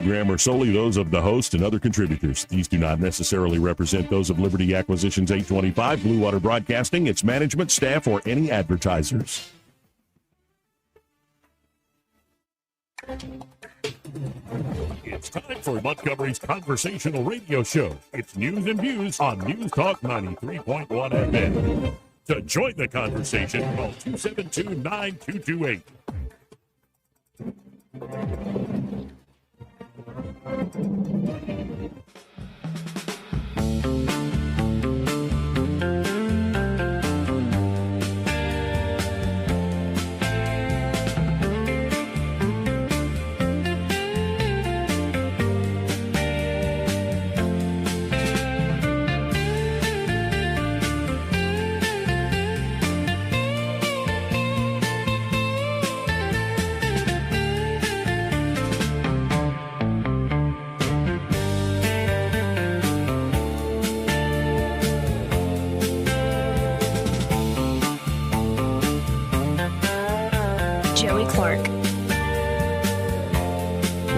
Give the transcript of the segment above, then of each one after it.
Program are solely those of the host and other contributors. These do not necessarily represent those of Liberty Acquisitions 825, Blue Water Broadcasting, its management, staff, or any advertisers. It's time for Montgomery's conversational radio show. It's news and views on News Talk 93.1 FM. To join the conversation, call 272-9228. Joey Clark.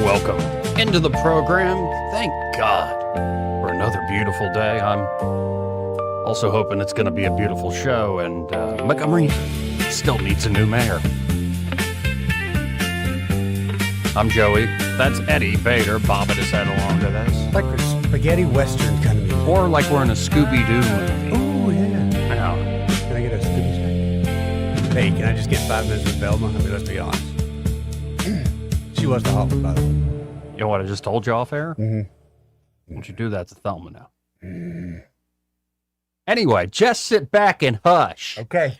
Welcome into the program. Thank God for another beautiful day. I'm also hoping it's going to be a beautiful show, and Montgomery still needs a new mayor. I'm Joey. That's Eddie Bader bobbing his head along to this. Like a spaghetti western kind of music. Or like we're in a Scooby-Doo movie. Oh, yeah. Now, Can I get a Scooby snack? Hey, can I just get 5 minutes with Velma? I mean, let's be honest. She was the hot one, by the way. you know what I just told you off air? Mm-hmm. Won't you do that to Thelma now? Anyway, just sit back and hush. Okay.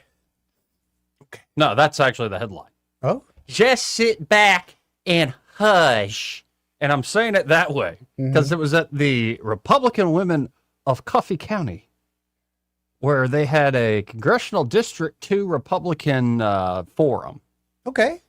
No, that's actually the headline. Oh? Just sit back and hush. And I'm saying it that way because it was at the Republican Women of Coffee County where they had a Congressional District 2 Republican forum. Okay.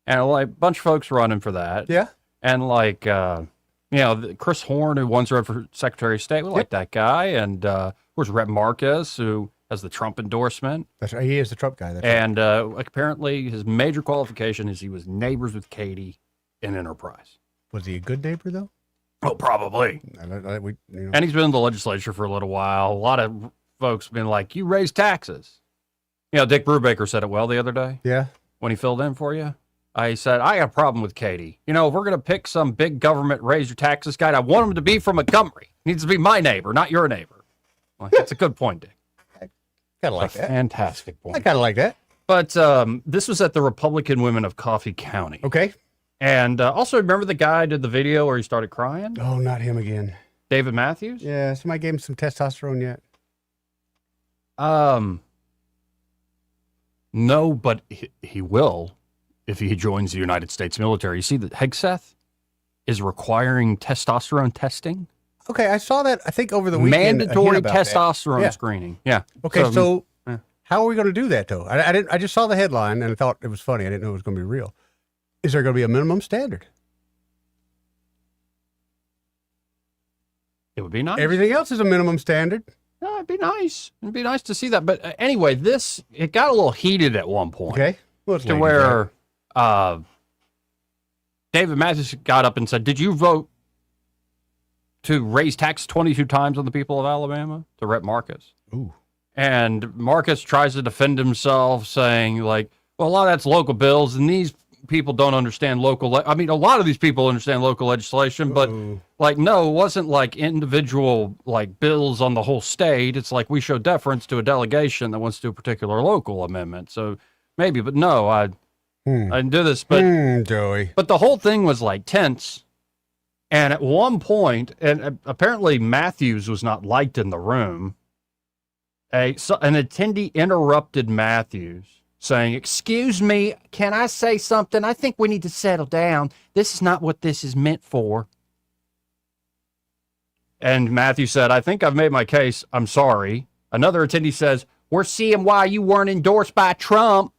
And like a bunch of folks running for that. Yeah. And like, Chris Horn, who once ran for Secretary of State, we like that guy. And of course, Rep Marcus, who has the Trump endorsement. That's right. He is the Trump guy. That's And apparently his major qualification is he was neighbors with Katie in Enterprise. right. Was he a good neighbor, though? Oh, probably. And he's been in the legislature for a little while. A lot of folks have been like, you raise taxes. You know, Dick Brubaker said it well the other day Yeah. when he filled in for you. I said, I got a problem with Katie. You know, if we're going to pick some big government raise your taxes guy, I want him to be from Montgomery. He needs to be my neighbor, not your neighbor. Well, that's a good point, Dick. Kind of like a that. fantastic I point. kind of like that. But this was at the Republican Women of Coffee County. Okay. And also, remember the guy did the video where he started crying? Oh, not him again. David Matthews? Yeah. Somebody gave him some testosterone yet? No, but he will if he joins the United States military. You see that Hegseth is requiring testosterone testing? Okay. I saw that, I think, over the weekend. Mandatory about that. testosterone Yeah. screening. Yeah. Okay. So, yeah. how are we going to do that, though? I just saw the headline and I thought it was funny. I didn't know it was going to be real. Is there going to be a minimum standard? It would be nice. Everything else is a minimum standard. No, it'd be nice. It'd be nice to see that. But anyway, it got a little heated at one point. Okay. Well, it's To ladies' where David Matthews got up and said, did you vote to raise tax 22 times on the people of Alabama? To Rep Marcus. Ooh. And Marcus tries to defend himself, saying, like, well, a lot of that's local bills, and these people don't understand local. I mean, a lot of these people understand local legislation, but like, no, it wasn't like individual like bills on the whole state. It's like we show deference to a delegation that wants to do a particular local amendment. So maybe, but no, I didn't do this. But Joey. but the whole thing was like tense. And at one point, and apparently Matthews was not liked in the room. An attendee interrupted Matthews, saying, excuse me, can I say something? I think we need to settle down. This is not what this is meant for. And Matthew said, I think I've made my case. I'm sorry. Another attendee says, we're seeing why you weren't endorsed by Trump.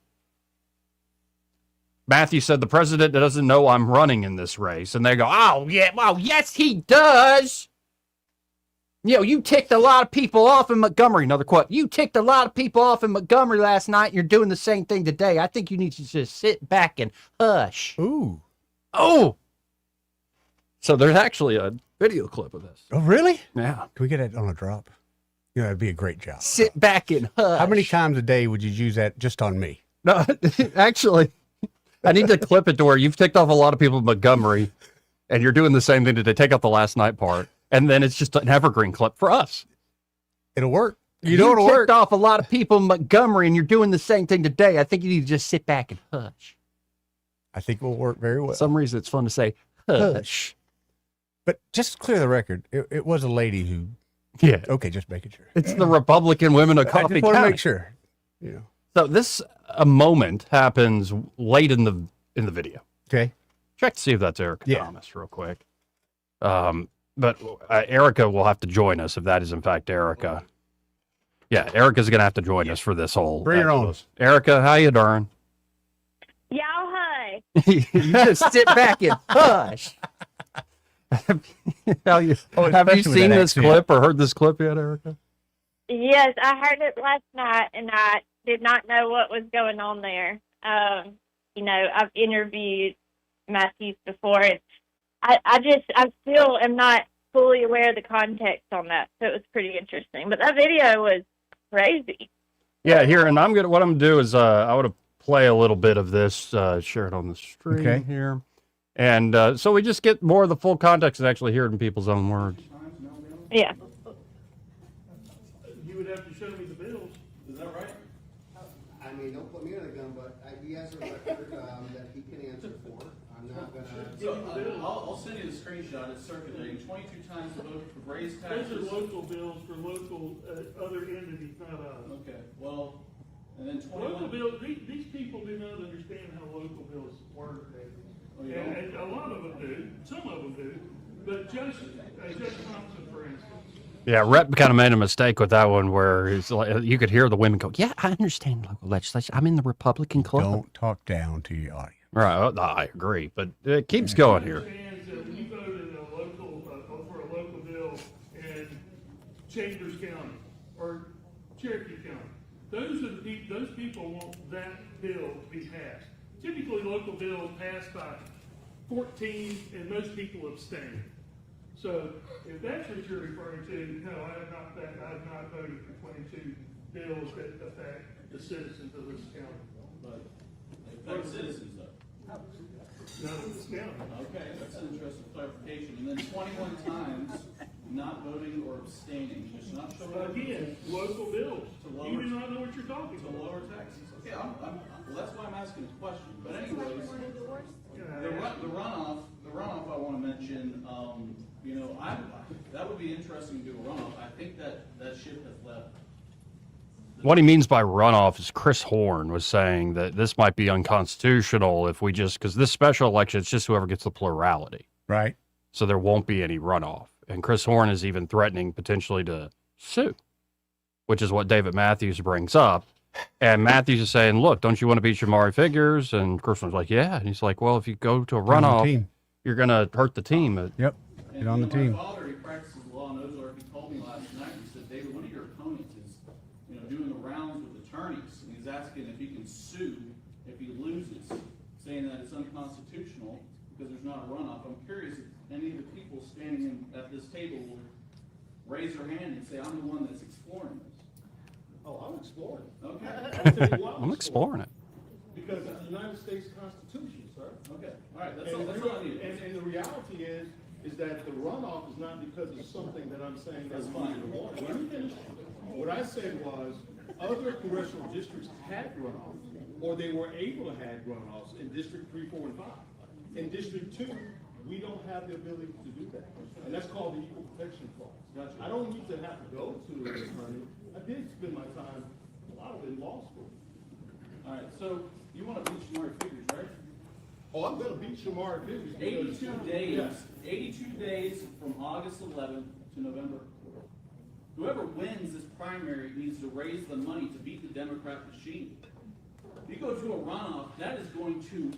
Matthew said, the president doesn't know I'm running in this race. And they go, oh, yeah, well, yes, he does. You know, you ticked a lot of people off in Montgomery. Another quote. You ticked a lot of people off in Montgomery last night, and you're doing the same thing today. I think you need to just sit back and hush. Ooh. Oh! So there's actually a video clip of this. Oh, really? Yeah. Can we get that on a drop? Yeah, that'd be a great job. Sit back and hush. How many times a day would you use that just on me? No, actually, I need to clip it to where you've ticked off a lot of people in Montgomery, and you're doing the same thing today. Take out the last night part, and then it's just an evergreen clip for us. It'll work. You know it'll ticked work. off a lot of people in Montgomery, and you're doing the same thing today. I think you need to just sit back and hush. I think it will work very well. For some reason, it's fun to say hush. But just to clear the record, it was a lady who. Yeah, Okay, just making sure. it's the Republican women of I Coffee just want to County. make sure. You know. So this a moment happens late in the video. Okay. Check to see if that's Erica Yeah. Thomas real quick. But Erica will have to join us if that is in fact Erica. Yeah, Erica's gonna have to join us for this whole. Bring her on. episode. Erica, how you doing? Y'all, hi. You just sit back and hush. Have you especially with seen that this accent. clip or heard this clip yet, Erica? Yes, I heard it last night, and I did not know what was going on there. I've interviewed Matthews before, and I still am not fully aware of the context on that, so it was pretty interesting. But that video was crazy. Yeah, here, and what I'm gonna do is I want to play a little bit of this, share it on the screen Okay. here, and so we just get more of the full context and actually hear it in people's own words. Yeah. You would have to show me the bills. Is that right? I mean, don't put me on a gun, but he has a record that he can answer for. I'm not gonna. So, I'll send you the screenshot. It's circulating. 22 times the vote for raised taxes. Those are local bills for local, other entities, not us. Okay, well, and then 21. Local bills, these people do not understand how local bills work. Oh, you And, don't? and a lot of them do, some of them do, but Judge Thompson, for instance, Yeah, Rep kind of made a mistake with that one where it's like, you could hear the women go, "Yeah, I understand local legislation. I'm in the Republican club." Don't talk down to your audience. Right, I agree, but it keeps going here. understands that when you voted a local, for a local bill in Chambers County or Cherokee County, those people want that bill to be passed. Typically, local bills passed by 14, and most people abstain. So if that's what you're referring to, no, I have not voted for 22 bills that affect the citizens of this county. But they affect citizens, though. None of this county. Okay, that's an interesting clarification. And then 21 times not voting or abstaining, just not showing up Again, local bills. To lower- You do not know what you're talking to about. lower taxes. Okay, well, that's why I'm asking the question. But anyways, the runoff I want to mention, that would be interesting to do a runoff. I think that ship has left. What he means by runoff is Chris Horn was saying that this might be unconstitutional if we because this special election, it's just whoever gets the plurality. Right? So there won't be any runoff. And Chris Horn is even threatening potentially to sue, which is what David Matthews brings up. And Matthews is saying, look, don't you want to beat Shamari Figures? And Chris Horn's like, yeah. And he's like, well, if you go to a On the runoff, team. you're going to hurt the team. Yep. Get on the team. My father, he practices law in Ozark. He told me last night, he said, David, one of your opponents is, doing the rounds with attorneys. And he's asking if he can sue if he loses, saying that it's unconstitutional because there's not a runoff. I'm curious if any of the people standing at this table will raise their hand and say, I'm the one that's exploring this. Oh, I'm exploring. Okay, I'll tell you why I'm exploring it. Because it's the United States Constitution, sir. okay, all right, that's all I need. And the reality is that the runoff is not because of something that I'm saying that's fine. Let me finish. What I said was, other congressional districts had runoffs, or they were able to have runoffs in District 3, 4, and 5. In District 2, we don't have the ability to do that. And that's called the Equal Protection Clause. Gotcha. I don't need to have to go to an attorney. I did spend my time, a lot of it in law school. All right, so you want to beat Shamari Figures, right? Oh, I'm gonna beat Shamari Figures. because- 82 days, Yes. 82 days from August 11th to November. Whoever wins this primary needs to raise the money to beat the Democrat machine. If you go to a runoff, that is going to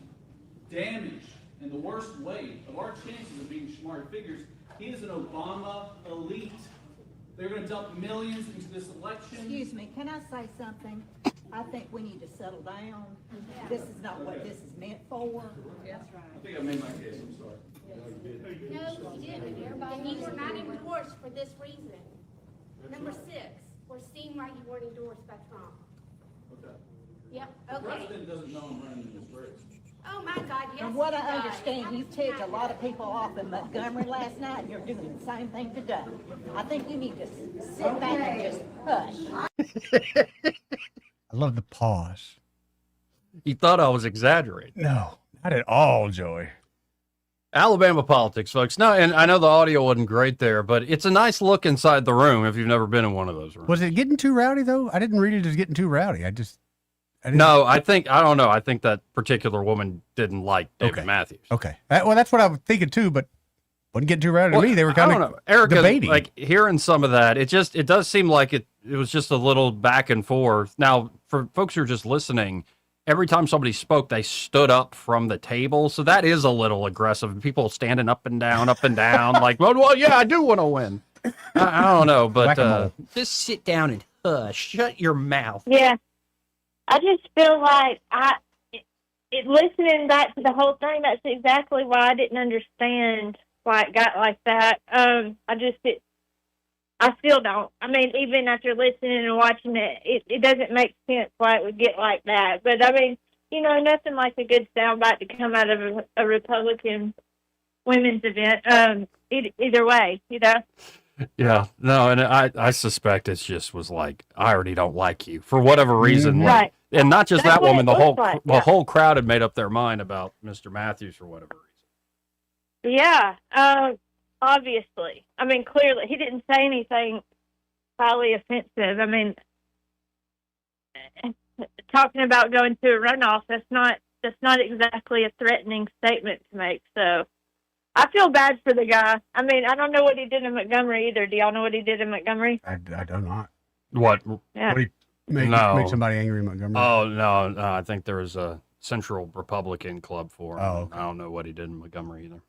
damage, in the worst way, of our chances of beating Shamari Figures. He is an Obama elite. They're going to dump millions into this election. Excuse me, can I say something? I think we need to settle down. This is not what this is meant for. I think I made my case, I'm sorry. No, he didn't. And you were not endorsed for this reason. Number 6, or seemed like you weren't endorsed by Trump. Okay. Yep, The okay. president doesn't know I'm running in this race. Oh, my God, yes, From what he I does. understand, you ticked a lot of people off in Montgomery last night, and you're doing the same thing today. I think you need to sit back and just hush. I love the pause. He thought I was exaggerating. No, not at all, Joey. Alabama politics, folks. No, and I know the audio wasn't great there, but it's a nice look inside the room if you've never been in one of those rooms. Was it getting too rowdy though? I didn't read it as getting too rowdy. I didn't. No, I don't know. I think that particular woman didn't like David Okay. Matthews. Okay. Well, that's what I was thinking too, but wasn't getting too rowdy to me. They were I kind don't of know. Erica, debating. like hearing some of that, it does seem like it was just a little back and forth. Now, for folks who are just listening, every time somebody spoke, they stood up from the table. So that is a little aggressive. People standing up and down, like, well, yeah, I do want to win. I don't know, but Whack-a-mole. just sit down and hush. Shut your mouth. Yeah. I just feel like listening back to the whole thing, that's exactly why I didn't understand why it got like that. I still don't. I mean, even after listening and watching it doesn't make sense why it would get like that. But I mean, nothing like a good soundbite to come out of a Republican women's event. Either way, Yeah, no, and I suspect it just was like, I already don't like you for whatever reason. Mhm. Like, Right. and not just That's that what woman, it the whole looks like, the yeah. whole crowd had made up their mind about Mr. Matthews for whatever reason. Yeah, obviously. I mean, clearly, he didn't say anything highly offensive. I mean, talking about going to a runoff, that's not exactly a threatening statement to make. So I feel bad for the guy. I mean, I don't know what he did in Montgomery either. Do y'all know what he did in Montgomery? I do not. What? Yeah. What do you make somebody angry in Montgomery? Oh no, I think there was a Central Republican club for him. Oh, okay. I don't know what he did in Montgomery either.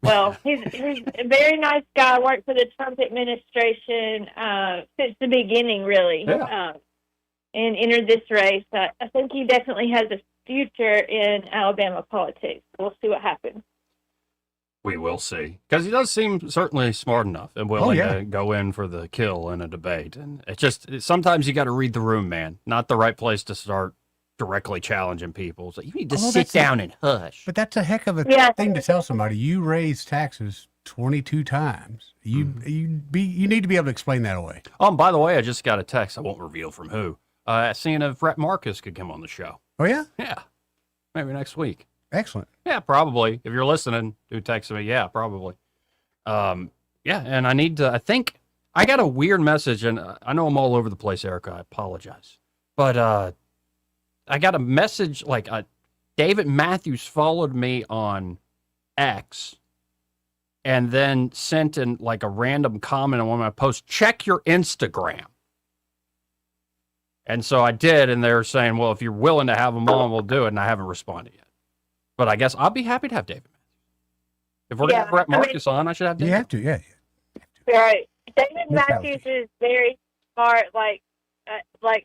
Well, he's a very nice guy. Worked for the Trump administration since the beginning, really, Yeah. and entered this race. I think he definitely has a future in Alabama politics. We'll see what happens. We will see, because he does seem certainly smart enough and willing yeah. to go in for the kill in a debate. And sometimes you got to read the room, man. Not the right place to start directly challenging people. So you need to sit down and hush. But that's a heck of a Yeah. thing to tell somebody. You raised taxes 22 times. You need to be able to explain that away. By the way, I just got a text. I won't reveal from who. Seeing if Brett Marcus could come on the show. Oh yeah, Yeah, maybe next week. excellent. Yeah, probably. If you're listening, who texted me? Yeah, probably. Yeah, and I need to. I think I got a weird message, and I know I'm all over the place, Erica. I apologize, but I got a message like David Matthews followed me on X, and then sent in like a random comment on one of my posts. Check your Instagram. And so I did, and they were saying, well, if you're willing to have them on, we'll do it. And I haven't responded yet. But I guess I'll be happy to have David Matthews. If we're going to have Brett Marcus on, I should have You David. have to, yeah. Right. David Miss Matthews Algie. is very smart, like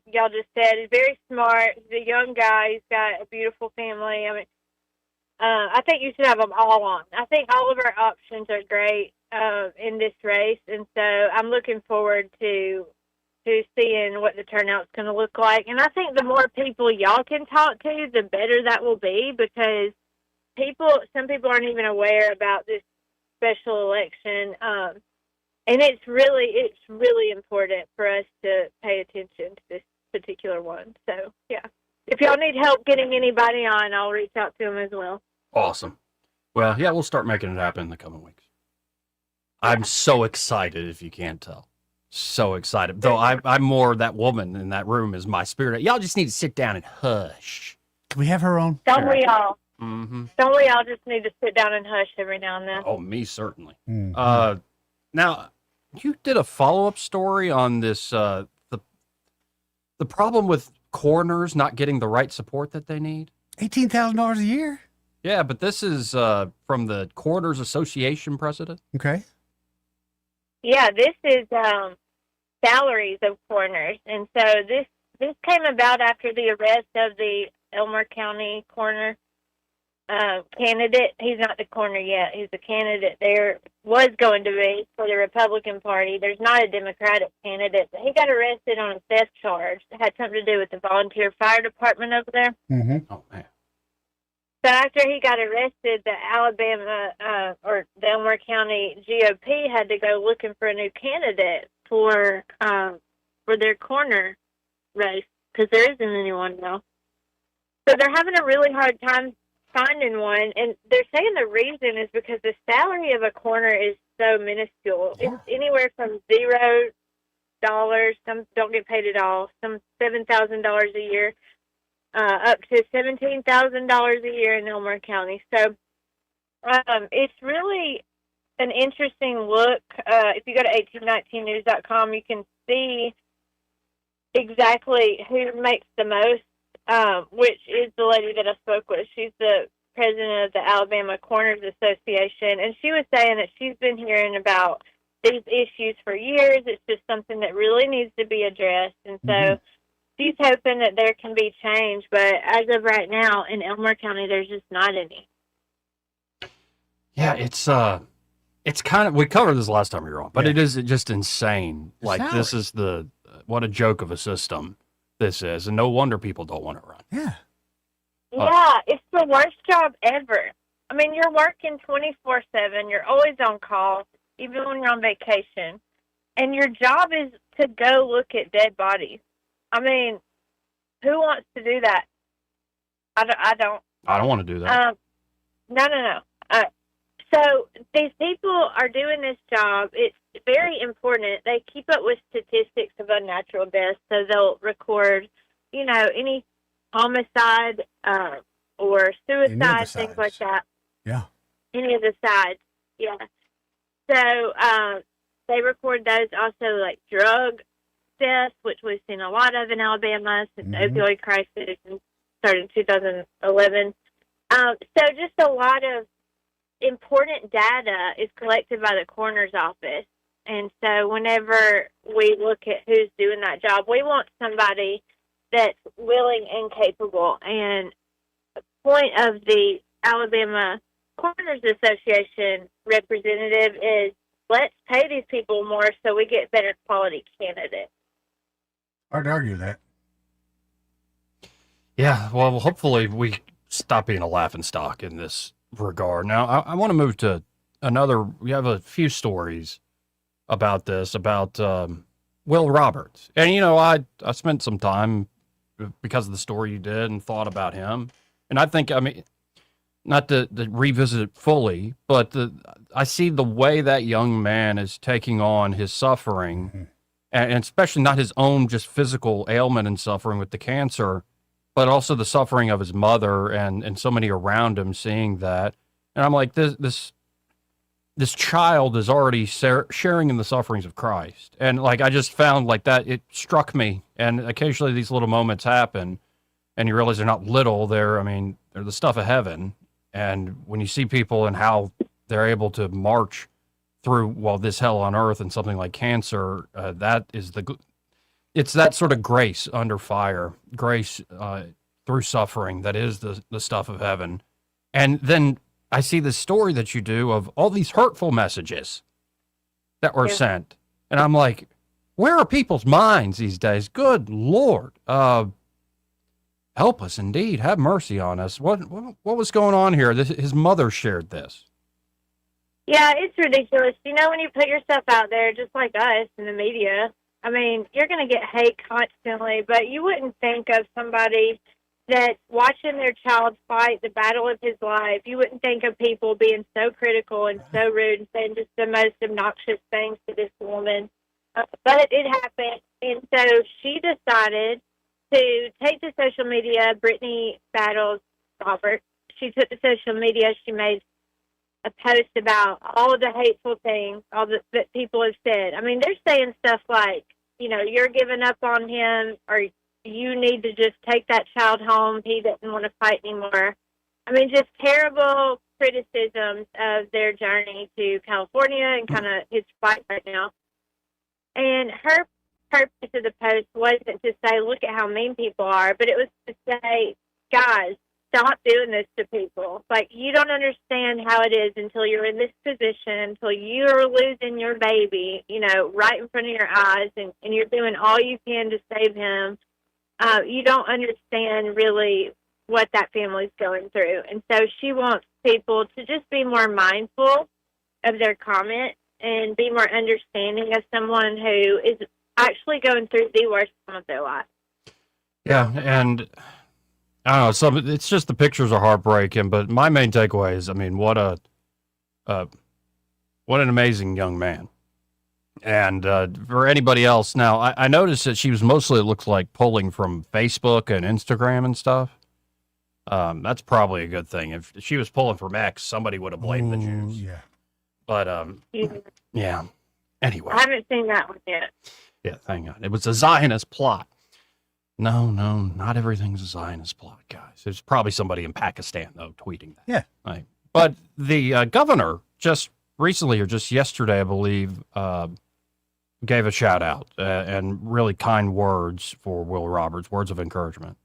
y'all just said. He's very smart. He's a young guy. He's got a beautiful family. I mean, I think you should have them all on. I think all of our options are great in this race, and so I'm looking forward to seeing what the turnout's going to look like. And I think the more people y'all can talk to, the better that will be, because some people aren't even aware about this special election. And it's really important for us to pay attention to this particular one. So, yeah. If y'all need help getting anybody on, I'll reach out to them as well. Awesome. Well, yeah, we'll start making it happen in the coming weeks. I'm so excited, if you can't tell. So excited. Though I'm more that woman in that room is my spirit. Y'all just need to sit down and hush. Can we have her on? Don't we all? Mm-hmm. Don't we all just need to sit down and hush every now and then? Oh, me certainly. Mhm. Now, you did a follow-up story on this, the problem with coroners not getting the right support that they need. $18,000 a year. Yeah, but this is from the Coroners Association president. Okay. Yeah, this is salaries of coroners, and so this came about after the arrest of the Elmer County coroner. candidate. He's not the coroner yet. He's a candidate there, was going to be for the Republican Party. There's not a Democratic candidate. But he got arrested on a theft charge that had something to do with the volunteer fire department over there. Oh, man. So after he got arrested, the Alabama or the Elmore County GOP had to go looking for a new candidate for their coroner race because there isn't anyone now. So they're having a really hard time finding one, and they're saying the reason is because the salary of a coroner is so minuscule. Yeah. It's anywhere from $0, some don't get paid at all, some $7,000 a year, up to $17,000 a year in Elmore County. So it's really an interesting look. If you go to 1819news.com, you can see exactly who makes the most, which is the lady that I spoke with. She's the president of the Alabama Coroners Association, and she was saying that she's been hearing about these issues for years. It's just something that really needs to be addressed, and so she's hoping that there can be change, but as of right now, in Elmore County, there's just not any. Yeah, it's kind of, we covered this last time you were on, but it is just insane. Like, this is what a joke of a system this is, and no wonder people don't want to run. Yeah. Yeah, it's the worst job ever. I mean, you're working 24/7. You're always on call, even when you're on vacation. And your job is to go look at dead bodies. I mean, who wants to do that? I don't. I don't want to do that. No. So these people are doing this job. It's very important. They keep up with statistics of unnatural deaths, so they'll record, any homicide or suicide, things like that. Yeah. Any of the sides, yeah. So they record those also, like drug deaths, which we've seen a lot of in Alabama since the opioid crisis started in 2011. So just a lot of important data is collected by the coroner's office. And so whenever we look at who's doing that job, we want somebody that's willing and capable. And the point of the Alabama Coroners Association representative is, let's pay these people more so we get better quality candidates. Hard to argue that. Yeah, well, hopefully we stop being a laughingstock in this regard. Now, I want to move to we have a few stories about this, about Will Roberts. And, I spent some time because of the story you did and thought about him. And I think, not to revisit it fully, but I see the way that young man is taking on his suffering, and especially not his own just physical ailment and suffering with the cancer, but also the suffering of his mother and so many around him seeing that. And I'm like, this child is already sharing in the sufferings of Christ. And like, I just found like that, it struck me. And occasionally these little moments happen and you realize they're not little, they're the stuff of heaven. And when you see people and how they're able to march through, this hell on earth and something like cancer, it's that sort of grace under fire, grace through suffering that is the stuff of heaven. And then I see the story that you do of all these hurtful messages that were sent. And I'm like, where are people's minds these days? Good Lord. Help us indeed. Have mercy on us. What was going on here? His mother shared this. Yeah, it's ridiculous. When you put yourself out there, just like us in the media, you're going to get hate constantly, but you wouldn't think of somebody that's watching their child fight the battle of his life. You wouldn't think of people being so critical and so rude and saying just the most obnoxious things to this woman. But it happened, and so she decided to take to social media. Brittany Battles Robert, she took to social media. She made a post about all of the hateful things, that people have said. They're saying stuff like, you're giving up on him, or you need to just take that child home. He doesn't want to fight anymore. Just terrible criticisms of their journey to California and kind of his fight right now. And her purpose of the post wasn't to say, look at how mean people are, but it was to say, guys, stop doing this to people. Like, you don't understand how it is until you're in this position, until you're losing your baby, you know, right in front of your eyes, and you're doing all you can to save him. You don't understand really what that family's going through. And so she wants people to just be more mindful of their comments and be more understanding of someone who is actually going through the worst time of their life. Yeah, and I don't know, it's just the pictures are heartbreaking, but my main takeaway is, I mean, what an amazing young man. And for anybody else, now, I noticed that she was mostly, it looks like, pulling from Facebook and Instagram and stuff. That's probably a good thing. If she was pulling from X, somebody would have blamed the Jews. Yeah. But, yeah. Anyway. I haven't seen that one yet. Yeah, thank God. It was a Zionist plot. No, not everything's a Zionist plot, guys. There's probably somebody in Pakistan, though, tweeting that. Yeah. Right. But the governor just recently, or just yesterday, I believe, gave a shout out and really kind words for Will Roberts, words of encouragement.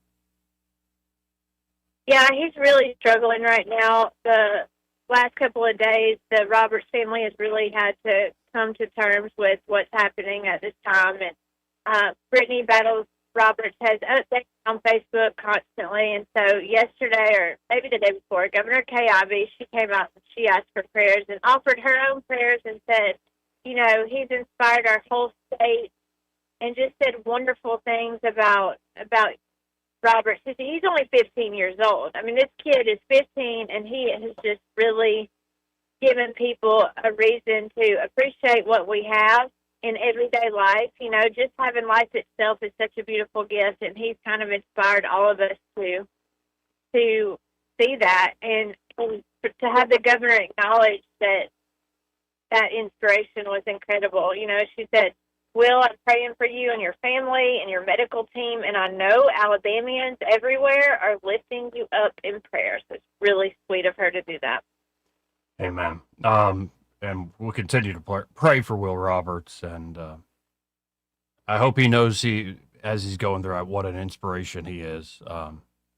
Yeah, he's really struggling right now. The last couple of days, the Roberts family has really had to come to terms with what's happening at this time. And Brittany Battles Roberts has updates on Facebook constantly. And so yesterday, or maybe the day before, Governor Kay Ivey, she came out and she asked for prayers and offered her own prayers and said, you know, he's inspired our whole state, and just said wonderful things about Roberts. He's only 15 years old. I mean, this kid is 15, and he has just really given people a reason to appreciate what we have in everyday life. You know, just having life itself is such a beautiful gift, and he's kind of inspired all of us to see that, and to have the governor acknowledge that inspiration was incredible. You know, she said, Will, I'm praying for you and your family and your medical team, and I know Alabamians everywhere are lifting you up in prayer. So it's really sweet of her to do that. Amen. And we'll continue to pray for Will Roberts, and I hope he knows as he's going through, what an inspiration he is.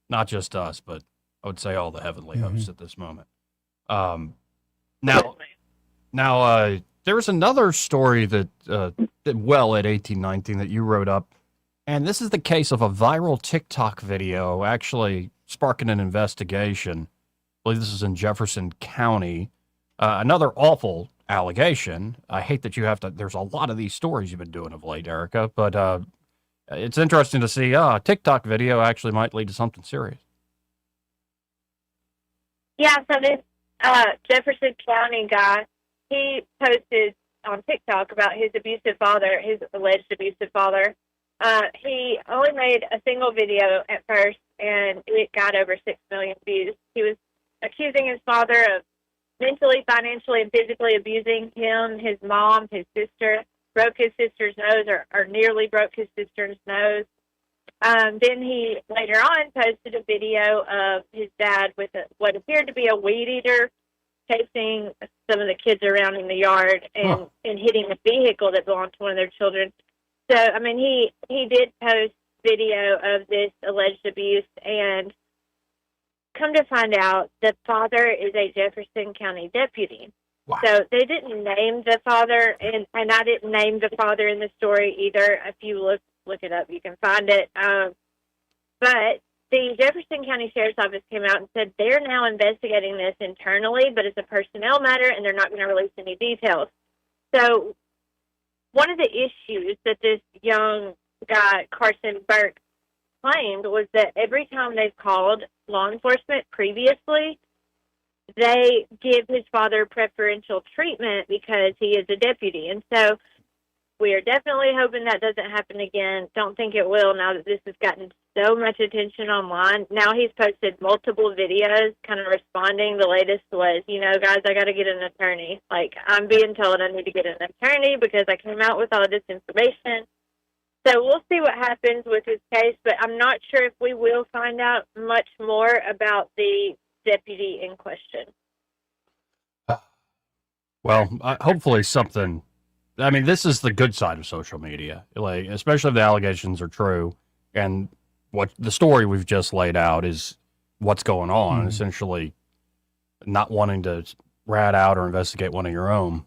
Not just us, but I would say all the heavenly hosts at this moment. Now, there was another story that did well at 1819 that you wrote up, and this is the case of a viral TikTok video actually sparking an investigation. I believe this is in Jefferson County. Another awful allegation. I hate that you have to, there's a lot of these stories you've been doing of late, Erica, but it's interesting to see a TikTok video actually might lead to something serious. Yeah, so this Jefferson County guy, he posted on TikTok about his abusive father, his alleged abusive father. He only made a single video at first, and it got over 6 million views. He was accusing his father of mentally, financially, and physically abusing him, his mom, his sister, broke his sister's nose, or nearly broke his sister's nose. Then he later on posted a video of his dad with what appeared to be a weed eater chasing some of the kids around in the yard and hitting a vehicle that belonged to one of their children. So, I mean, he did post video of this alleged abuse, and come to find out, the father is a Jefferson County deputy. Wow. So they didn't name the father, and I didn't name the father in the story either. If you look it up, you can find it. But the Jefferson County Sheriff's Office came out and said they're now investigating this internally, but it's a personnel matter, and they're not going to release any details. So one of the issues that this young guy, Carson Burke, claimed was that every time they've called law enforcement previously, they give his father preferential treatment because he is a deputy. And so we are definitely hoping that doesn't happen again. Don't think it will now that this has gotten so much attention online. Now he's posted multiple videos kind of responding. The latest was, guys, I got to get an attorney. Like, I'm being told I need to get an attorney because I came out with all this information. So we'll see what happens with his case, but I'm not sure if we will find out much more about the deputy in question. Well, hopefully something. I mean, this is the good side of social media, like, especially if the allegations are true, and what the story we've just laid out is what's going on, essentially not wanting to rat out or investigate one of your own.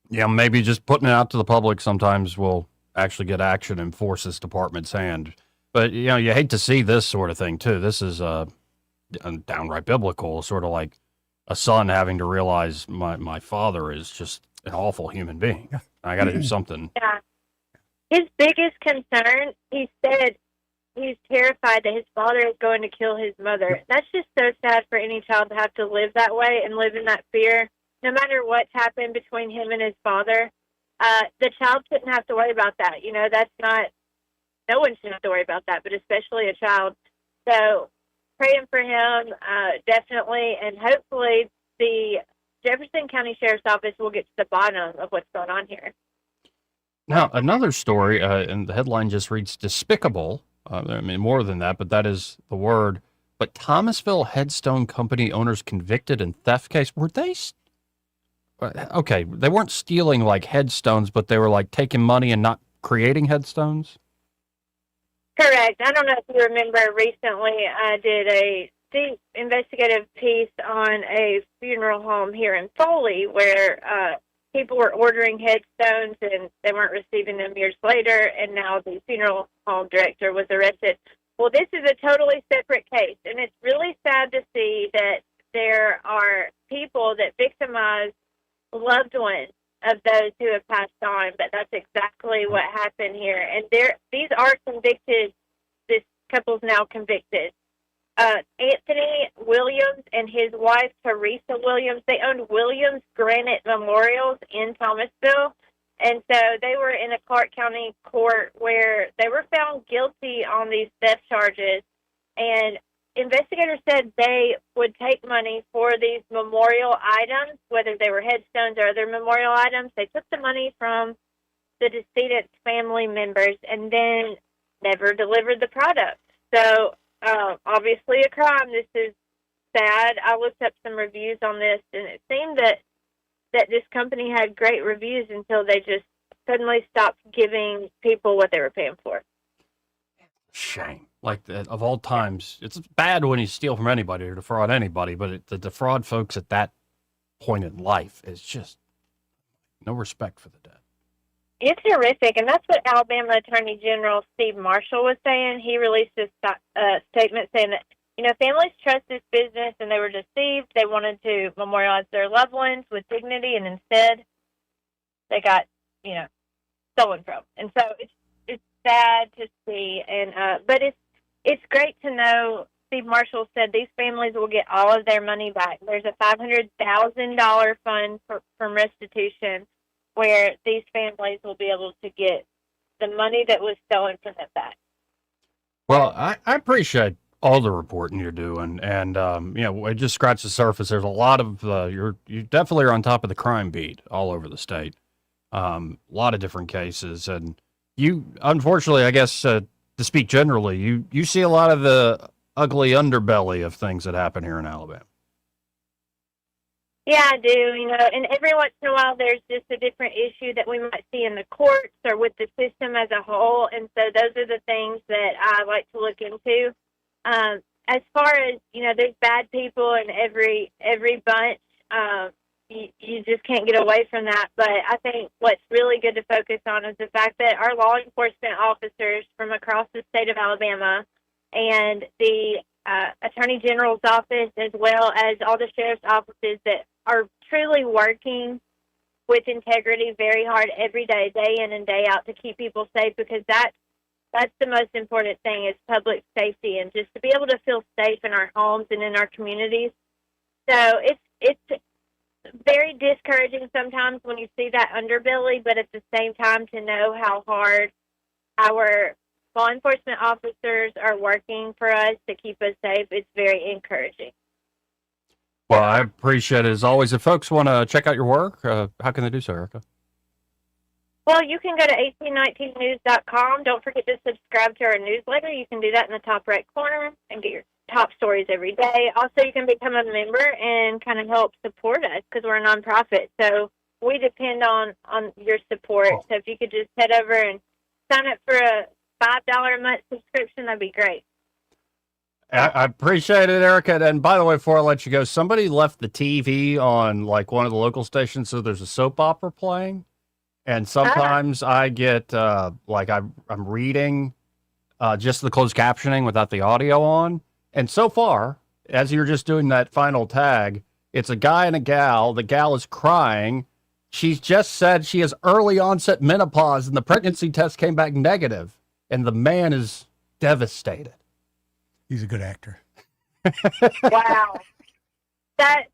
Yeah, maybe just putting it out to the public sometimes will actually get action and force this department's hand. But, you know, you hate to see this sort of thing, too. This is downright biblical, sort of like a son having to realize my father is just an awful human being. I got to do something. Yeah. His biggest concern, he said he's terrified that his father is going to kill his mother. That's just so sad for any child to have to live that way and live in that fear. No matter what's happened between him and his father, the child shouldn't have to worry about that. You know, that's not, no one should have to worry about that, but especially a child. So praying for him, definitely, and hopefully the Jefferson County Sheriff's Office will get to the bottom of what's going on here. Now, another story, and the headline just reads despicable. I mean, more than that, but that is the word. But Thomasville Headstone Company owners convicted in theft case. Were they? Okay, they weren't stealing like headstones, but they were like taking money and not creating headstones? Correct. I don't know if you remember recently I did a deep investigative piece on a funeral home here in Foley where people were ordering headstones and they weren't receiving them years later, and now the funeral home director was arrested. Well, this is a totally separate case, and it's really sad to see that there are people that victimize loved ones of those who have passed on, but that's exactly what happened here. And these are convicted, this couple's now convicted. Anthony Williams and his wife, Teresa Williams, they owned Williams Granite Memorials in Thomasville. And so they were in a Clark County court where they were found guilty on these theft charges. And investigators said they would take money for these memorial items, whether they were headstones or other memorial items. They took the money from the decedent's family members and then never delivered the product. So obviously a crime. This is sad. I looked up some reviews on this, and it seemed that this company had great reviews until they just suddenly stopped giving people what they were paying for. Shame. Like, of all times, it's bad when you steal from anybody or defraud anybody, but to defraud folks at that point in life is just no respect for the dead. It's horrific, and that's what Alabama Attorney General Steve Marshall was saying. He released a statement saying that, families trust this business, and they were deceived. They wanted to memorialize their loved ones with dignity, and instead they got, stolen from. And so it's sad to see, and but it's great to know. Steve Marshall said these families will get all of their money back. There's a $500,000 fund from restitution where these families will be able to get the money that was stolen from them back. Well, I appreciate all the reporting you're doing, and it just scratched the surface. There's a lot of you definitely are on top of the crime beat all over the state. A lot of different cases, and you, unfortunately, I guess to speak generally, you see a lot of the ugly underbelly of things that happen here in Alabama. Yeah, I do, and every once in a while there's just a different issue that we might see in the courts or with the system as a whole, and so those are the things that I like to look into. As far as, there's bad people in every bunch, you just can't get away from that, but I think what's really good to focus on is the fact that our law enforcement officers from across the state of Alabama and the Attorney General's office, as well as all the sheriff's offices that are truly working with integrity very hard every day, day in and day out, to keep people safe, because that's the most important thing, is public safety, and just to be able to feel safe in our homes and in our communities. So it's very discouraging sometimes when you see that underbelly, but at the same time to know how hard our law enforcement officers are working for us to keep us safe, it's very encouraging. Well, I appreciate it as always. If folks want to check out your work, how can they do so, Erica? Well, you can go to 1819news.com. Don't forget to subscribe to our newsletter. You can do that in the top right corner and get your top stories every day. Also, you can become a member and kind of help support us, because we're a nonprofit. So we depend on your support. So if you could just head over and sign up for a $5 a month subscription, that'd be great. I appreciate it, Erica. And by the way, before I let you go, somebody left the TV on like one of the local stations, so there's a soap opera playing. And sometimes I get like I'm reading just the closed captioning without the audio on. And so far, as you're just doing that final tag, it's a guy and a gal. The gal is crying. She's just said she has early onset menopause, and the pregnancy test came back negative. And the man is devastated. He's a good actor. Wow. That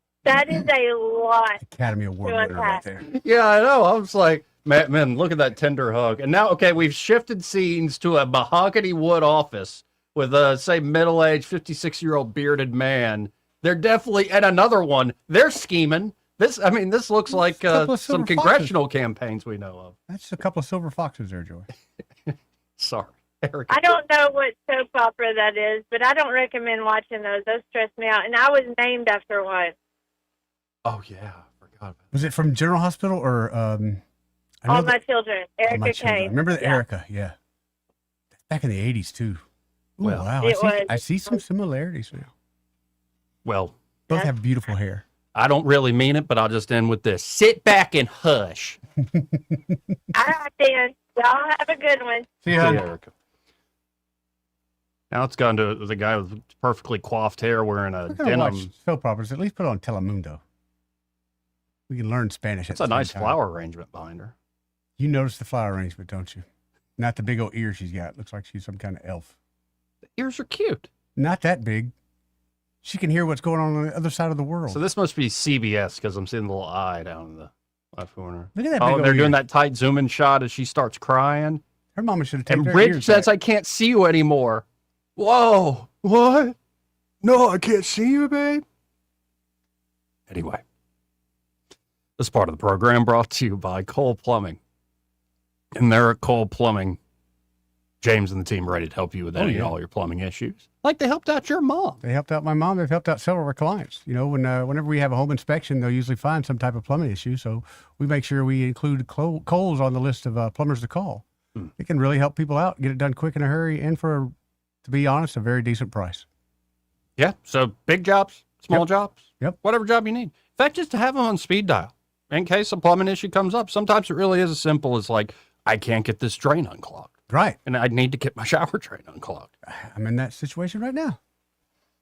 is a lot. Academy Award to winner right unpack. there. Yeah, I know. I was like, man, look at that tender hug. And now, okay, we've shifted scenes to a mahogany wood office with a, say, middle-aged, 56-year-old bearded man. They're definitely, and another one, they're scheming. This looks like couple of some silver congressional campaigns we know of. That's a couple of silver foxes there, Joey. Sorry, Eric. I don't know what soap opera that is, but I don't recommend watching those. Those stress me out. And I was named after one. Oh, yeah. I forgot about that. Was it from General Hospital or All My Children, All My Erica Children? I Kane. remember the Yeah. Erica, yeah. Back in the 80s, too. Ooh, Well, wow. It was. I see some similarities now. Well, Both have beautiful hair. I don't really mean it, but I'll just end with this. Sit back and hush. All right, then. Y'all have a good one. See See ya. ya, Erica. Now it's gone to the guy with perfectly coiffed hair wearing a We're going to watch denim. soap operas. At least put on Telemundo. We can learn Spanish. That's at a the same nice time. flower arrangement behind her. You notice the flower arrangement, don't you? Not the big old ears she's got. Looks like she's some kind of elf. The ears are cute. Not that big. She can hear what's going on the other side of the world. So this must be CBS because I'm seeing the little eye down in the left corner. Look at that big Oh, old they're doing ear. that tight zoom in shot as she starts crying. Her mama should have taken And her Rich ears says, back. I can't see you anymore. Whoa. What? No, I can't see you, babe. Anyway, this part of the program brought to you by Cole Plumbing. And there at Cole Plumbing, James and the team are ready to help you with any and all your plumbing issues. Like they helped out your mom. They helped out my mom. They've helped out several of our clients. You know, whenever we have a home inspection, they'll usually find some type of plumbing issue. So we make sure we include Coles on the list of plumbers to call. It can really help people out, get it done quick in a hurry, and for, to be honest, a very decent price. Yeah. So big jobs, small jobs. Yep. Whatever job you need. In fact, just to have them on speed dial in case a plumbing issue comes up. Sometimes it really is as simple as like, I can't get this drain unclogged. Right. And I need to get my shower drain unclogged. I'm in that situation right now.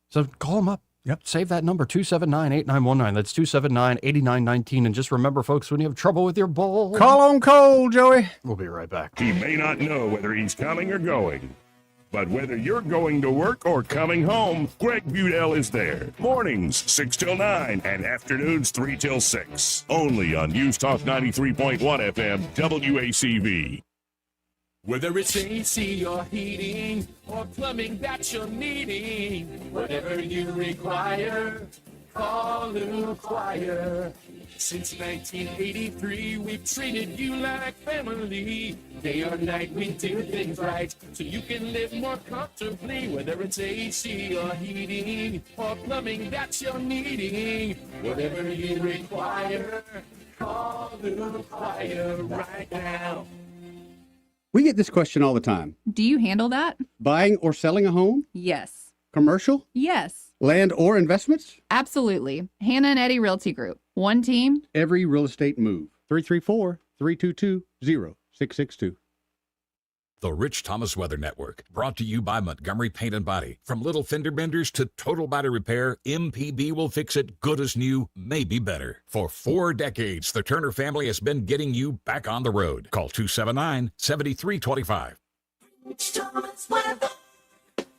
So call them up. Yep. Save that number, 279-8919. That's 279-8919. And just remember, folks, when you have trouble with your bowl, Call on Cole, Joey. We'll be right back. He may not know whether he's coming or going, but whether you're going to work or coming home, Greg Budell is there. Mornings 6 till 9 and afternoons 3 till 6. Only on News Talk 93.1 FM WACV. Whether it's AC or heating or plumbing that you're needing, whatever you require, call Lou Choir. Since 1983, we've treated you like family. Day or night, we do things right so you can live more comfortably. Whether it's AC or heating or plumbing that you're needing, whatever you require, call Lou Choir right now. We get this question all the time. Do you handle that? Buying or selling a home? Yes. Commercial? Yes. Land or investments? Absolutely. Hannah and Eddie Realty Group. One team. Every real estate move. 334-322-0662. The Rich Thomas Weather Network, brought to you by Montgomery Paint and Body. From little fender benders to total body repair, MPB will fix it good as new, maybe better. For 4 decades, the Turner family has been getting you back on the road. Call 279-7325. Rich Thomas Weather.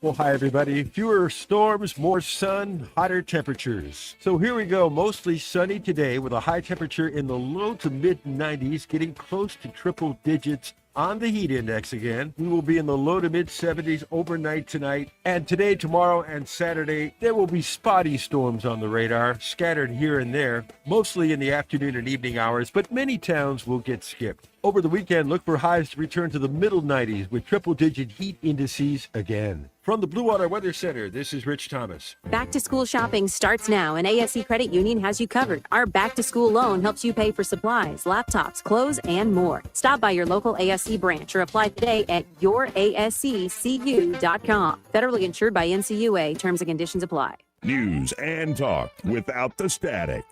Well, hi, everybody. Fewer storms, more sun, hotter temperatures. So here we go. Mostly sunny today with a high temperature in the low to mid 90s, getting close to triple digits on the heat index again. We will be in the low to mid 70s overnight tonight. And today, tomorrow, and Saturday, there will be spotty storms on the radar, scattered here and there, mostly in the afternoon and evening hours, but many towns will get skipped. Over the weekend, look for highs to return to the middle 90s with triple-digit heat indices again. From the Blue Water Weather Center, this is Rich Thomas. Back to school shopping starts now, and ASC Credit Union has you covered. Our back to school loan helps you pay for supplies, laptops, clothes, and more. Stop by your local ASC branch or apply today at yourasccu.com. Federally insured by NCUA. Terms and conditions apply. News and talk without the static.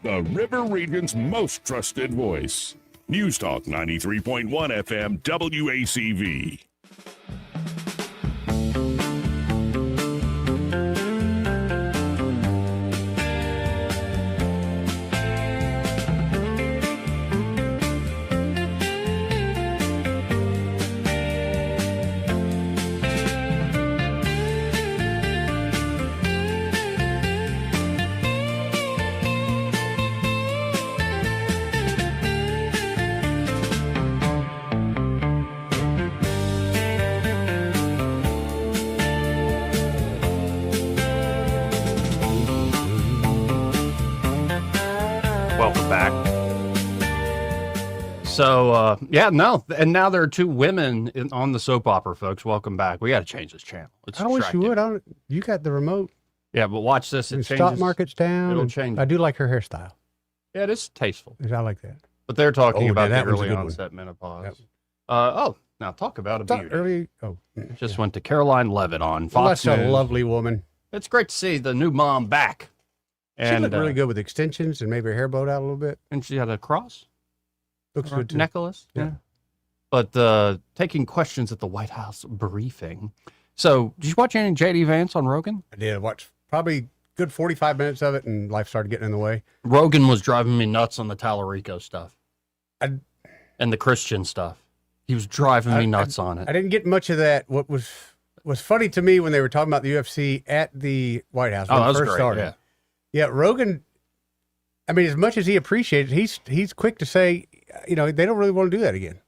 The River Region's most trusted voice. News Talk 93.1 FM WACV. Welcome back. So, and now there are two women on the soap opera, folks. Welcome back. We got to change this channel. It's I wish you distracting. would. You got the remote. Yeah, but watch this. It The changes. stock market's down. It'll and change. I do like her hairstyle. Yeah, it is tasteful. I like that. But they're talking Oh, about yeah, the that one's a early good one. onset menopause. Yep. Now talk about a Thought beauty. early. Oh, Just went to Caroline Levitt on well, Fox that's a News. lovely woman. It's great to see the new mom back. She looked really good with extensions and maybe her hair bowed out a little bit. And she had a cross. Looks good too. Necklace. Yeah. But taking questions at the White House briefing. So, did you watch any J.D. Vance on Rogan? I did watch probably good 45 minutes of it, and life started getting in the way. Rogan was driving me nuts on the Tallarico stuff I- and the Christian stuff. He was driving me nuts on it. I didn't get much of that. What was funny to me when they were talking about the UFC at the White House when Oh, that it was first great. started. Yeah. Yeah, Rogan. I mean, as much as he appreciates it, he's quick to say, they don't really want to do that again.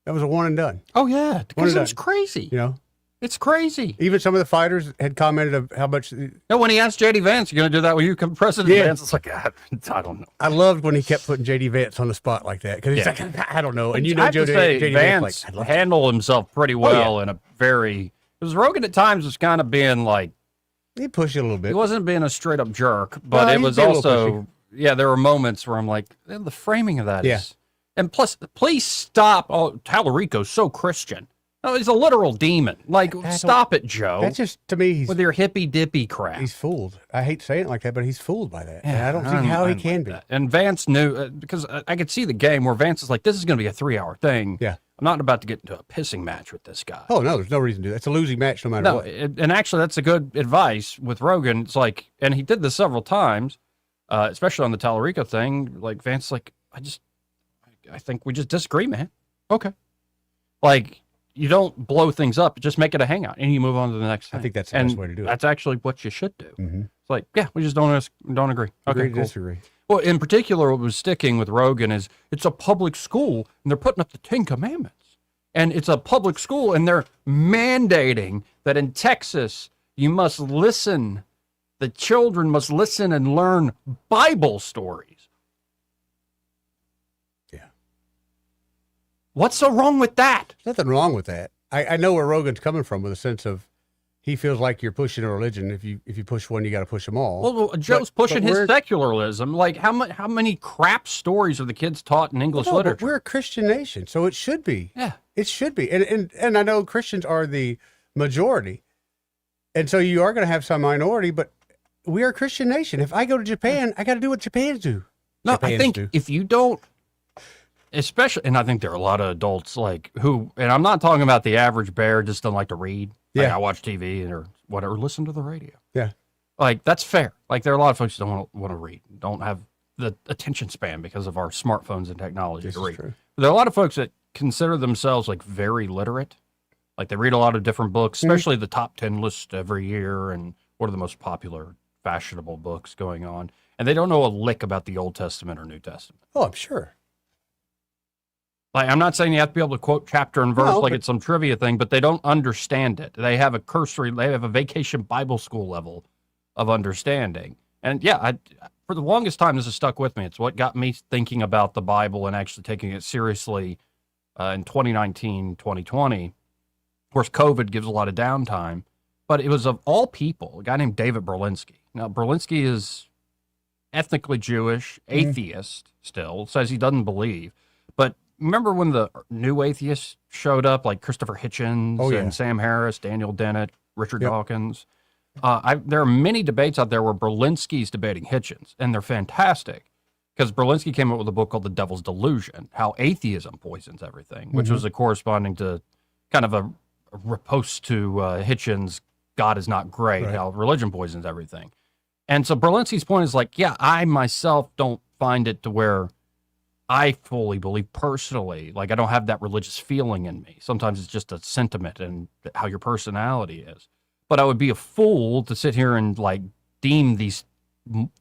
That was a one and done. Oh yeah, because One and it's done. crazy. It's crazy. Even some of the fighters had commented of how much. No, when he asked J.D. Vance, "You going to do that when you come President Yeah. Vance?" It's like I don't know. I loved when he kept putting J.D. Vance on the spot like that because he's Yeah. like, I don't know, and I have to say, J.D. Vance like, handled himself pretty well in a very. Because Rogan at times was kind of being like he pushed it a little bit. he wasn't being a straight up jerk, but No, it he's was being a little also there were moments where I'm like the framing of that Yeah. is. And plus, please stop. Oh, Tallarico's so Christian. No, he's a literal demon. Like, stop it, Joe. That's just to me. He's with your hippy dippy crap. He's fooled. I hate saying it like that, but he's fooled by that. And I don't see how he can be. And Vance knew because I could see the game where Vance is like, "This is going to be a 3-hour thing. Yeah, I'm not about to get into a pissing match with this guy." Oh no, there's no reason to do that. It's a losing match no matter No, what. and actually, that's a good advice with Rogan. It's like, and he did this several times, especially on the Tallarico thing. Like Vance, like, I think we just disagree, man. Okay, like you don't blow things up; just make it a hangout, and you move on to the next thing. I think that's the best way to do it. That's actually what you should do. Mm-hmm. It's like, yeah, we just don't agree. Agree Okay, to cool. disagree. Well, in particular, what was sticking with Rogan is it's a public school, and they're putting up the 10 Commandments. And it's a public school, and they're mandating that in Texas, you must listen. The children must listen and learn Bible stories. Yeah. What's so wrong with that? There's nothing wrong with that. I know where Rogan's coming from with a sense of he feels like you're pushing a religion. If you push one, you got to push them all. Well, Joe's pushing his secularism. Like, how many crap stories are the kids taught in English No, but literature? we're a Christian nation, so it should be. Yeah. It should be. And I know Christians are the majority. And so you are going to have some minority, but we are a Christian nation. If I go to Japan, I got to do what Japans do. No, I Japans think do. if you don't, especially, and I think there are a lot of adults like who, and I'm not talking about the average bear just doesn't like to read. Like, Yeah. I watch TV or whatever, listen to the radio. Yeah. Like, that's fair. Like, there are a lot of folks who don't want to read, don't have the attention span because of our smartphones and technology This to is read. true. But there are a lot of folks that consider themselves like very literate. Like, they read a lot of different books, especially the top 10 list every year and what are the most popular fashionable books going on. And they don't know a lick about the Old Testament or New Testament. Oh, I'm sure. Like, I'm not saying you have to be able to quote chapter and verse No, like but- it's some trivia thing, but they don't understand it. They have they have a vacation Bible school level of understanding. And yeah, for the longest time, this has stuck with me. It's what got me thinking about the Bible and actually taking it seriously in 2019, 2020. Of course, COVID gives a lot of downtime, but it was of all people, a guy named David Berlinski. Now, Berlinski is ethnically Jewish, atheist still, says he doesn't believe. But remember when the new atheists showed up, like Christopher Hitchens and Sam Harris, Daniel Dennett, Richard Dawkins? There are many debates out there where Berlinski's debating Hitchens, and they're fantastic because Berlinski came up with a book called The Devil's Delusion, How Atheism Poisons Everything, which was a corresponding to kind of a riposte to Hitchens' God is not great, how religion poisons everything. And so Berlinski's point is like, yeah, I myself don't find it to where I fully believe personally. Like, I don't have that religious feeling in me. Sometimes it's just a sentiment and how your personality is. But I would be a fool to sit here and like deem these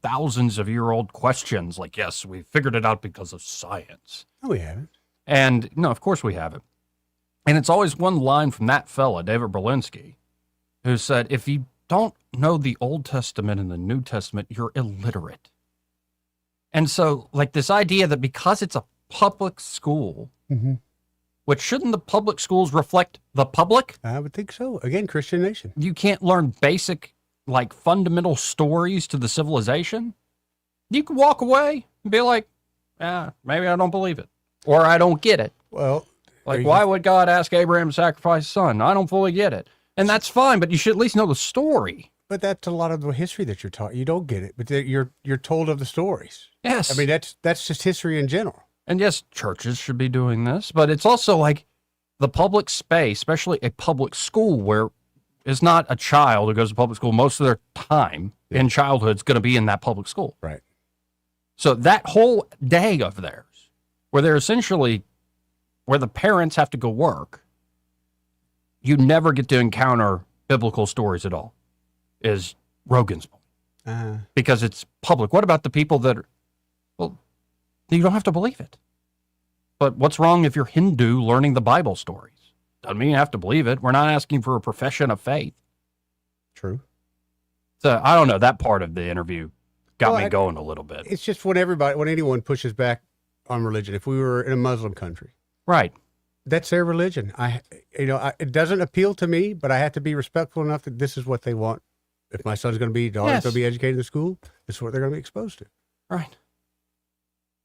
thousands of year old questions like, yes, we figured it out because of science. No, we haven't. And no, of course we haven't. And it's always one line from that fella, David Berlinski, who said, if you don't know the Old Testament and the New Testament, you're illiterate. And so, like, this idea that because it's a public school, which shouldn't the public schools reflect the public? I would think so. Again, Christian nation. You can't learn basic, like, fundamental stories to the civilization? You can walk away and be like, maybe I don't believe it. Or I don't get it. Well, like, why would God ask Abraham to sacrifice his son? I don't fully get it. And that's fine, but you should at least know the story. But that's a lot of the history that you're taught. You don't get it, but you're told of the stories. Yes. I mean, that's just history in general. And yes, churches should be doing this, but it's also like the public space, especially a public school where it's not a child who goes to public school most of their time in childhood is going to be in that public school. Right. So that whole day of theirs, where they're essentially, where the parents have to go work, you never get to encounter biblical stories at all, is Rogan's point. Because it's public. What about the people that are, well, you don't have to believe it. But what's wrong if you're Hindu learning the Bible stories? Doesn't mean you have to believe it. We're not asking for a profession of faith. True. So I don't know. That part of the interview got me going a little bit. It's just when anyone pushes back on religion. If we were in a Muslim country. Right. That's their religion. It doesn't appeal to me, but I have to be respectful enough that this is what they want. If my son's going to be, daughter's going to be educated in the school, this is what they're going to be exposed to. Right.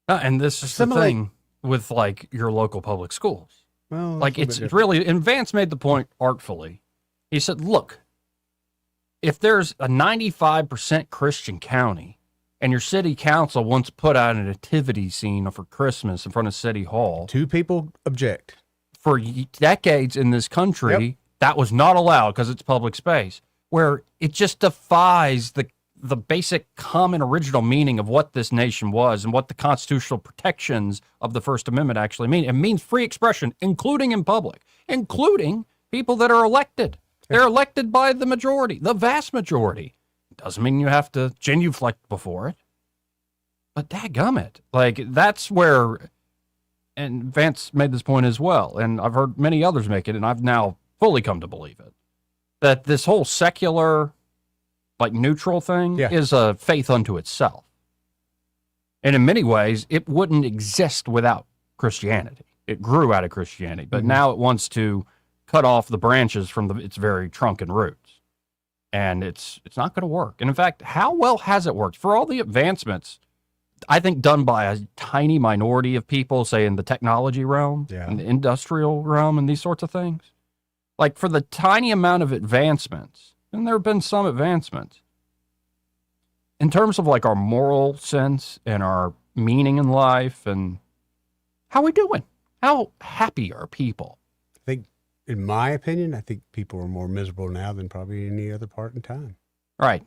And this is the thing with like your local public schools. Well, like it's really, and Vance made the point artfully. He said, look, if there's a 95% Christian county and your city council wants to put out a nativity scene for Christmas in front of City Hall. Two people object. For decades in this country, that was not allowed because it's public space, where it just defies the basic common original meaning of what this nation was and what the constitutional protections of the First Amendment actually mean. It means free expression, including in public, including people that are elected. They're elected by the majority, the vast majority. Doesn't mean you have to genuflect before it. But dadgummit, like that's where, and Vance made this point as well, and I've heard many others make it, and I've now fully come to believe it, that this whole secular, like neutral thing is a faith unto itself. And in many ways, it wouldn't exist without Christianity. It grew out of Christianity, but now it wants to cut off the branches from its very trunk and roots. And it's not going to work. And in fact, how well has it worked? For all the advancements, I think done by a tiny minority of people, say in the technology realm, in the industrial realm, and these sorts of things. Like for the tiny amount of advancements, and there have been some advancements, in terms of like our moral sense and our meaning in life, and how are we doing? How happy are people? I think, in my opinion, I think people are more miserable now than probably any other part in time. Right.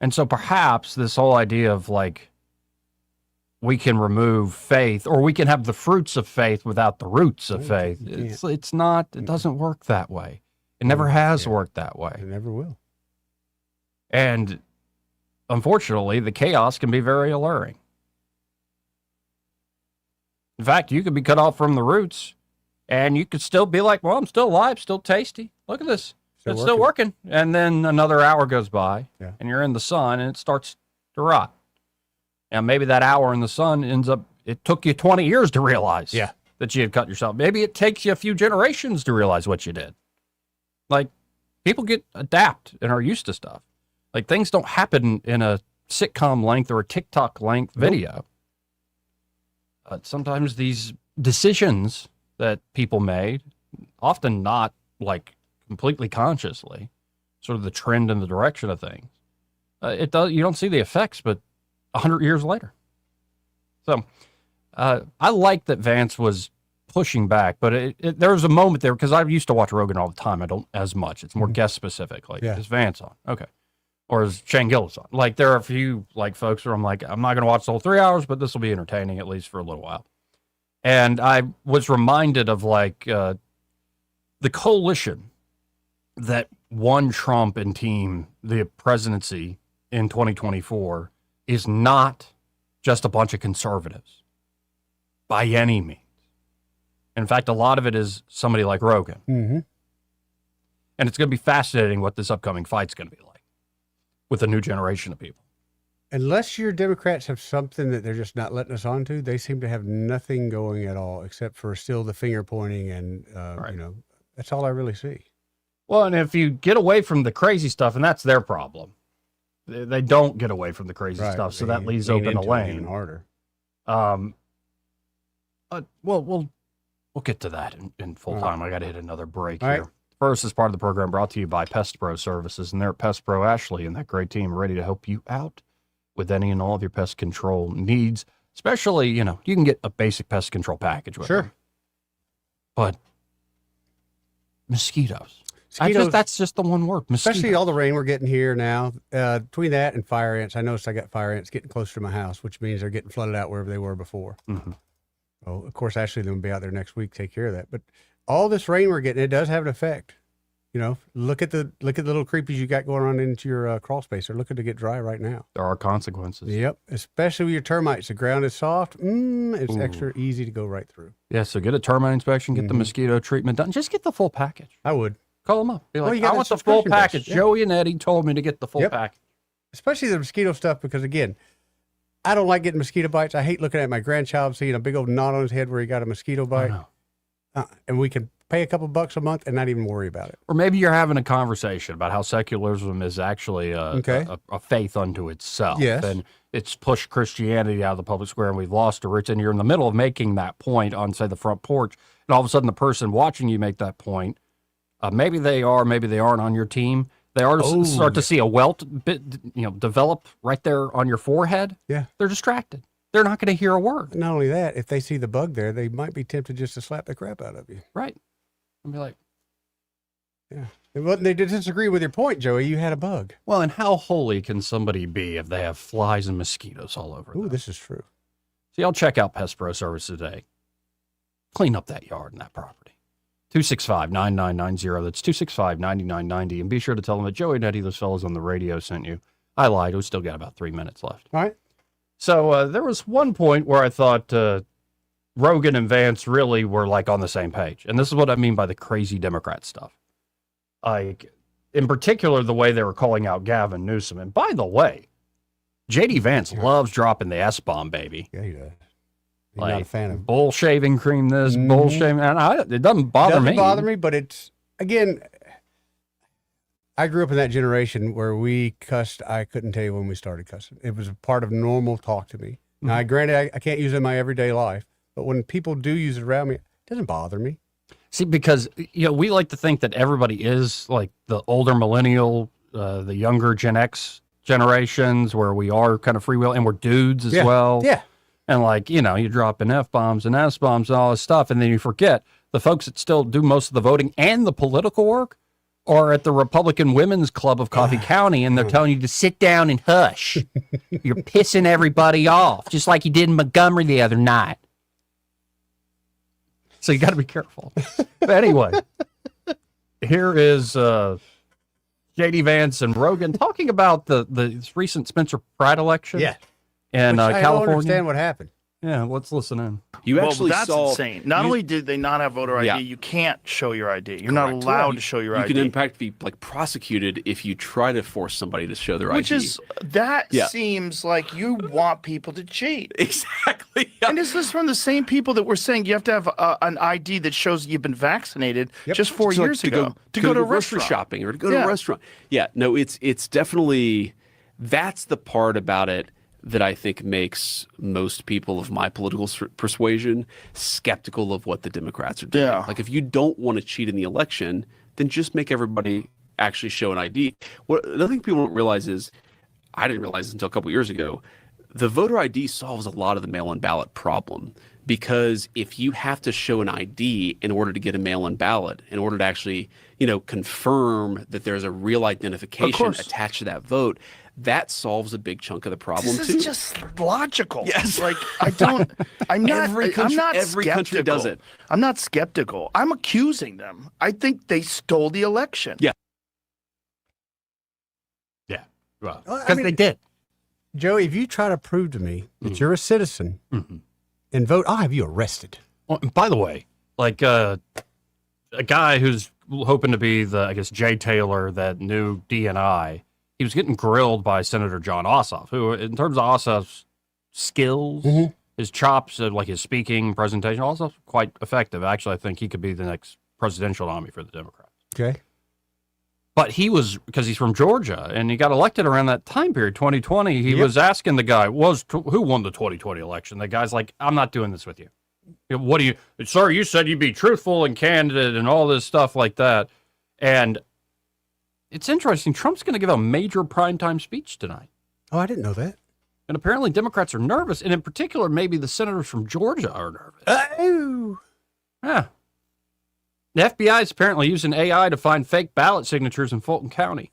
And so perhaps this whole idea of like, we can remove faith, or we can have the fruits of faith without the roots of faith. It's not, it doesn't work that way. It never has worked that way. It never will. And unfortunately, the chaos can be very alluring. In fact, you could be cut off from the roots and you could still be like, well, I'm still alive, still tasty. Look at this. It's still working. And then another hour goes by, and you're in the sun, and it starts to rot. And maybe that hour in the sun ends up, it took you 20 years to realize that you had cut yourself. Maybe it takes you a few generations to realize what you did. Like, people adapt and are used to stuff. Like, things don't happen in a sitcom length or a TikTok length video. Sometimes these decisions that people made, often not like completely consciously, sort of the trend and the direction of things. You don't see the effects, but 100 years later. So I like that Vance was pushing back, but there was a moment there, because I used to watch Rogan all the time. I don't as much. It's more guest specific. Like, is Vance on? Okay. Or is Shane Gillis on? Like, there are a few like folks where I'm like, I'm not going to watch the whole 3 hours, but this will be entertaining at least for a little while. And I was reminded of like the coalition that won Trump and team the presidency in 2024 is not just a bunch of conservatives by any means. In fact, a lot of it is somebody like Rogan. Mm-hmm. And it's going to be fascinating what this upcoming fight's going to be like with a new generation of people. Unless your Democrats have something that they're just not letting us onto, they seem to have nothing going at all except for still the finger pointing and, you know, that's all I really see. Well, and if you get away from the crazy stuff, and that's their problem, they don't get away from the crazy stuff, so that leaves open a lane. Even harder. Well, we'll get to that in full time. I got to hit another break All here. right. First, is part of the program brought to you by Pest Pro Services, and they're at Pest Pro Ashley and that great team ready to help you out with any and all of your pest control needs. Especially, you know, you can get a basic pest control package with them. But mosquitoes. That's just the one word. Mosquitoes. Especially all the rain we're getting here now. Between that and fire ants, I noticed I got fire ants getting closer to my house, which means they're getting flooded out wherever they were before. Mm-hmm. Oh, of course, Ashley, they'll be out there next week, take care of that. But all this rain we're getting, it does have an effect. You know, look at the little creepies you got going on into your crawl space. They're looking to get dry right now. There are consequences. Yep, especially with your termites. The ground is soft. It's extra easy to go right through. Yeah, so get a termite inspection, get the mosquito treatment done. Just get the full package. I would. Call them up. Be like, you I got want that the full subscription base. package. Yeah. Joey and Eddie told me to get the full Yep. package. Especially the mosquito stuff, because again, I don't like getting mosquito bites. I hate looking at my grandchild seeing a big old knot on his head where he got a mosquito bite. And we can pay a couple bucks a month and not even worry about it. Or maybe you're having a conversation about how secularism is actually a faith unto itself. Yes. And it's pushed Christianity out of the public square and we've lost a rich. And you're in the middle of making that point on, say, the front porch. And all of a sudden the person watching you make that point, maybe they are, maybe they aren't on your team. They are start to see a welt develop right there on your forehead. Yeah. They're distracted. They're not going to hear a word. Not only that, if they see the bug there, they might be tempted just to slap the crap out of you. Right. And be like, yeah. They disagree with your point, Joey. You had a bug. Well, and how holy can somebody be if they have flies and mosquitoes all over them? Ooh, this is true. See, I'll check out Pest Pro Service today. Clean up that yard and that property. 265-9990. That's 265-9990. And be sure to tell them that Joey and Eddie, those fellows on the radio, sent you. I lied. We still got about 3 minutes left. All right. So there was one point where I thought Rogan and Vance really were like on the same page. And this is what I mean by the crazy Democrat stuff. Like, in particular, the way they were calling out Gavin Newsom. And by the way, J.D. Vance loves dropping the S-bomb, baby. Yeah, he does. He's like, not a fan of bull shaving cream this, bull shaving. And it doesn't bother me. Doesn't bother me, but it's, again, I grew up in that generation where we cussed. I couldn't tell you when we started cussing. It was a part of normal talk to me. Now, granted, I can't use it in my everyday life, but when people do use it around me, it doesn't bother me. See, because, we like to think that everybody is like the older millennial, the younger Gen X generations where we are kind of freewheel and we're dudes as well. Yeah. And like, you drop in F-bombs and S-bombs and all this stuff. And then you forget the folks that still do most of the voting and the political work are at the Republican Women's Club of Coffee County. And they're telling you to sit down and hush. You're pissing everybody off, just like you did in Montgomery the other night. So you got to be careful. But anyway, here is J.D. Vance and Rogan talking about the recent Spencer Pratt election. Yeah. In I California. don't understand what happened. Yeah, let's listen in. You well, actually that's saw insane. Not only did they not have voter ID, Yeah. you can't show your ID. You're not allowed to show your ID. You can in fact be like prosecuted if you try to force somebody to show their Which ID. is that Yeah. seems like you want people to cheat. Exactly. And is this from the same people that were saying you have to have an ID that shows you've been vaccinated just 4 So, like, years to ago to go to a grocery restaurant. shopping or to go to a restaurant. Yeah, no, it's definitely that's the part about it that I think makes most people of my political persuasion skeptical of what the Democrats are doing. Yeah. Like if you don't want to cheat in the election, then just make everybody actually show an ID. What another thing people don't realize is, I didn't realize until a couple years ago, the voter ID solves a lot of the mail-in ballot problem. Because if you have to show an ID in order to get a mail-in ballot, in order to actually, confirm that there's a real identification attached to that vote, that solves a big chunk of the problem This too. is just logical. Yes. Like I'm not Every country skeptical. does it. I'm not skeptical. I'm accusing them. I think they stole the election. Yeah. Yeah. Well, Well, I because mean- they did. Joey, if you try to prove to me that you're a citizen and vote, I'll have you arrested. Well, and by the way, like a guy who's hoping to be the, I guess, Jay Taylor, that new DNI, he was getting grilled by Senator John Ossoff, who, in terms of Ossoff's skills, his chops, like his speaking, presentation, Ossoff's quite effective. Actually, I think he could be the next presidential nominee for the Democrats. Okay. But he was, because he's from Georgia, and he got elected around that time period, 2020. He was asking the guy, who won the 2020 election? The guy's like, I'm not doing this with you. What do you, sir, you said you'd be truthful and candid and all this stuff like that. And it's interesting. Trump's going to give a major primetime speech tonight. Oh, I didn't know that. And apparently Democrats are nervous. And in particular, maybe the senators from Georgia are nervous. Oh. Yeah. The FBI is apparently using AI to find fake ballot signatures in Fulton County.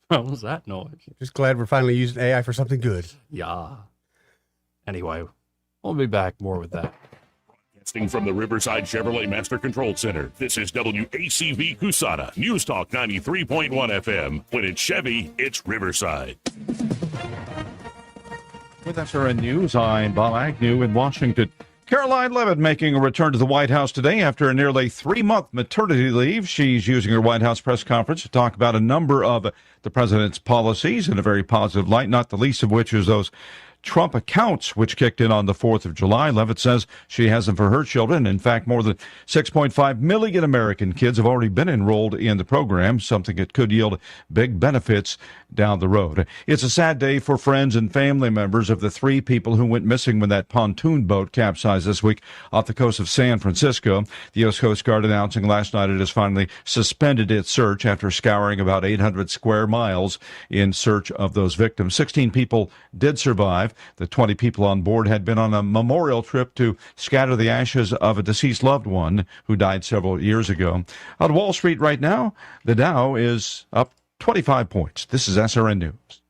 What was that noise? Just glad we're finally using AI for something good. Yeah. Anyway, we'll be back more with that. Broadcasting from the Riverside Chevrolet Master Control Center, this is WACV Cusana, News Talk 93.1 FM. When it's Chevy, it's Riverside. With SRN News, I'm Bob Agnew in Washington. Caroline Levitt making a return to the White House today after a nearly 3-month maternity leave. She's using her White House press conference to talk about a number of the president's policies in a very positive light, not the least of which is those Trump accounts, which kicked in on the 4th of July. Levitt says she has them for her children. In fact, more than 6.5 million American kids have already been enrolled in the program, something that could yield big benefits down the road. It's a sad day for friends and family members of the 3 people who went missing when that pontoon boat capsized this week off the coast of San Francisco. The U.S. Coast Guard announcing last night it has finally suspended its search after scouring about 800 square miles in search of those victims. 16 people did survive. The 20 people on board had been on a memorial trip to scatter the ashes of a deceased loved one who died several years ago. On Wall Street right now, the Dow is up 25 points. This is SRN News.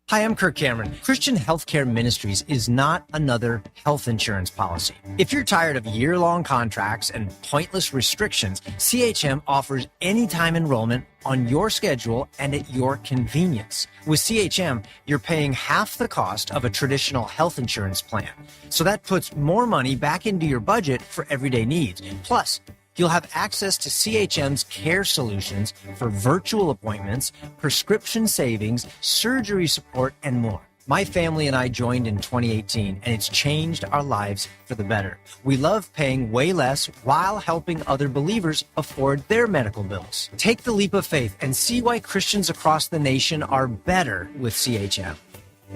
Hi, I'm Kirk Cameron. Christian Healthcare Ministries is not another health insurance policy. If you're tired of year-long contracts and pointless restrictions, CHM offers anytime enrollment on your schedule and at your convenience. With CHM, you're paying half the cost of a traditional health insurance plan. So that puts more money back into your budget for everyday needs. Plus, you'll have access to CHM's care solutions for virtual appointments, prescription savings, surgery support, and more. My family and I joined in 2018, and it's changed our lives for the better. We love paying way less while helping other believers afford their medical bills. Take the leap of faith and see why Christians across the nation are better with CHM.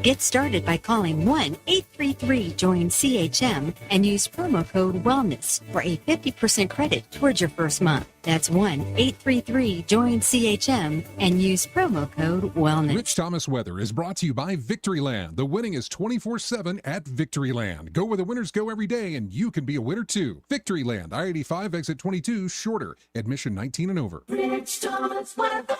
Get started by calling 1-833-JOIN-CHM and use promo code WELLNESS for a 50% credit towards your first month. That's 1-833-JOIN-CHM and use promo code WELLNESS. Rich Thomas Weather is brought to you by Victoryland. The winning is 24/7 at Victoryland. Go where the winners go every day, and you can be a winner too. Victoryland, I-85, exit 22, shorter. Admission 19 and over. Rich Thomas Weather.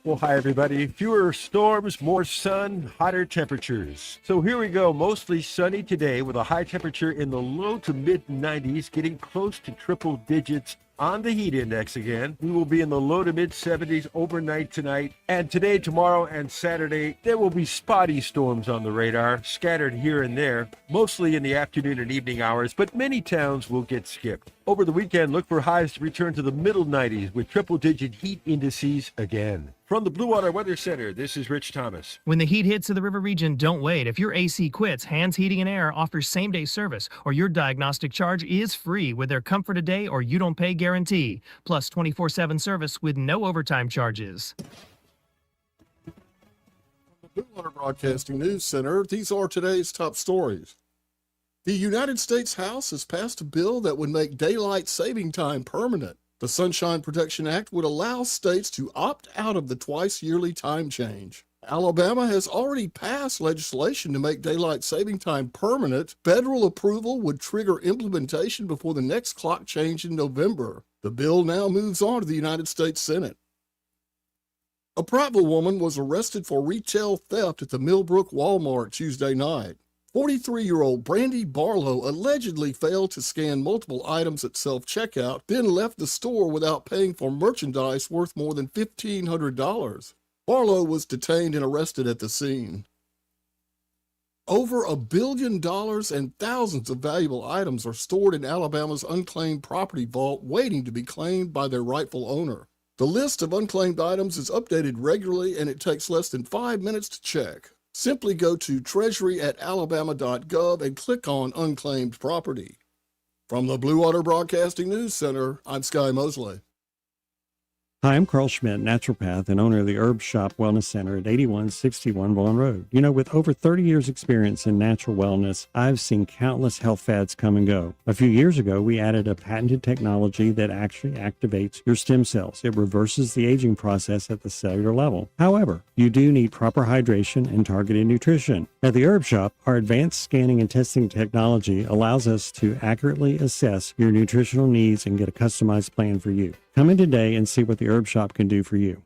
Well, hi, everybody. Fewer storms, more sun, hotter temperatures. So here we go. Mostly sunny today with a high temperature in the low to mid 90s, getting close to triple digits On the heat index again, we will be in the low to mid 70s overnight tonight. And today, tomorrow, and Saturday, there will be spotty storms on the radar, scattered here and there, mostly in the afternoon and evening hours, but many towns will get skipped. Over the weekend, look for highs to return to the middle 90s with triple-digit heat indices again. From the Blue Water Weather Center, this is Rich Thomas. When the heat hits to the river region, don't wait. If your AC quits, Hands Heating and Air offers same-day service, or your diagnostic charge is free with their Comfort a Day or you don't pay guarantee, plus 24/7 service with no overtime charges. Blue Water Broadcasting News Center, these are today's top stories. The United States House has passed a bill that would make daylight saving time permanent. The Sunshine Protection Act would allow states to opt out of the twice-yearly time change. Alabama has already passed legislation to make daylight saving time permanent. Federal approval would trigger implementation before the next clock change in November. The bill now moves on to the United States Senate. A Prattville woman was arrested for retail theft at the Millbrook Walmart Tuesday night. 43-year-old Brandy Barlow allegedly failed to scan multiple items at self-checkout, then left the store without paying for merchandise worth more than $1,500. Barlow was detained and arrested at the scene. Over $1 billion and thousands of valuable items are stored in Alabama's unclaimed property vault, waiting to be claimed by their rightful owner. The list of unclaimed items is updated regularly, and it takes less than 5 minutes to check. Simply go to treasury.alabama.gov and click on Unclaimed Property. From the Blue Water Broadcasting News Center, I'm Sky Mosley. Hi, I'm Carl Schmidt, naturopath and owner of the Herb Shop Wellness Center at 8161 Vaughan Road. You know, with over 30 years experience in natural wellness, I've seen countless health fads come and go. A few years ago, we added a patented technology that actually activates your stem cells. It reverses the aging process at the cellular level. However, you do need proper hydration and targeted nutrition. At the Herb Shop, our advanced scanning and testing technology allows us to accurately assess your nutritional needs and get a customized plan for you. Come in today and see what the Herb Shop can do for you.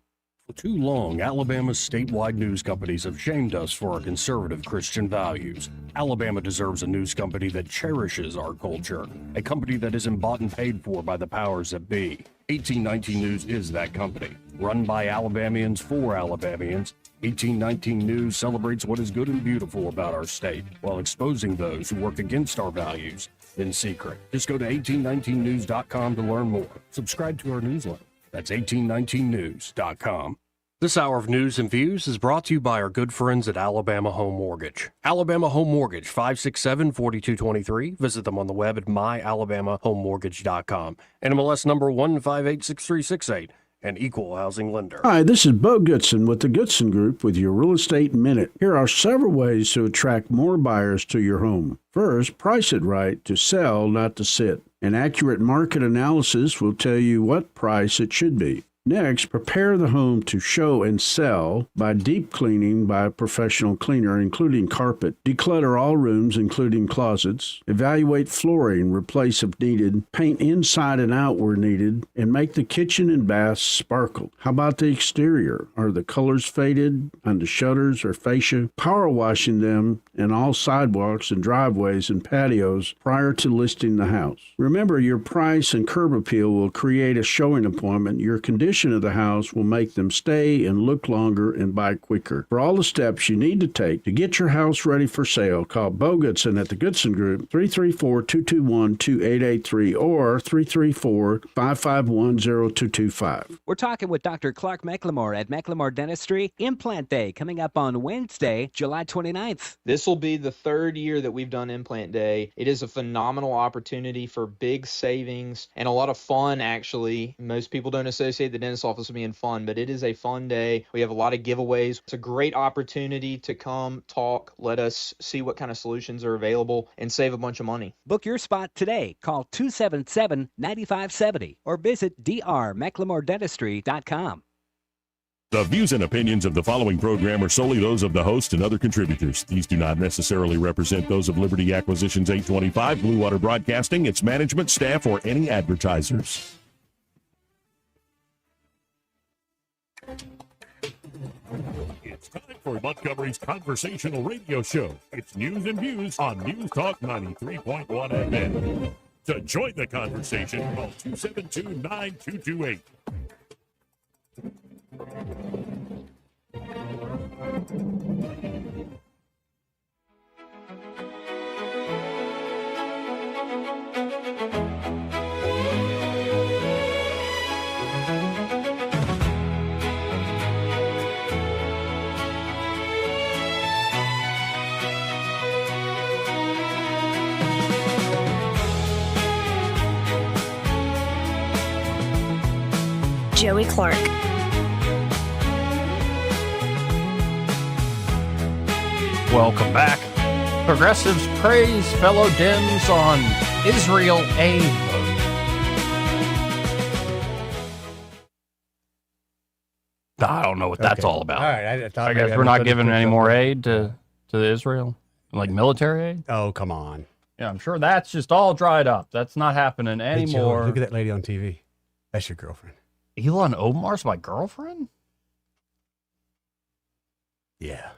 For too long, Alabama's statewide news companies have shamed us for our conservative Christian values. Alabama deserves a news company that cherishes our culture, a company that isn't bought and paid for by the powers that be. 1819 News is that company. Run by Alabamians for Alabamians, 1819 News celebrates what is good and beautiful about our state, while exposing those who work against our values in secret. Just go to 1819news.com to learn more. Subscribe to our newsletter. That's 1819news.com. This hour of news and views is brought to you by our good friends at Alabama Home Mortgage. Alabama Home Mortgage, 567-4223. Visit them on the web at myalabamahomemortgage.com. NMLS number 1586368. An equal housing lender. Hi, this is Bo Goodson with the Goodson Group with your Real Estate Minute. Here are several ways to attract more buyers to your home. First, price it right to sell, not to sit. An accurate market analysis will tell you what price it should be. Next, prepare the home to show and sell by deep cleaning by a professional cleaner, including carpet. Declutter all rooms, including closets. Evaluate flooring, replace if needed. Paint inside and out where needed, and make the kitchen and bath sparkle. How about the exterior? Are the colors faded on the shutters or fascia? Power washing them and all sidewalks and driveways and patios prior to listing the house. Remember, your price and curb appeal will create a showing appointment. Your condition of the house will make them stay and look longer and buy quicker. For all the steps you need to take to get your house ready for sale, call Bo Goodson at the Goodson Group, 334-221-2883 or 334-551-0225. We're talking with Dr. Clark McLemore at McLemore Dentistry. Implant Day coming up on Wednesday, July 29th. This will be the third year that we've done Implant Day. It is a phenomenal opportunity for big savings and a lot of fun, actually. Most people don't associate the dentist office with being fun, but it is a fun day. We have a lot of giveaways. It's a great opportunity to come talk, let us see what kind of solutions are available, and save a bunch of money. Book your spot today. Call 277-9570 or visit drmclemordentistry.com. The views and opinions of the following program are solely those of the host and other contributors. These do not necessarily represent those of Liberty Acquisitions 825, Blue Water Broadcasting, its management, staff, or any advertisers. It's time for Montgomery's conversational radio show. It's news and views on News Talk 93.1 FM. To join the conversation, call 272-9228. Joey Clark. Welcome back. Progressives praise fellow Dems on Israel A vote. I don't know what that's all about. All right. I guess we're not giving any more aid to Israel, like military aid. Oh, come on. Yeah, I'm sure that's just all dried up. That's not happening Hey, Joey, anymore. look at that lady on TV. That's your girlfriend. Elon Omar's my girlfriend? Yeah.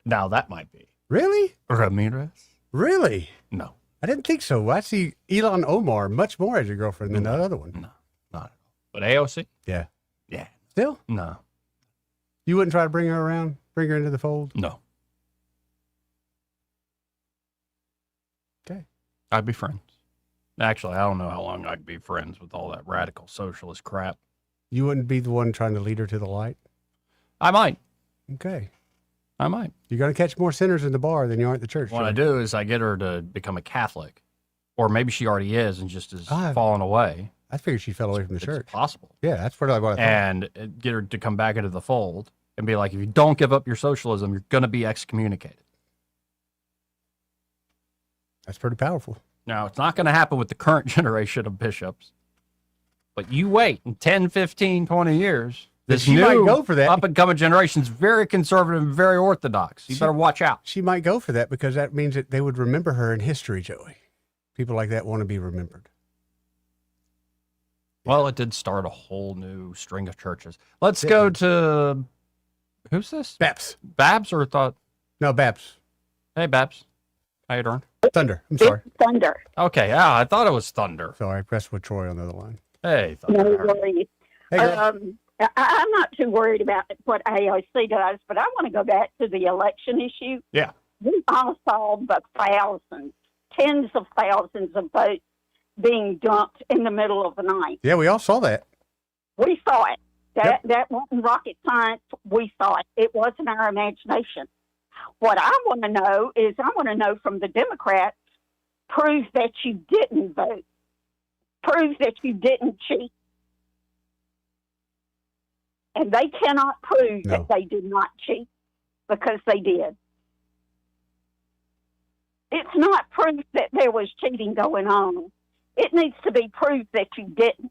Now that might be. Really? Ramirez? Really? No. I didn't think so. I see Elon Omar much more as your girlfriend than that other one. No, not at all. But AOC? Yeah. Yeah. Still? No. You wouldn't try to bring her around? Bring her into the fold? No. Okay. I'd be friends. Actually, I don't know how long I'd be friends with all that radical socialist crap. You wouldn't be the one trying to lead her to the light? I might. Okay. I might. You're going to catch more sinners in the bar than you are at the church. What Joey. I do is I get her to become a Catholic. Or maybe she already is and just is falling away. I figured she fell away from the church. It's possible. Yeah, that's what I thought. And get her to come back into the fold and be like, if you don't give up your socialism, you're going to be excommunicated. That's pretty powerful. Now, it's not going to happen with the current generation of bishops. But you wait in 10, 15, 20 years. This She new might go for that. up-and-coming generation is very conservative and very orthodox. You better watch out. She might go for that because that means that they would remember her in history, Joey. People like that want to be remembered. Well, it did start a whole new string of churches. Let's go to... Who's this? Babs. Babs or thought... No, Babs. Hey, Babs. How you doing? Thunder. I'm sorry. Thunder. Okay, yeah, I thought it was Thunder. Sorry, I pressed with Troy on the other line. Hey, No Thunder. worries. Hey, girl. I'm not too worried about what AOC does, but I want to go back to the election issue. Yeah. We all saw the thousands, tens of thousands of votes being dumped in the middle of the night. Yeah, we all saw that. We saw it. That wasn't rocket science. We saw it. It wasn't our imagination. What I want to know is I want to know from the Democrats, prove that you didn't vote. Prove that you didn't cheat. And they cannot prove that they did not cheat because they did. It's not proof that there was cheating going on. It needs to be proof that you didn't.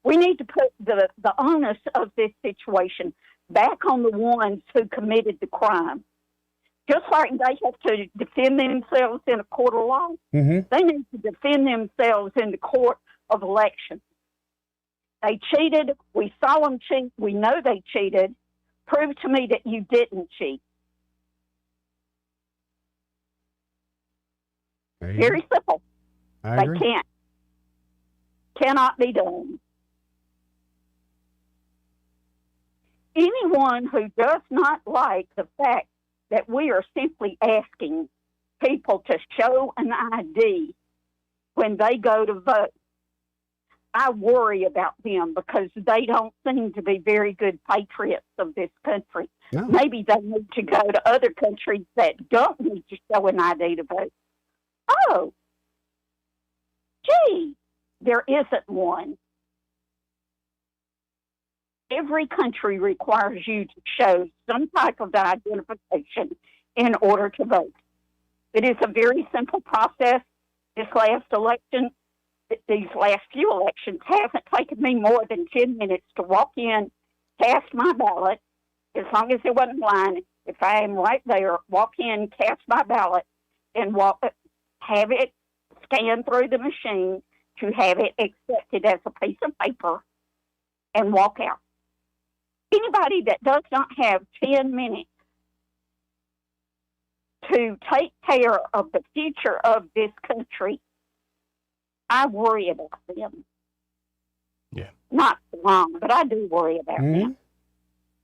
We need to put the onus of this situation back on the ones who committed the crime. Just like they have to defend themselves in a court of law, they need to defend themselves in the court of elections. They cheated. We saw them cheat. We know they cheated. Prove to me that you didn't cheat. Very simple. I They agree. can't. Cannot be done. Anyone who does not like the fact that we are simply asking people to show an ID when they go to vote, I worry about them because they don't seem to be very good patriots of this country. No. Maybe they need to go to other countries that don't need to show an ID to vote. Oh, gee, there isn't one. Every country requires you to show some type of identification in order to vote. It is a very simple process. This last election, these last few elections, hasn't taken me more than 10 minutes to walk in, cast my ballot, as long as there wasn't a line. If I am right there, walk in, cast my ballot, and have it scanned through the machine to have it accepted as a piece of paper and walk out. Anybody that does not have 10 minutes to take care of the future of this country I worry about them. Yeah. Not long, but I do worry about them.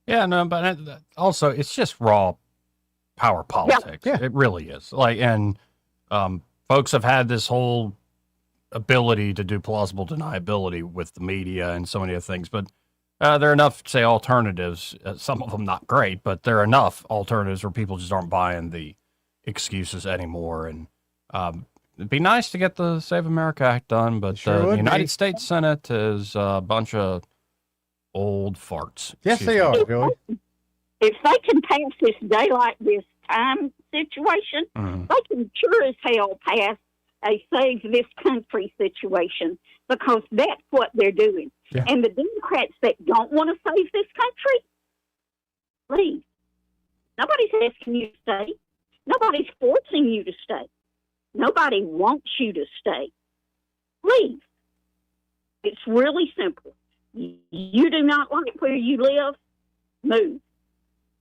Yeah, no, but also it's just raw power politics. Yeah. It really is. Like, and folks have had this whole ability to do plausible deniability with the media and so many other things, but there are enough, say, alternatives. Some of them not great, but there are enough alternatives where people just aren't buying the excuses anymore. And it'd be nice to get the Save America Act done, but the United States Senate is a bunch of old farts. Yes, they are, Joey. If they can pass this daylight this time situation, they can sure as hell pass a save this country situation, because that's what they're doing. Yeah. And the Democrats that don't want to save this country, leave. Nobody's asking you to stay. Nobody's forcing you to stay. Nobody wants you to stay. Leave. It's really simple. You do not like where you live, move.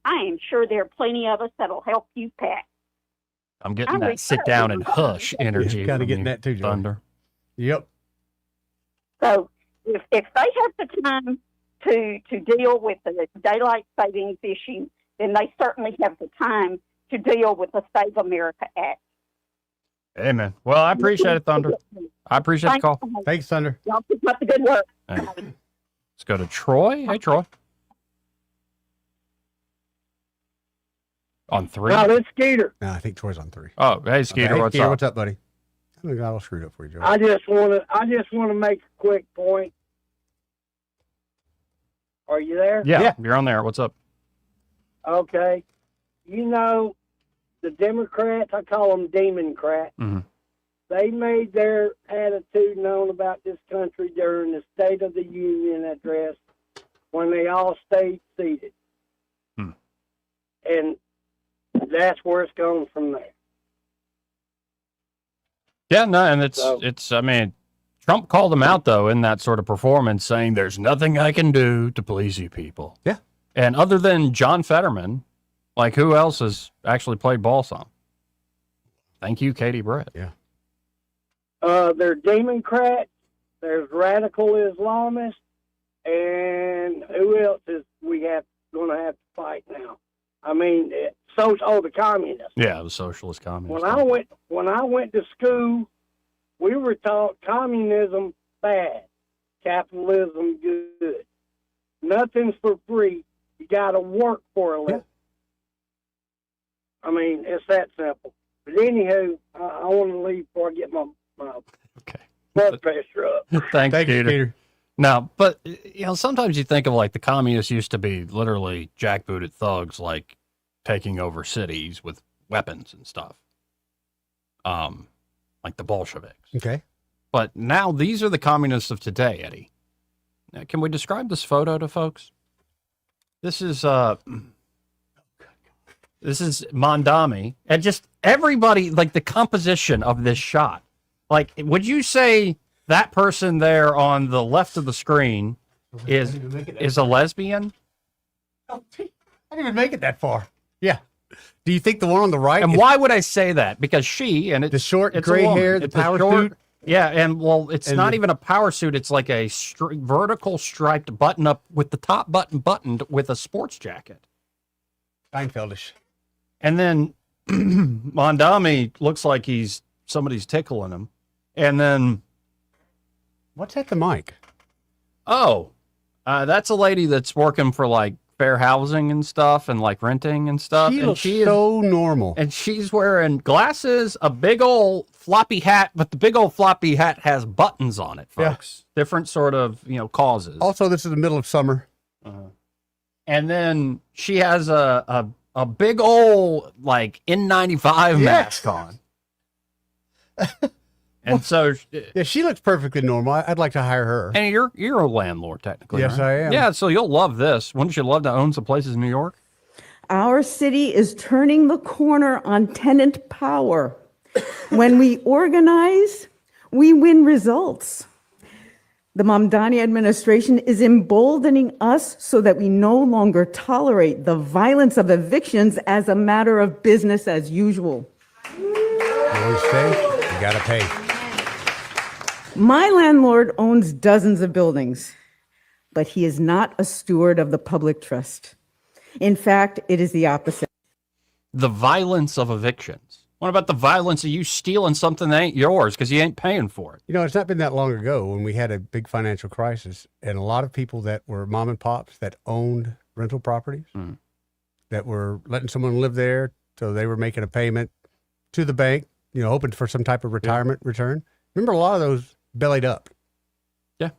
I am sure there are plenty of us that'll help you pack. I'm getting that sit down and hush energy. Got to from get you, that too, Joey. Thunder. Yep. So if they have the time to deal with the daylight savings issue, then they certainly have the time to deal with the Save America Act. Amen. Well, I appreciate it, Thunder. I appreciate the call. Thanks, Thunder. Y'all keep up the good work. Hey. Let's go to Troy. Hey, Troy. On 3? No, that's Skeeter. No, I think Troy's on 3. Oh, hey, Skeeter, what's up? What's up, buddy? I got all screwed up for you, Joey. I just want to make a quick point. Are you there? Yeah, you're on there. What's up? Okay. You know, the Democrats, I call them Democrats. Mm-hmm. They made their attitude known about this country during the State of the Union address when they all stayed seated. And that's where it's going from there. Yeah, no, and it's, I mean, Trump called them out, though, in that sort of performance, saying there's nothing I can do to please you people. Yeah. And other than John Fetterman, like, who else has actually played ball some? Thank you, Katie Brett. Yeah. They're Democrats, there's radical Islamists, and who else is we going to have to fight now? I mean, the communists. Yeah, the socialist communists. When I went to school, we were taught communism bad, capitalism good. Nothing's for free. You got to work for a living. I mean, it's that simple. But anywho, I want to leave before I get my blood pressure up. Thanks, Thank you, Peter. Peter. No, but, you know, sometimes you think of, like, the communists used to be literally jackbooted thugs, like, taking over cities with weapons and stuff. Like the Bolsheviks. Okay. But now these are the communists of today, Eddie. Now, can we describe this photo to folks? This is Mondami, and just everybody, like, the composition of this shot. Like, would you say that person there on the left of the screen is a lesbian? I didn't even make it that far. Yeah. Do you think the one on the right? And why would I say that? Because it's the short it's gray hair, the power suit. Yeah, and well, it's And not even a power suit. It's like a vertical striped button up with the top button buttoned with a sports jacket. Seinfeldish. And then Mondami looks like somebody's tickling him. And then what's at the mic? Oh, that's a lady that's working for, like, fair housing and stuff, and, like, renting and stuff. She looks so normal. And she's wearing glasses, a big old floppy hat, but the big old floppy hat has buttons on it, folks. Yeah. Different sort of, causes. Also, this is the middle of summer. And then she has a big old, like, N95 mask on. And so, yeah, she looks perfectly normal. I'd like to hire her. And you're a landlord, technically. Yes, right? I am. Yeah, so you'll love this. Wouldn't you love to own some places in New York? Our city is turning the corner on tenant power. When we organize, we win results. The Mamdani administration is emboldening us so that we no longer tolerate the violence of evictions as a matter of business as usual. You always say, you gotta pay. My landlord owns dozens of buildings, but he is not a steward of the public trust. In fact, it is the opposite. The violence of evictions. What about the violence of you stealing something that ain't yours because you ain't paying for it? You know, it's not been that long ago when we had a big financial crisis, and a lot of people that were mom and pops that owned rental properties that were letting someone live there, so they were making a payment to the bank, you know, hoping for some type of retirement return. Remember, a lot of those bellied up. Yeah.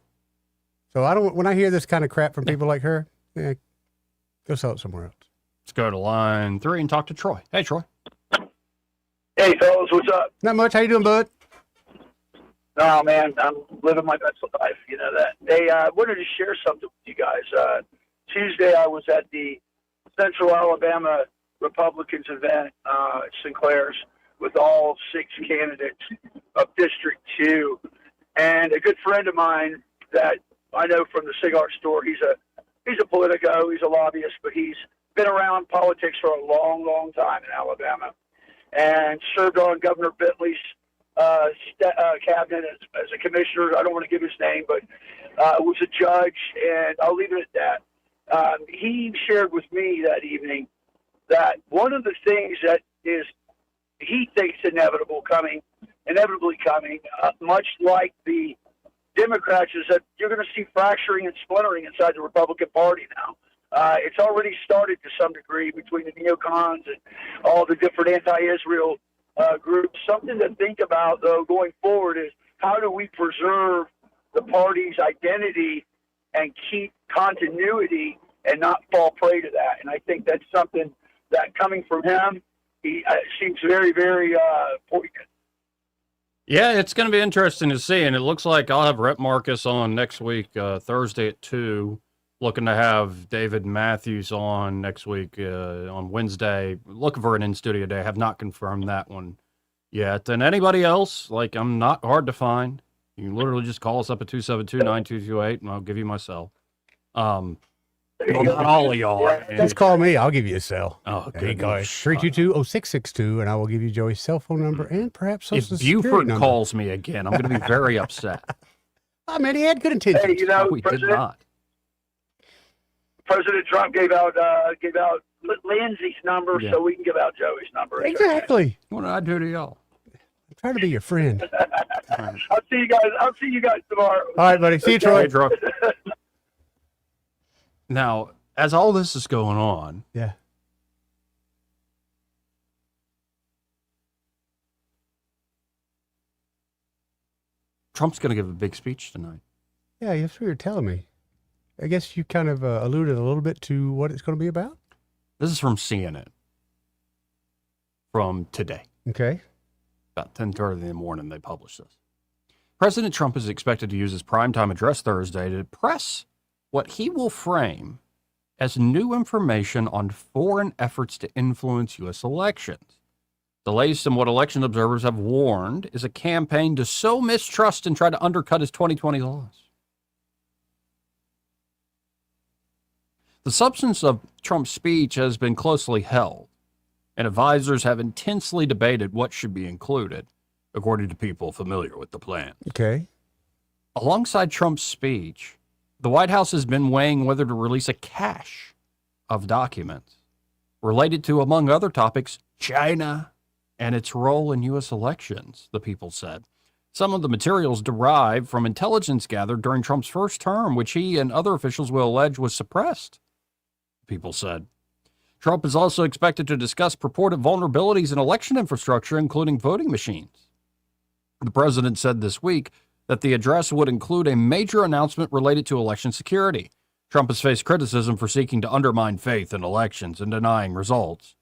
So when I hear this kind of crap from people like her, go sell it somewhere else. Let's go to line 3 and talk to Troy. Hey, Troy. Hey, fellas, what's up? Not much. How you doing, bud? No, man, I'm living my best life. You know that. Hey, I wanted to share something with you guys. Tuesday, I was at the Central Alabama Republicans event at Sinclair's with all 6 candidates of District 2. And a good friend of mine that I know from the cigar store, he's a politico, he's a lobbyist, but he's been around politics for a long, long time in Alabama and served on Governor Bentley's cabinet as a commissioner. I don't want to give his name, but was a judge, and I'll leave it at that. He shared with me that evening that one of the things that is he thinks inevitably coming, much like the Democrats, is that you're going to see fracturing and splintering inside the Republican Party now. It's already started to some degree between the neocons and all the different anti-Israel groups. Something to think about, though, going forward is how do we preserve the party's identity and keep continuity and not fall prey to that. And I think that's something that coming from him, he seems very, very poignant. Yeah, it's going to be interesting to see. And it looks like I'll have Rep Marcus on next week, Thursday at 2. Looking to have David Matthews on next week on Wednesday. Looking for an in-studio day. Have not confirmed that one yet. And anybody else, like, I'm not hard to find. You can literally just call us up at 272-9228, and I'll give you my cell. Well, not all of y'all. Just call me. I'll give you a cell. Oh, there you good. go. 322-0662, and I will give you Joey's cell phone number and perhaps If social security Buford number. calls me again, I'm going to be very upset. Oh, man, he had good intentions. Hey, you know, We did not. President Trump gave out Lindsay's number, Yeah. so we can give out Joey's number. Exactly. What did I do to y'all? I'm trying to be your friend. I'll see you guys. I'll see you guys tomorrow. All right, buddy. See you, Troy. Hey, Troy. Now, as all this is going on, Yeah. Trump's going to give a big speech tonight. Yeah, that's what you're telling me. I guess you kind of alluded a little bit to what it's going to be about. This is from CNN from today. Okay. About 10:30 in the morning, they published this. President Trump is expected to use his primetime address Thursday to press what he will frame as new information on foreign efforts to influence U.S. elections. The latest in what election observers have warned is a campaign to sow mistrust and try to undercut his 2020 laws. The substance of Trump's speech has been closely held, and advisors have intensely debated what should be included, according to people familiar with the plan. Okay. Alongside Trump's speech, the White House has been weighing whether to release a cache of documents related to, among other topics, China and its role in U.S. elections, the people said. Some of the materials derived from intelligence gathered during Trump's first term, which he and other officials will allege was suppressed, people said. Trump is also expected to discuss purported vulnerabilities in election infrastructure, including voting machines. The president said this week that the address would include a major announcement related to election security. Trump has faced criticism for seeking to undermine faith in elections and denying results.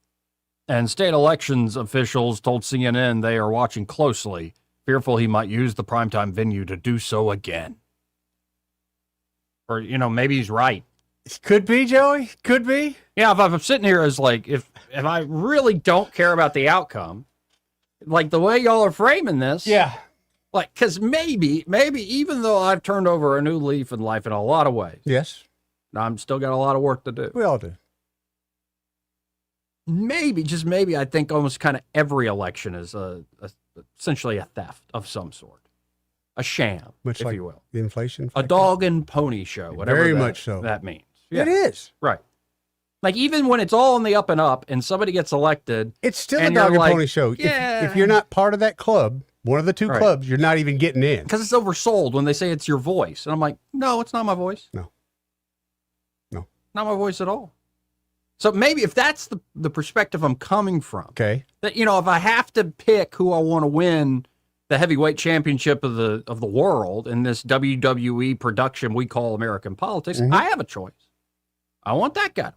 And state elections officials told CNN they are watching closely, fearful he might use the primetime venue to do so again. Or, you know, maybe he's right. Could be, Joey. Could be. Yeah, if I'm sitting here as like, if I really don't care about the outcome, like the way y'all are framing this. Yeah. Like, because maybe even though I've turned over a new leaf in life in a lot of ways. Yes. I'm still got a lot of work to do. We all do. Maybe, just maybe, I think almost kind of every election is essentially a theft of some sort. a sham, Much if like you will. the inflation. A dog and pony show, whatever Very that, much so. that means. It is. Right. Like, even when it's all on the up and up and somebody gets elected, It's still a and dog you're and like, pony show. Yeah. If you're not part of that club, one of the two Right. clubs, you're not even getting in. Because it's oversold when they say it's your voice. And I'm like, no, it's not my voice. No. Not my voice at all. So maybe if that's the perspective I'm coming from, Okay. that, you know, if I have to pick who I want to win the heavyweight championship of the world in this WWE production we call American politics, Mm-hmm. I have a choice. I want that guy.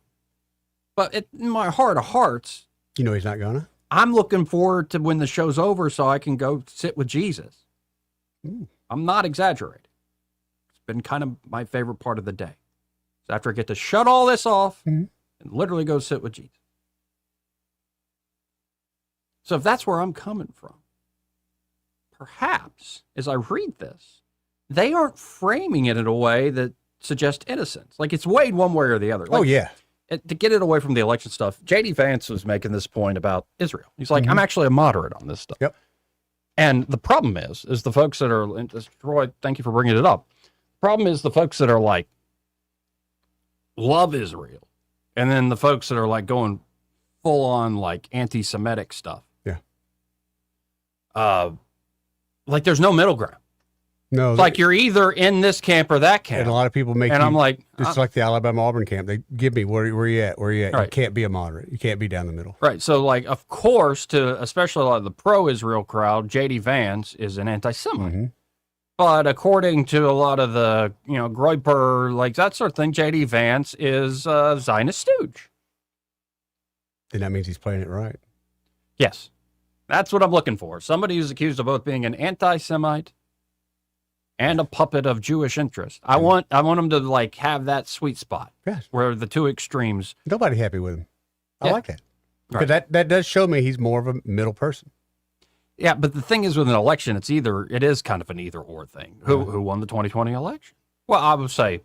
But in my heart of hearts, You know he's not gonna. I'm looking forward to when the show's over so I can go sit with Jesus. Ooh. I'm not exaggerating. It's been kind of my favorite part of the day. So after I get to shut all this off Mhm. and literally go sit with Jesus. So if that's where I'm coming from, perhaps as I read this, they aren't framing it in a way that suggests innocence. Like, it's weighed one way or the other. Like, Oh yeah. to get it away from the election stuff, J.D. Vance was making this point about Israel. He's like, I'm actually a moderate on this stuff. Yep. And the problem is the folks that are, and Troy, thank you for bringing it up. Problem is the folks that are like, love Israel. And then the folks that are like going full on like anti-Semitic stuff. Yeah. Like there's no middle ground. No. It's like you're either in this camp or that camp. And a lot of people make. And you- I'm like, it's like the Alabama Auburn camp. They give me where you at? Where you at? You Right. can't be a moderate. You can't be down the middle. Right. So, like, of course, to especially a lot of the pro-Israel crowd, J.D. Vance is an anti-Semite. Mm-hmm. But according to a lot of the, you know, Groyper, like that sort of thing, J.D. Vance is a Zionist stooge. Then that means he's playing it right. Yes. That's what I'm looking for. Somebody who's accused of both being an anti-Semite and a puppet of Jewish interest. I want him to, like, have that sweet spot. Yes. Where the two extremes. Nobody happy with him. I Yeah. like that. Because Right. that does show me he's more of a middle person. Yeah, but the thing is with an election, it is kind of an either or thing. Who won the 2020 election? Well, I would say,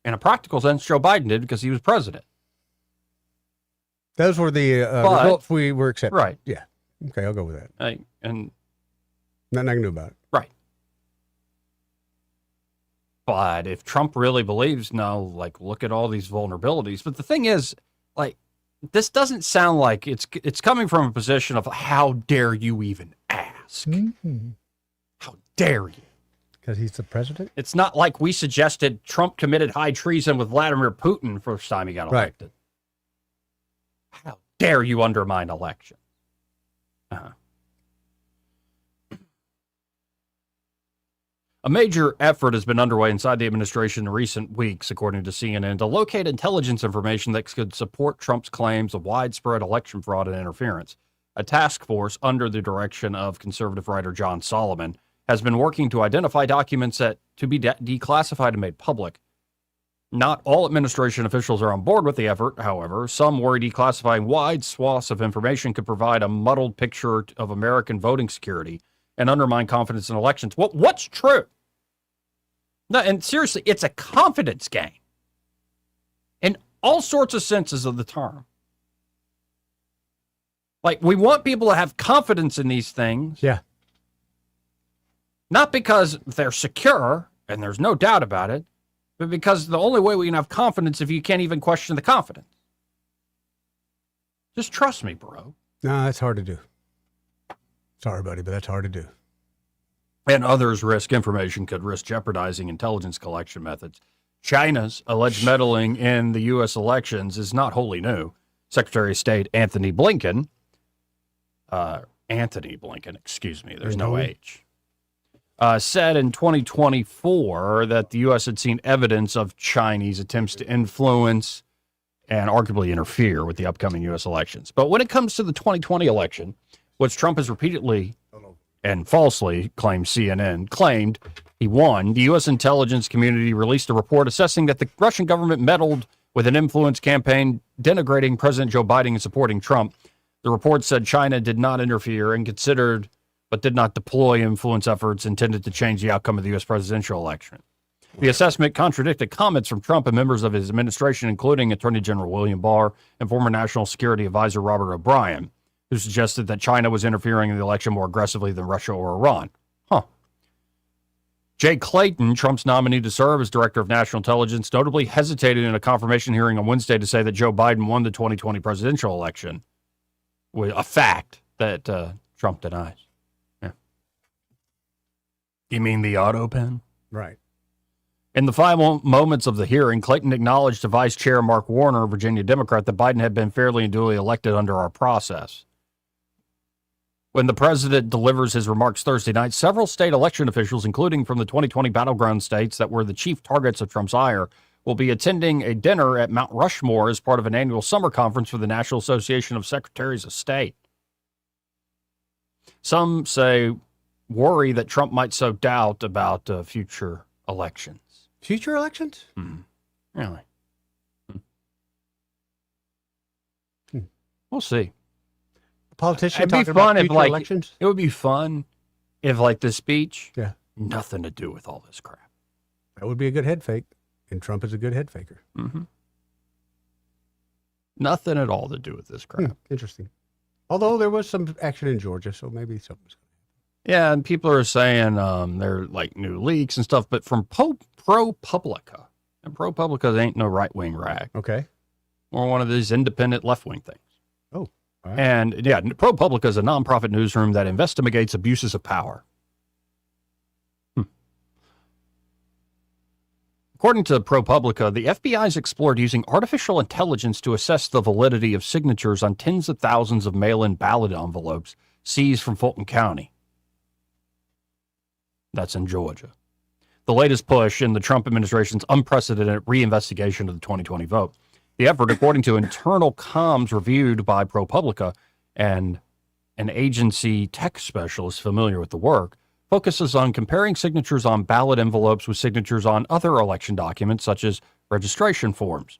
in a practical sense, Joe Biden did because he was president. Those were the But- results we were accepting. Right. Yeah. Okay, I'll go with that. And Nothing I can do about it. right. But if Trump really believes, no, like, look at all these vulnerabilities. But the thing is, like, this doesn't sound like it's coming from a position of how dare you even ask? Mm-hmm. How dare you? Because he's the president? It's not like we suggested Trump committed high treason with Vladimir Putin first time he got Right. elected. How dare you undermine election? Uh-huh. A major effort has been underway inside the administration in recent weeks, according to CNN, to locate intelligence information that could support Trump's claims of widespread election fraud and interference. A task force under the direction of conservative writer John Solomon has been working to identify documents that to be declassified and made public. Not all administration officials are on board with the effort, however. Some worry declassifying wide swaths of information could provide a muddled picture of American voting security and undermine confidence in elections. What's true? No, and seriously, it's a confidence game in all sorts of senses of the term. Like, we want people to have confidence in these things. Yeah. Not because they're secure, and there's no doubt about it, but because the only way we can have confidence if you can't even question the confidence. Just trust me, bro. No, that's hard to do. Sorry, buddy, but that's hard to do. And others risk information could risk jeopardizing intelligence collection methods. China's alleged meddling in the U.S. elections is not wholly new. Secretary of State Anthony Blinken, excuse me, there's no H, said in 2024 that the U.S. had seen evidence of Chinese attempts to influence and arguably interfere with the upcoming U.S. elections. But when it comes to the 2020 election, which Trump has repeatedly and falsely claimed he won, the U.S. intelligence community released a report assessing that the Russian government meddled with an influence campaign denigrating President Joe Biden and supporting Trump. The report said China did not interfere and considered but did not deploy influence efforts intended to change the outcome of the U.S. presidential election. The assessment contradicted comments from Trump and members of his administration, including Attorney General William Barr and former National Security Advisor Robert O'Brien, who suggested that China was interfering in the election more aggressively than Russia or Iran. Jay Clayton, Trump's nominee to serve as director of national intelligence, notably hesitated in a confirmation hearing on Wednesday to say that Joe Biden won the 2020 presidential election, with a fact that Trump denies. Yeah. You mean the auto pen? Right. In the final moments of the hearing, Clayton acknowledged to Vice Chair Mark Warner, a Virginia Democrat, that Biden had been fairly and duly elected under our process. When the president delivers his remarks Thursday night, several state election officials, including from the 2020 battleground states that were the chief targets of Trump's ire, will be attending a dinner at Mount Rushmore as part of an annual summer conference for the National Association of Secretaries of State. Some worry that Trump might sow doubt about future elections. Future elections? Really? We'll see. Politician It'd be talking fun about if, future like, elections? it would be fun if, like, the speech, Yeah. nothing to do with all this crap. That would be a good head fake, and Trump is a good head faker. Mm-hmm. Nothing at all to do with this crap. Interesting. Although there was some action in Georgia, so maybe something's. Yeah, and people are saying they're like new leaks and stuff, but from ProPublica, and ProPublica ain't no right-wing rag. Okay. Or one of these independent left-wing things. Oh, all right. And yeah, ProPublica is a nonprofit newsroom that investigates abuses of power. According to ProPublica, the FBI's explored using artificial intelligence to assess the validity of signatures on tens of thousands of mail-in ballot envelopes seized from Fulton County. That's in Georgia. The latest push in the Trump administration's unprecedented reinvestigation of the 2020 vote. The effort, according to internal comms reviewed by ProPublica and an agency tech specialist familiar with the work, focuses on comparing signatures on ballot envelopes with signatures on other election documents, such as registration forms.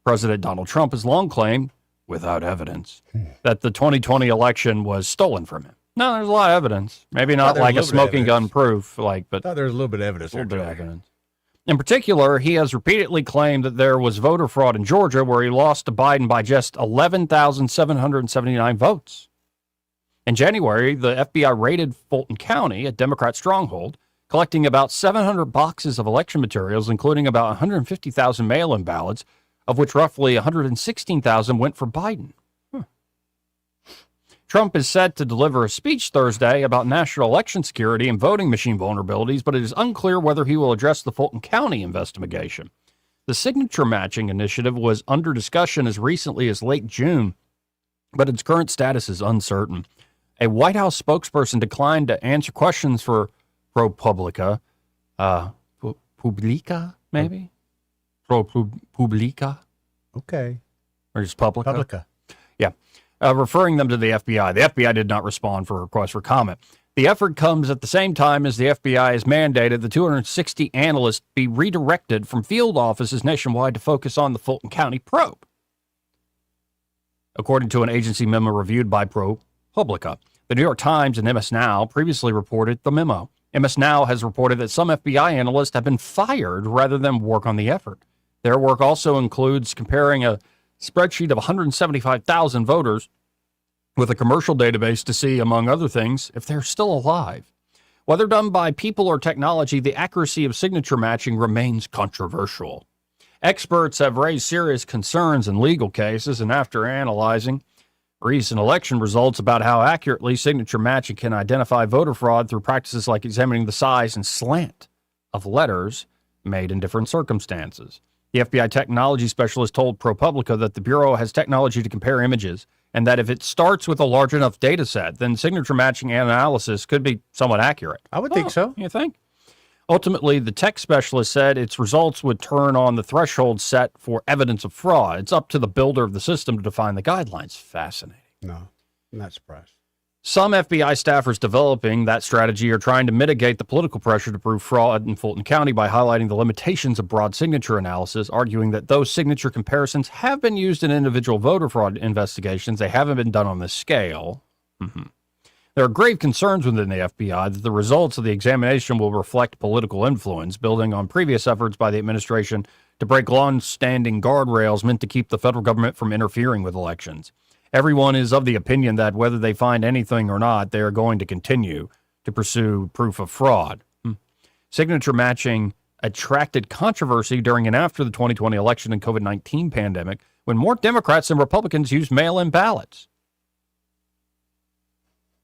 President Donald Trump has long claimed, without evidence, that the 2020 election was stolen from him. No, there's a lot of evidence. Maybe not like a smoking gun proof, but there's a little bit of evidence. In particular, he has repeatedly claimed that there was voter fraud in Georgia, where he lost to Biden by just 11,779 votes. In January, the FBI raided Fulton County, a Democrat stronghold, collecting about 700 boxes of election materials, including about 150,000 mail-in ballots, of which roughly 116,000 went for Biden. Trump is set to deliver a speech Thursday about national election security and voting machine vulnerabilities, but it is unclear whether he will address the Fulton County investigation. The signature matching initiative was under discussion as recently as late June, but its current status is uncertain. A White House spokesperson declined to answer questions for ProPublica. Publica, maybe? ProPublica? Okay. Or just Publica? Publica. Yeah. Referring them to the FBI. The FBI did not respond for a request for comment. The effort comes at the same time as the FBI has mandated the 260 analysts be redirected from field offices nationwide to focus on the Fulton County probe. According to an agency memo reviewed by ProPublica, the New York Times and MS Now previously reported the memo. MS Now has reported that some FBI analysts have been fired rather than work on the effort. Their work also includes comparing a spreadsheet of 175,000 voters with a commercial database to see, among other things, if they're still alive. Whether done by people or technology, the accuracy of signature matching remains controversial. Experts have raised serious concerns in legal cases, and after analyzing recent election results about how accurately signature matching can identify voter fraud through practices like examining the size and slant of letters made in different circumstances. The FBI technology specialist told ProPublica that the Bureau has technology to compare images, and that if it starts with a large enough data set, then signature matching analysis could be somewhat accurate. I would think so. You think? Ultimately, the tech specialist said its results would turn on the threshold set for evidence of fraud. It's up to the builder of the system to define the guidelines. Fascinating. No, I'm not surprised. Some FBI staffers developing that strategy are trying to mitigate the political pressure to prove fraud in Fulton County by highlighting the limitations of broad signature analysis, arguing that those signature comparisons have been used in individual voter fraud investigations. They haven't been done on this scale. There are grave concerns within the FBI that the results of the examination will reflect political influence, building on previous efforts by the administration to break long-standing guardrails meant to keep the federal government from interfering with elections. Everyone is of the opinion that whether they find anything or not, they are going to continue to pursue proof of fraud. Signature matching attracted controversy during and after the 2020 election and COVID-19 pandemic when more Democrats and Republicans used mail-in ballots.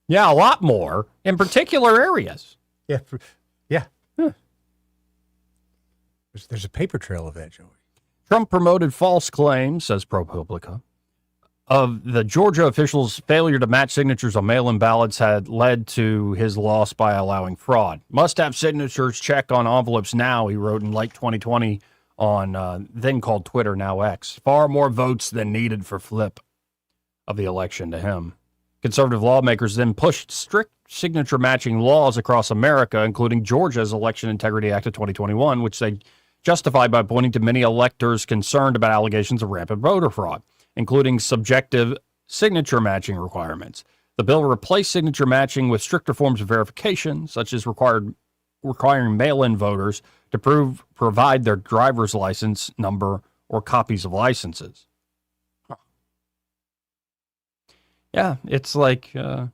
Yeah, a lot more in particular areas. Yeah. There's a paper trail of that, Joey. Trump promoted false claims, says ProPublica, of the Georgia officials' failure to match signatures on mail-in ballots had led to his loss by allowing fraud. Must have signatures check on envelopes now, he wrote in late 2020 on then called Twitter, now X. Far more votes than needed for flip of the election to him. Conservative lawmakers then pushed strict signature matching laws across America, including Georgia's Election Integrity Act of 2021, which they justified by pointing to many electors concerned about allegations of rampant voter fraud, including subjective signature matching requirements. The bill replaced signature matching with stricter forms of verification, such as requiring mail-in voters to provide their driver's license number or copies of licenses. Huh. Yeah, it's like, couldn't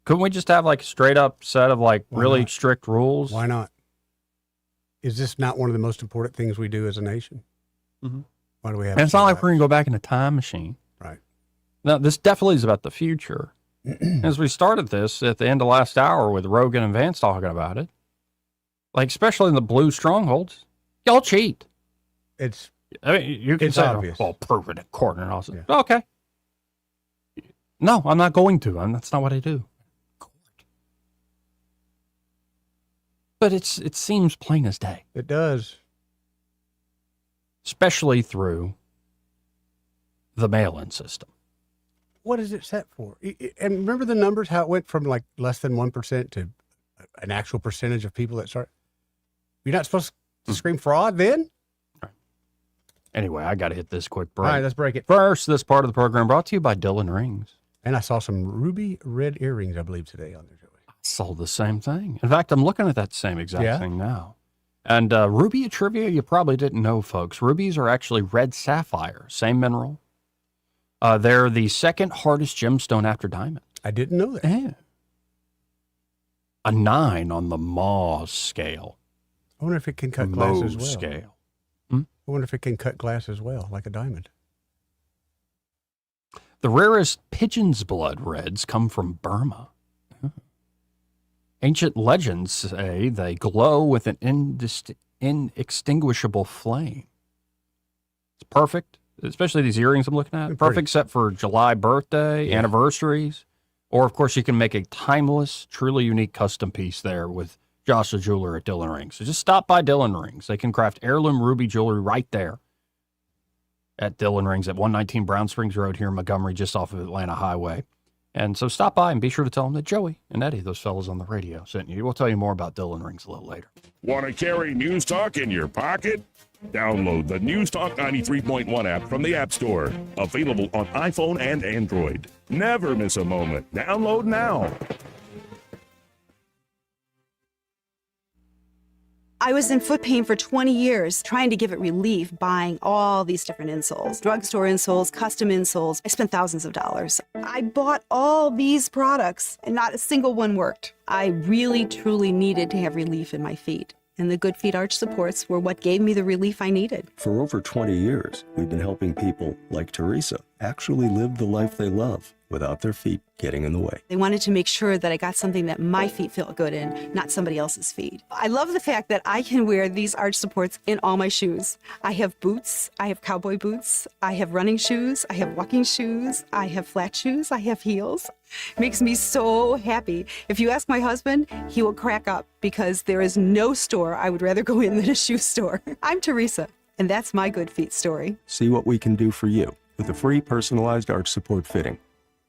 we just have like a straight up set of like really strict rules? Why not? Is this not one of the most important things we do as a nation? Mm-hmm. Why do we have? And it's not like we're going to go back in a time machine. Right. No, this definitely is about the future. As we started this at the end of last hour with Rogan and Vance talking about it, like especially in the blue strongholds, y'all cheat. I mean, you can it's say, obvious. well, prove it in court and all that. Yeah. Okay. No, I'm not going to. That's not what I do. But it seems plain as day. It does. Especially through the mail-in system. What is it set for? And remember the numbers, how it went from like less than 1% to an actual percentage of people that start. You're not supposed to scream fraud then? Anyway, I got to hit this quick break. All right, let's break it. First, this part of the program brought to you by Dylan Rings. And I saw some ruby red earrings, I believe, today on there, Joey. I saw the same thing. In fact, I'm looking at that same exact thing now. And ruby trivia, you probably didn't know, folks. Rubies are actually red sapphire, same mineral. They're the second hardest gemstone after diamond. I didn't know that. Yeah. A 9 on the Mohs scale. I wonder if it can cut glass as well. Scale. I wonder if it can cut glass as well, like a diamond. The rarest pigeon's blood reds come from Burma. Ancient legends say they glow with an inextinguishable flame. It's perfect, especially these earrings I'm looking at. Perfect set for July birthday, anniversaries, or of course you can make a timeless, truly unique custom piece there with Josh the Jeweler at Dylan Rings. So just stop by Dylan Rings. They can craft heirloom ruby jewelry right there at Dylan Rings at 119 Brown Springs Road here in Montgomery, just off of Atlanta Highway. And so stop by and be sure to tell them that Joey and Eddie, those fellas on the radio, sent you. We'll tell you more about Dylan Rings a little later. Want to carry News Talk in your pocket? Download the News Talk 93.1 app from the App Store. Available on iPhone and Android. Never miss a moment. Download now. I was in foot pain for 20 years, trying to give it relief, buying all these different insoles, drugstore insoles, custom insoles. I spent thousands of dollars. I bought all these products and not a single one worked. I really, truly needed to have relief in my feet. And the Good Feet Arch supports were what gave me the relief I needed. For over 20 years, we've been helping people like Teresa actually live the life they love without their feet getting in the way. They wanted to make sure that I got something that my feet felt good in, not somebody else's feet. I love the fact that I can wear these arch supports in all my shoes. I have boots, I have cowboy boots, I have running shoes, I have walking shoes, I have flat shoes, I have heels. Makes me so happy. If you ask my husband, he will crack up because there is no store I would rather go in than a shoe store. I'm Teresa, and that's my Good Feet story. See what we can do for you with a free personalized arch support fitting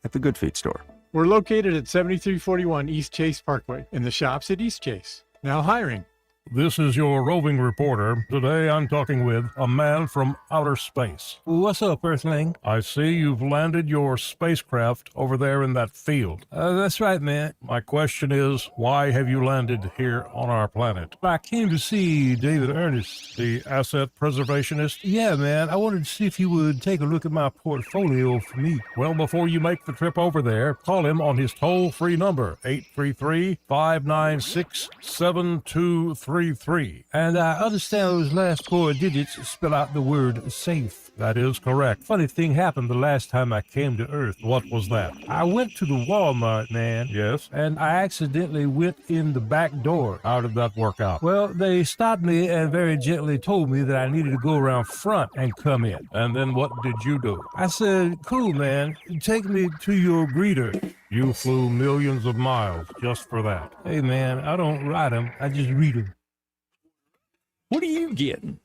at the Good Feet store. We're located at 7341 East Chase Parkway in the shops at East Chase. Now hiring. This is your roving reporter. Today I'm talking with a man from outer space. What's up, Earthling? I see you've landed your spacecraft over there in that field. That's right, man. My question is, why have you landed here on our planet? I came to see David Ernest. The asset preservationist? Yeah, man. I wanted to see if he would take a look at my portfolio for me. Well, before you make the trip over there, call him on his toll-free number, 833-596-7233. And I understand those last 4 digits spell out the word safe. That is correct. Funny thing happened the last time I came to Earth. What was that? I went to the Walmart, man. Yes? And I accidentally went in the back door. How did that work out? Well, they stopped me and very gently told me that I needed to go around front and come in. And then what did you do? I said, cool, man. Take me to your greeter. You flew millions of miles just for that. Hey, man, I don't ride them. I just read them. What are you getting?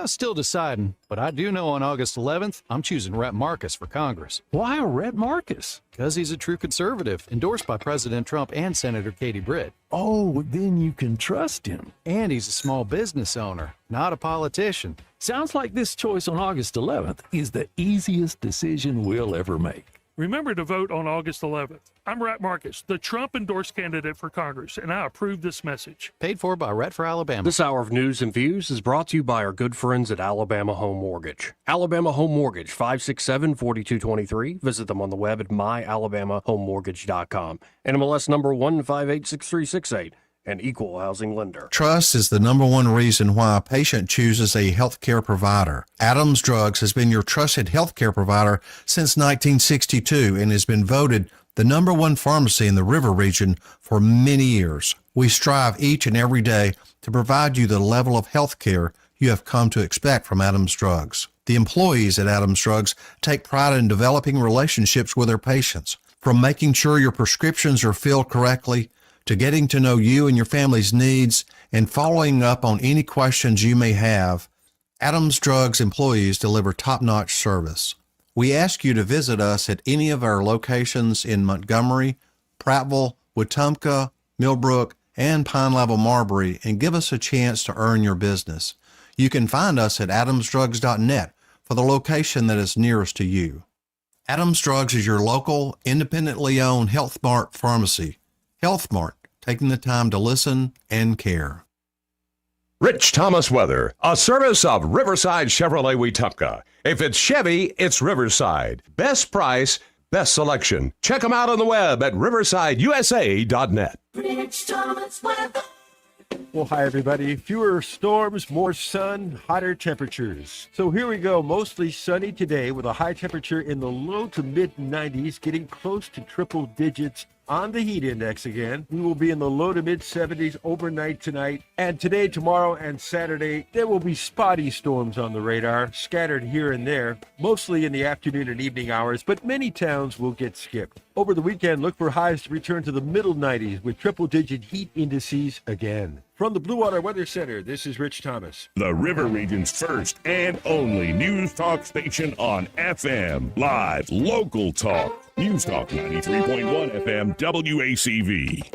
Still deciding, but I do know on August 11th, I'm choosing Rhett Marcus for Congress. Why Rhett Marcus? Because he's a true conservative, endorsed by President Trump and Senator Katie Britt. Oh, then you can trust him. And he's a small business owner, not a politician. Sounds like this choice on August 11th is the easiest decision we'll ever make. Remember to vote on August 11th. I'm Rhett Marcus, the Trump-endorsed candidate for Congress, and I approve this message. Paid for by Rhett for Alabama. This hour of news and views is brought to you by our good friends at Alabama Home Mortgage. Alabama Home Mortgage, 567-4223. Visit them on the web at myalabamahomemortgage.com. NMLS number 1586368. An equal housing lender. Trust is the number one reason why a patient chooses a healthcare provider. Adams Drugs has been your trusted healthcare provider since 1962 and has been voted the number one pharmacy in the River region for many years. We strive each and every day to provide you the level of healthcare you have come to expect from Adams Drugs. The employees at Adams Drugs take pride in developing relationships with their patients, from making sure your prescriptions are filled correctly to getting to know you and your family's needs and following up on any questions you may have. Adams Drugs employees deliver top-notch service. We ask you to visit us at any of our locations in Montgomery, Prattville, Wetumpka, Millbrook, and Pine Level Marbury and give us a chance to earn your business. You can find us at adamsdrugs.net for the location that is nearest to you. Adams Drugs is your local, independently owned Health Mart pharmacy. Health Mart, taking the time to listen and care. Rich Thomas Weather, a service of Riverside Chevrolet Wetumpka. If it's Chevy, it's Riverside. Best price, best selection. Check them out on the web at riversideusa.net. Rich Thomas Weather. Well, hi, everybody. Fewer storms, more sun, hotter temperatures. So here we go. Mostly sunny today with a high temperature in the low to mid 90s, getting close to triple digits on the heat index again. We will be in the low to mid 70s overnight tonight. And today, tomorrow, and Saturday, there will be spotty storms on the radar, scattered here and there, mostly in the afternoon and evening hours, but many towns will get skipped. Over the weekend, look for highs to return to the middle 90s with triple-digit heat indices again. From the Blue Water Weather Center, this is Rich Thomas. The River Region's first and only news talk station on FM. Live, local talk. News Talk 93.1 FM WACV.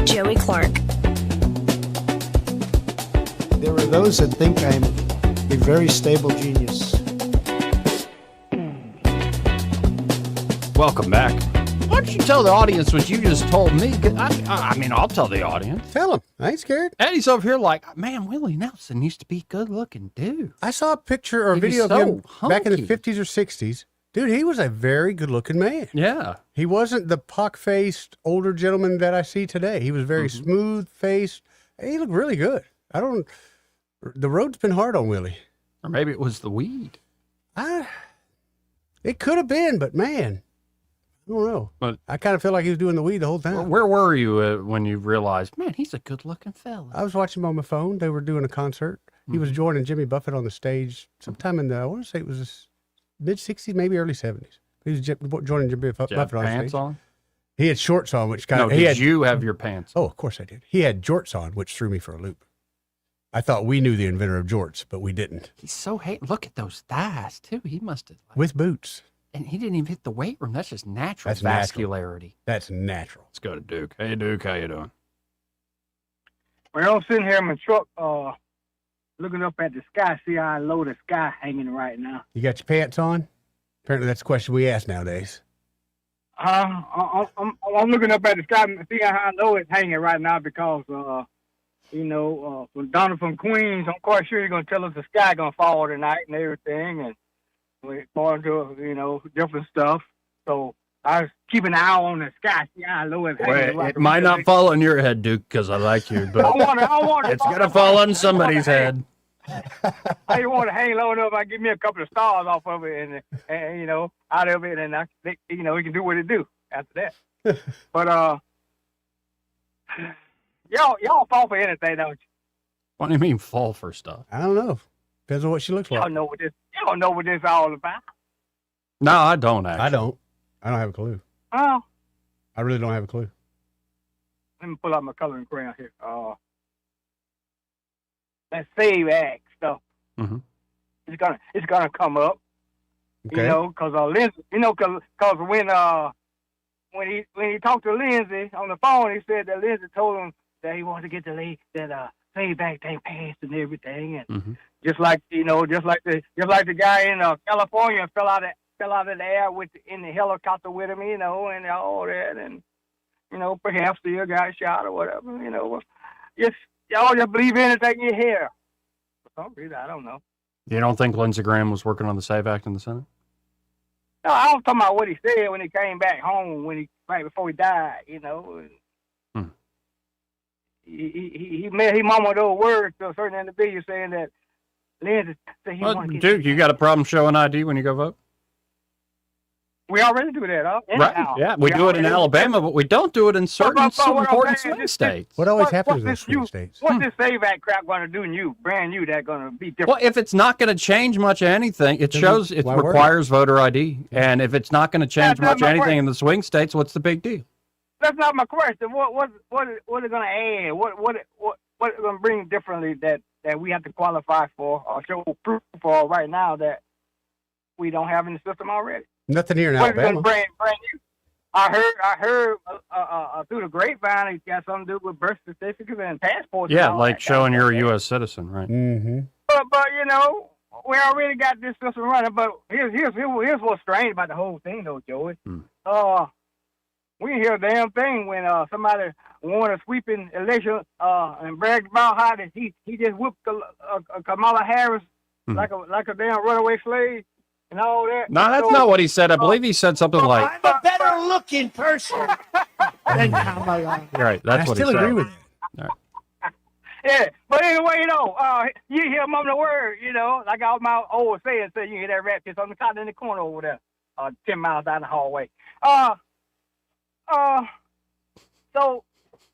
Joey Clark. There are those that think I'm a very stable genius. Welcome back. Why don't you tell the audience what you just told me? I mean, I'll tell the audience. Tell them. I ain't scared. Eddie's over here like, man, Willie Nelson used to be a good-looking dude. I saw a picture or a He was video of so him back in the hunky. 50s or 60s. Dude, he was a very good-looking man. Yeah. He wasn't the pock-faced older gentleman that I see today. He was very smooth-faced. He looked really good. The road's been hard on Willie. Or maybe it was the weed. It could have been, but man, don't know. But I kind of feel like he was doing the weed the whole time. where were you when you realized, man, he's a good-looking fella? I was watching him on my phone. They were doing a concert. He was joining Jimmy Buffett on the stage sometime in the, I want to say it was mid-60s, maybe early 70s. He was joining Jimmy Buffett on stage. Pants on? He had shorts on, which kind No, of... did you have your pants on? Oh, of course I did. He had jorts on, which threw me for a loop. I thought we knew the inventor of jorts, but we didn't. He's so look at those thighs, too. He must have... With boots. And he didn't even hit the weight room. That's just natural That's natural. vascularity. That's natural. Let's go to Duke. Hey, Duke, how you doing? Well, I'm sitting here in my truck, looking up at the sky, see how low the sky hanging right now. You got your pants on? Apparently that's a question we ask nowadays. I'm looking up at the sky and see how low it's hanging right now because, when Donna from Queens, I'm quite sure you're going to tell us the sky going to fall tonight and everything, and we're going to, different stuff. So I was keeping an eye on the sky, see how low it's hanging. Well, it might not fall on your head, Duke, because I like you, but I want it it's going to fall on somebody's head. I want to hang low enough. I give me a couple of stars off of it, and out of it, and it can do what it do after that. But y'all fall for anything, don't you? What do you mean fall for stuff? I don't know. Depends on what she looks like. Y'all know what this all about. No, I don't actually. I don't have a clue. Oh, I really don't have a clue. let me pull out my coloring crayon here. That Save Act stuff. Mm-hmm. It's gonna come up. Okay. Because Lindsay, because when he talked to Lindsay on the phone, he said that Lindsay told him that he wanted to get that Save Act thing passed and everything, and just like the guy in California fell out of the air in the helicopter with him, and all that, and perhaps still got shot or whatever, y'all just believe anything you hear. For some reason, I don't know. You don't think Lindsey Graham was working on the SAVE Act in the Senate? No, I was talking about what he said when he came back home, right before he died. He mumbled those words to a certain individual saying that Lindsey said he wanted to get. Duke, you got a problem showing ID when you go vote? We already do that, huh? Right. Yeah, we do it in Alabama, but we don't do it in certain important swing states. What always happens in those swing states? What's this Save Act crap going to do in you, brand new, that's going to be different? Well, if it's not going to change much of anything, it requires voter ID. And if it's not going to change much anything in the swing states, what's the big deal? That's not my question. What is it going to add? What is going to bring differently that we have to qualify for or show proof for right now that we don't have in the system already? Nothing here in What is it Alabama. going to bring you? I heard through the grapevine it's got something to do with birth certificates and passports. Yeah, and all like that showing kind of you're a stuff. U.S. citizen, right? Mm-hmm. But we already got this system running. But here's what's strange about the whole thing, though, Joey. We didn't hear a damn thing when somebody won a sweeping election and bragged about how that he just whipped Kamala Harris like a damn runaway slave and all that. No, that's not what he said. I believe he said something like, I'm a better looking person than Kamala. right, that's what he said. I still agree with you. Yeah, but anyway, you hear him on the word, like all my old saying, you hear that rat piss on the cotton in the corner over there, 10 miles down the hallway. So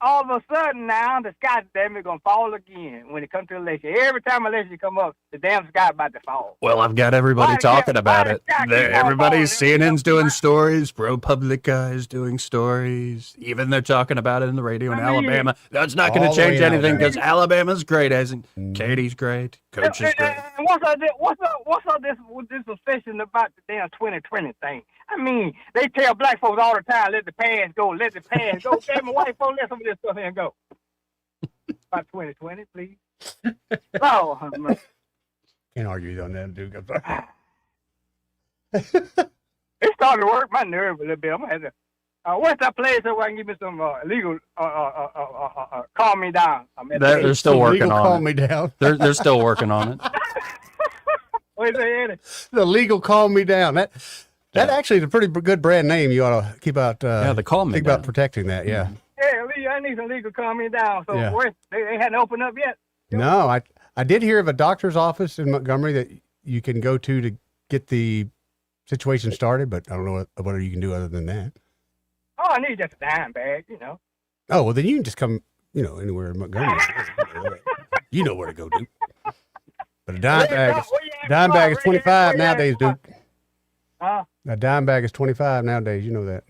all of a sudden now the sky damn is gonna fall again when it comes to election. Every time election come up, the damn sky about to fall. Well, I've got everybody talking about it. Everybody's CNN's doing stories. ProPublica is doing stories. Even they're talking about it in the radio in Alabama. That's not going All to the way change in anything Alabama. because Alabama's great, isn't Katie's great. Coach is great. And what's all this with this obsession about the damn 2020 thing? I mean, they tell black folks all the time, let the past go, let the past go. Damn, white folks, let some of this stuff here go. About 2020, please. Oh, Can't argue on that, Duke. it started to work my nerve a little bit. I'm gonna have to. What's that place where I can give me some legal calm me down? They're still working legal on calm it. me down. They're still working on it. What is that? The legal calm me down. That actually is a pretty good brand name. You ought to keep out. The calm me think down. about protecting that. Yeah. Yeah, Lee, I need some legal calm me down. So Yeah. they hadn't opened up yet. No, I did hear of a doctor's office in Montgomery that you can go to get the situation started, but I don't know what you can do other than that. all I need is just a dime bag, you know. Oh, well, then you can just come, anywhere in Montgomery. You know where to go, Duke. But a dime bag is 25 nowadays, Duke. Huh? A dime bag is 25 nowadays. You know that.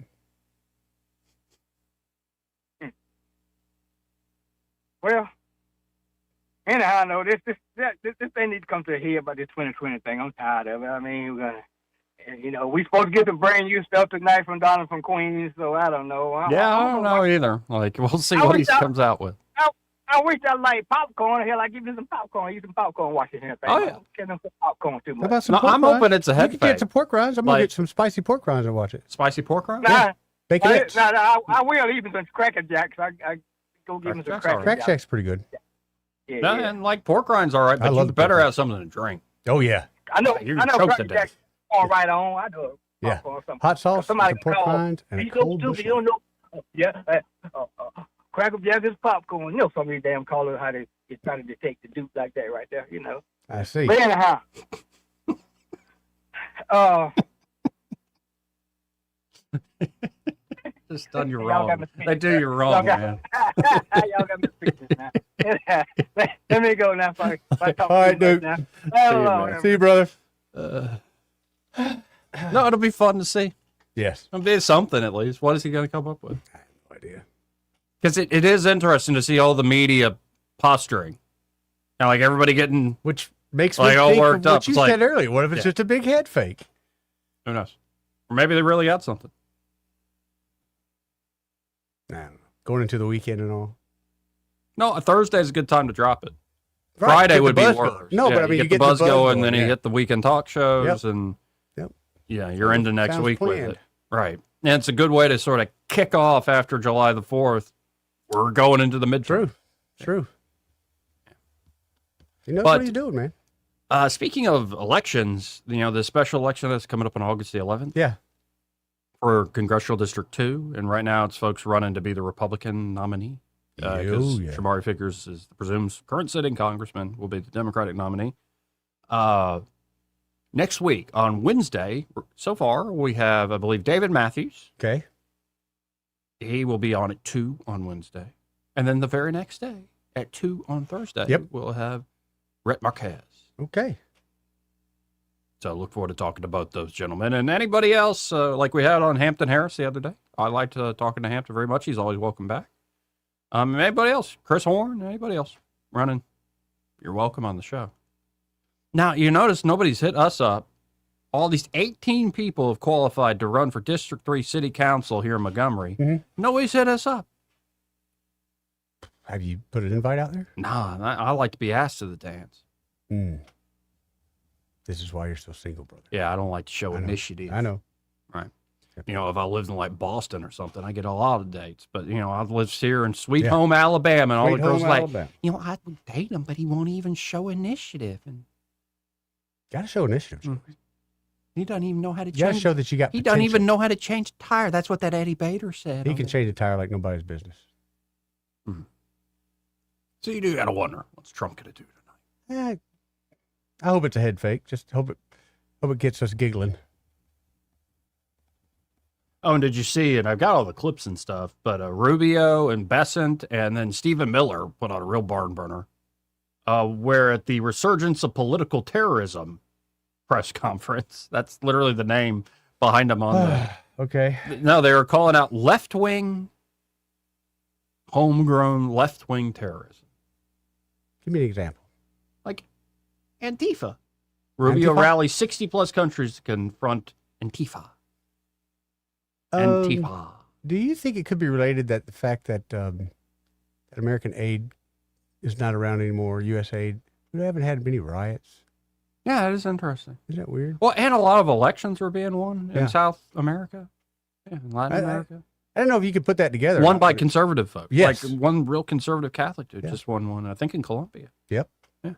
Well, anyhow, no, this thing needs to come to a head about this 2020 thing. I'm tired of it. I mean, we supposed to get some brand new stuff tonight from Donna from Queens, so I don't know. I don't know either. Like, we'll see what he comes out with. I wish I like popcorn. Hell, I give you some popcorn. Eat some popcorn watching here. Oh, yeah. Get them some popcorn too much. How about some pork I'm rinds? hoping it's a head You can get some pork rinds. I'm going to get some spicy pork rinds and watch it. Spicy pork rinds? Nah, Baconettes. I will even some Cracker Jacks. I go give them some Cracker Crack Jacks. Jack's pretty good. Yeah, No, yeah. and like pork rinds, all right, I but love you the better pork have something to drink. Oh, yeah. I know You can choke to Cracker death. Jacks on right on. I know. Yeah. Popcorn or something. Hot sauce, Somebody some pork called, rinds, and a "You so cold stupid, bush. you don't know." Yeah. Cracker Jack is popcorn. You know some of these damn callers how they try to detect the Duke like that right there, I see. But anyhow, Just done you Y'all got wrong. me speechless They do you wrong, man. Y'all got me speechless now. Let me go now. If I talk All right, too Duke. much now. See you, Hello, man. See you, brother. No, it'll be fun to see. Yes. It'll be something at least. What is he going to come up with? I have no idea. Because it is interesting to see all the media posturing. Now, like everybody getting Which makes like me all think of worked up. what you It's like, said earlier. What if it's Yeah. just a big head fake? who knows? Or maybe they really got something. I don't know. Going into the weekend and all. No, a Thursday is a good time to drop it. Right, Friday get the would be buzz worse. going. No, Yeah, but I mean, you you get the buzz going, then yeah. you hit the weekend talk shows, Yep. and Yep. yeah, you're into next Sounds week with planned. it. Right. And it's a good way to sort of kick off after July the 4th. We're going into the midterm. True. He knows But- what he's doing, man. Speaking of elections, the special election that's coming up on August the 11th. Yeah. For Congressional District 2. And right now it's folks running to be the Republican nominee. Because yeah. Shamari Figures is the presumed current sitting congressman, will be the Democratic nominee. Next week on Wednesday, so far, we have, I believe, David Matthews. Okay. He will be on at 2 on Wednesday. And then the very next day at 2 on Thursday, Yep. we'll have Rhett Marquez. Okay. So I look forward to talking to both those gentlemen. And anybody else, like we had on Hampton Harris the other day. I liked talking to Hampton very much. He's always welcome back. Anybody else? Chris Horn, anybody else running? You're welcome on the show. Now, you notice nobody's hit us up. All these 18 people have qualified to run for District 3 City Council here in Montgomery. Mm-hmm. Nobody's hit us up. Have you put an invite out there? Nah, I like to be asked to the dance. This is why you're so single, brother. Yeah, I don't like to show I know. initiative. I know. Right. If I lived in like Boston or something, I get a lot of dates. But, I've lived here in Sweet Home, Alabama, and all Sweet the girls Home, like, Alabama. I would date him, but he won't even show initiative. And Got to show initiative. he doesn't even know how to You got to change. show that you got He doesn't potential. even know how to change a tire. That's what that Eddie Bader said. He can change a tire like nobody's business. So you do got to wonder, what's Trump going to do tonight? I hope it's a head fake. Just hope it gets us giggling. Oh, and did you see, and I've got all the clips and stuff, but Rubio and Besant and then Stephen Miller put on a real barn burner, where at the Resurgence of Political Terrorism press conference, that's literally the name behind them on there. Okay. No, they were calling out left-wing, homegrown left-wing terrorism. Give me an example. Like Antifa. Rubio Antifa? rallies 60-plus countries to confront Antifa. Antifa. Do you think it could be related that the fact that that American aid is not around anymore, USAID, we haven't had many riots? Yeah, it is interesting. Isn't that weird? Well, and a lot of elections are being won Yeah. in South America, in Latin America. I don't know if you could put that together. Won by conservative folks. Yes. Like one real conservative Catholic dude Yeah. just won one, I think, in Colombia. Yep. Yeah.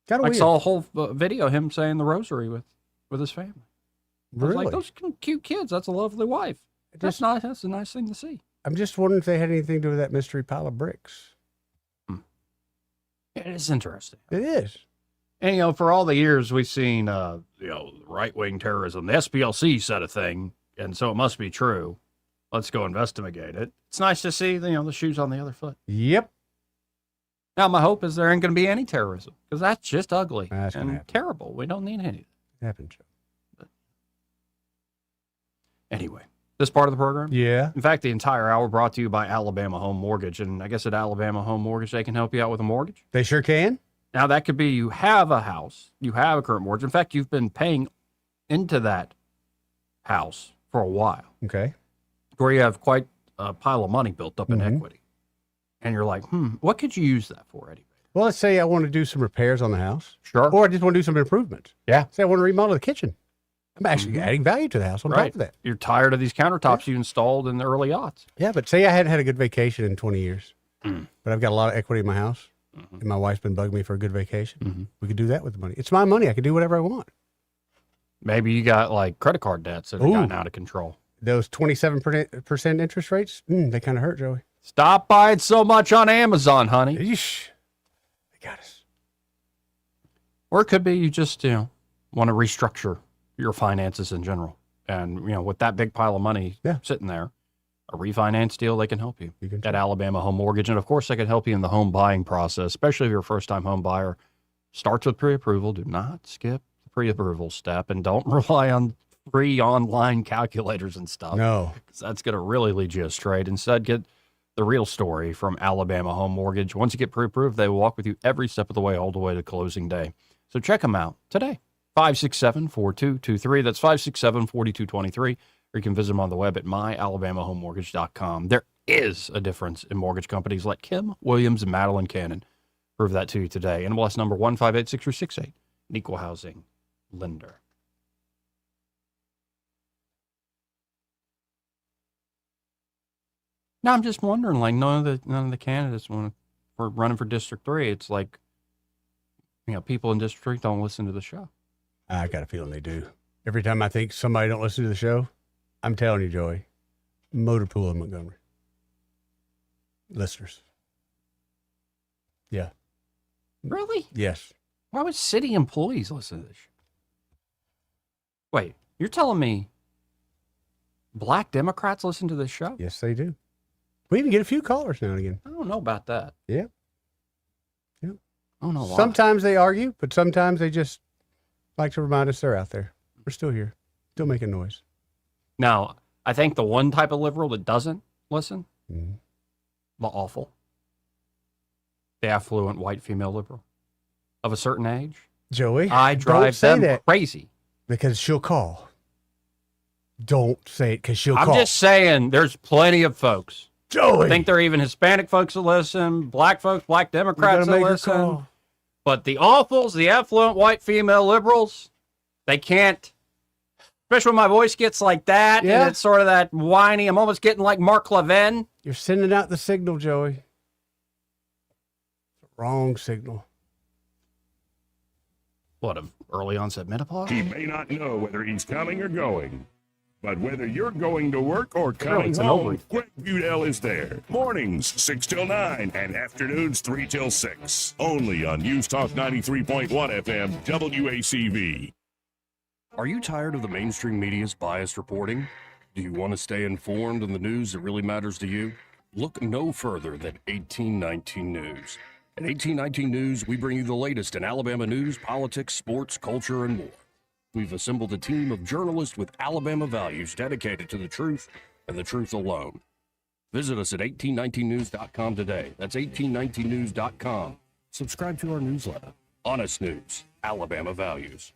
Kind of I weird. saw a whole video of him saying the rosary with his family. I was Really? like, those cute kids. That's a lovely wife. That's nice. That's a nice thing to see. I'm just wondering if they had anything to do with that mystery pile of bricks. It is interesting. It is. And, for all the years we've seen, right-wing terrorism, the SPLC said a thing, and so it must be true. let's go investigate it. It's nice to see, the shoes on the other foot. Yep. Now, my hope is there ain't going to be any terrorism, because that's just ugly That's gonna and happen. terrible. We don't need any. It happens. Anyway, this part of the program? Yeah. In fact, the entire hour brought to you by Alabama Home Mortgage. And I guess at Alabama Home Mortgage, they can help you out with a mortgage. They sure can. Now, that could be you have a house, you have a current mortgage. In fact, you've been paying into that house for a while, Okay. where you have quite a pile of money built up in equity. And you're like, what could you use that for, Eddie? Well, let's say I want to do some repairs on the house. Sure. Or I just want to do some improvements. Yeah. Say I want to remodel the kitchen. I'm actually adding value to the house on top of that. You're tired of these countertops you installed in the early aughts. Yeah, but say I hadn't had a good vacation in 20 years, but I've got a lot of equity in my house, and my wife's been bugging me for a good vacation. We could do that with the money. It's my money. I can do whatever I want. Maybe you got like credit card debts that have gotten out of control. Those 27% interest rates, they kind of hurt, Joey. Stop buying so much on Amazon, honey. Yeesh. They got us. Or it could be you just, want to restructure your finances in general. And, with that big pile of money sitting there, a refinance deal, they can help you at Alabama Home Mortgage. And, of course, they can help you in the home buying process, especially if you're a first-time home buyer. Starts with pre-approval. Do not skip the pre-approval step, and don't rely on free online calculators and stuff. No. Because that's going to really lead you astray. Instead, get the real story from Alabama Home Mortgage. Once you get pre-approved, they will walk with you every step of the way, all the way to closing day. So check them out today. 567-4223. That's 567-4223. Or you can visit them on the web at myalabamahomemortgage.com. There is a difference in mortgage companies. Let Kim Williams and Madeline Cannon prove that to you today. NMLS number 1586368. An equal housing lender. Now, I'm just wondering, like, none of the candidates were running for District 3. It's like, people in District 3 don't listen to the show. I got a feeling they do. Every time I think somebody don't listen to the show, I'm telling you, Joey, motor pool in Montgomery. Listeners. Yeah. Really? Yes. Why would city employees listen to this show? Wait, you're telling me black Democrats listen to this show? Yes, they do. We even get a few callers now and again. I don't know about that. Yeah. I don't know why. Sometimes they argue, but sometimes they just like to remind us they're out there. We're still here, still making noise. Now, I think the one type of liberal that doesn't listen, the awful, the affluent white female liberal of a certain age. Joey, I drive them crazy. Because she'll call. Don't say it because she'll I'm call. just saying there's plenty of folks. Joey. I think there are even Hispanic folks that listen, black folks, black Democrats that listen. But the awfuls, the affluent white female liberals, they can't, especially when my voice gets like that, and it's sort of that whiny, I'm almost getting like Mark Levin. You're sending out the signal, Joey. Wrong signal. What, of early onset menopause? He may not know whether he's coming or going, but whether you're going to work or coming it's an home, ovary. Greg Budell is there. Mornings 6 till 9 and afternoons 3 till 6. Only on News Talk 93.1 FM WACV. Are you tired of the mainstream media's biased reporting? Do you want to stay informed on the news that really matters to you? Look no further than 1819 News. At 1819 News, we bring you the latest in Alabama news, politics, sports, culture, and more. We've assembled a team of journalists with Alabama values dedicated to the truth and the truth alone. Visit us at 1819news.com today. That's 1819news.com. Subscribe to our newsletter. Honest News, Alabama Values.